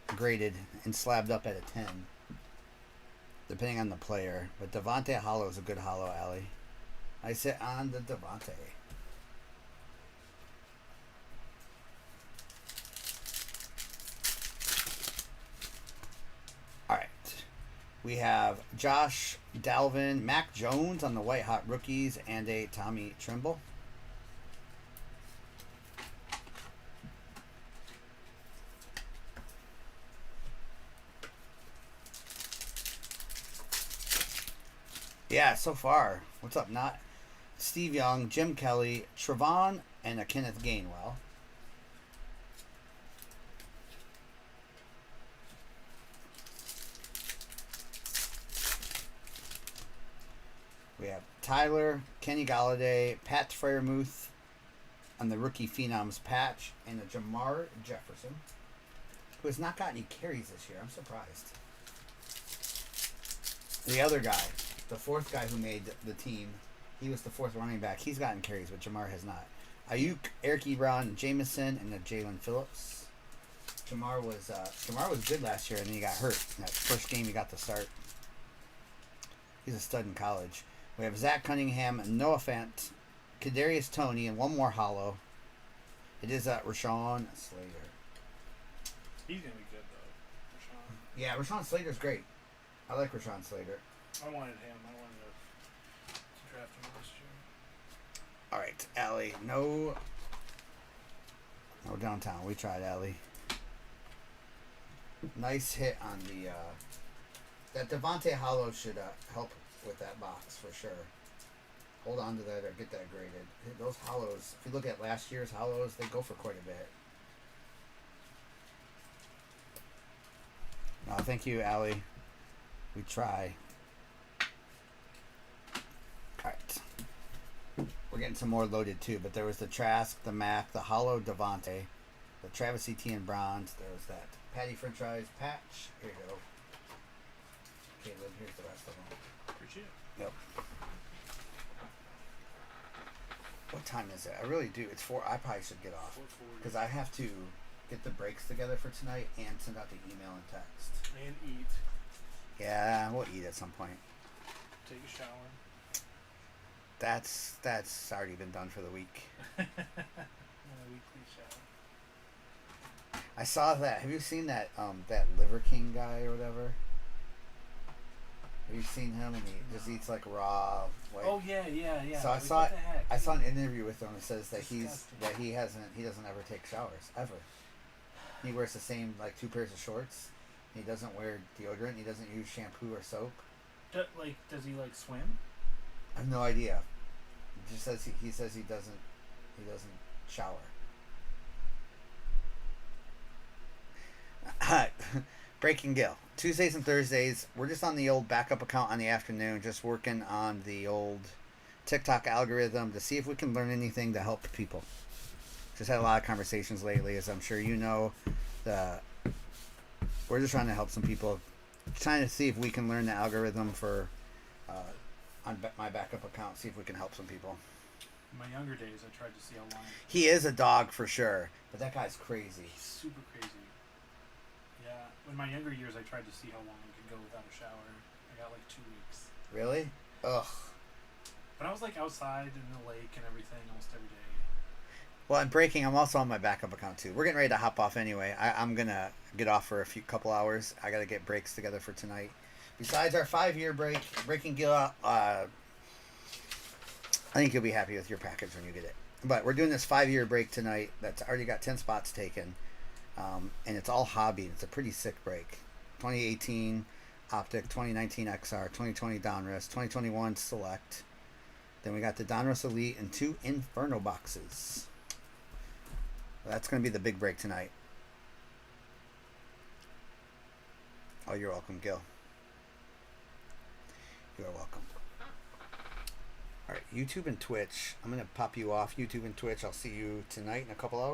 graded and slabbed up at a 10, depending on the player. But Devontae Hollow is a good hollow, Allie. I sit on the Devontae. All right. We have Josh Dalvin, Mac Jones on the White Hot Rookies, and a Tommy Trimble. Yeah, so far. What's up, Not? Steve Young, Jim Kelly, Trevon, and a Kenneth Gainwell. We have Tyler, Kenny Galladay, Pat Freiermuth on the rookie Phenoms patch, and a Jamar Jefferson, who has not got any carries this year. I'm surprised. The other guy, the fourth guy who made the team, he was the fourth running back. He's gotten carries, but Jamar has not. Ayuk, Eric Ebron, Jameson, and a Jalen Phillips. Jamar was good last year, and then he got hurt in that first game he got to start. He's a stud in college. We have Zach Cunningham, Noah Fant, Kadarius Toney, and one more hollow. It is Rashawn Slater. He's going to be good, though. Rashawn. Yeah, Rashawn Slater's great. I like Rashawn Slater. I wanted him. I wanted to draft him last year. All right, Allie. No downtown. We tried, Allie. Nice hit on the. That Devontae Hollow should help with that box for sure. Hold on to that or get that graded. Those hollows, if you look at last year's hollows, they go for quite a bit. No, thank you, Allie. We try. Alright. We're getting some more loaded too, but there was the Trask, the Mac, the Hollow Devontae, the Travis Etienne Bronze, there was that Patty French Fries patch. Here you go. Caleb, here's the rest of them. Appreciate it. Yep. What time is it? I really do. It's 4. I probably should get off 4:40. because I have to get the breaks together for tonight and send out the email and text. And eat. Yeah, we'll eat at some point. Take a shower. That's already been done for the week. A weekly shower. I saw that. Have you seen that that Liver King guy or whatever? Have you seen him? And he just eats like raw. Like, Oh yeah. So I Like, saw what the heck? I saw an interview with him. It says that Disgusting. he doesn't ever take showers ever. He wears the same like 2 pairs of shorts. He doesn't wear deodorant. He doesn't use shampoo or soap. Does he like swim? I have no idea. He just says he says he doesn't shower. Breaking Gill. Tuesdays and Thursdays, we're just on the old backup account on the afternoon, just working on the old TikTok algorithm to see if we can learn anything to help people. Just had a lot of conversations lately, as I'm sure you know. We're just trying to help some people, trying to see if we can learn the algorithm for on my backup account, see if we can help some people. In my younger days, I tried to see how long. He is a dog for sure, but that guy's crazy. He's super crazy. Yeah. In my younger years, I tried to see how long I could go without a shower. I got like 2 weeks. Really? Ugh. But I was like outside in the lake and everything almost every day. Well, I'm breaking. I'm also on my backup account too. We're getting ready to hop off anyway. I'm gonna get off for a couple hours. I gotta get breaks together for tonight. Besides our 5-year break, Breaking Gill. I think you'll be happy with your package when you get it. But we're doing this 5-year break tonight. That's already got 10 spots taken, and it's all hobby. It's a pretty sick break. 2018 Optic, 2019 XR, 2020 Donruss, 2021 Select. Then we got the Donruss Elite and 2 Inferno boxes. That's going to be the big break tonight. Oh, you're welcome, Gil. You're welcome. All right, YouTube and Twitch. I'm going to pop you off YouTube and Twitch. I'll see you tonight in a couple hours.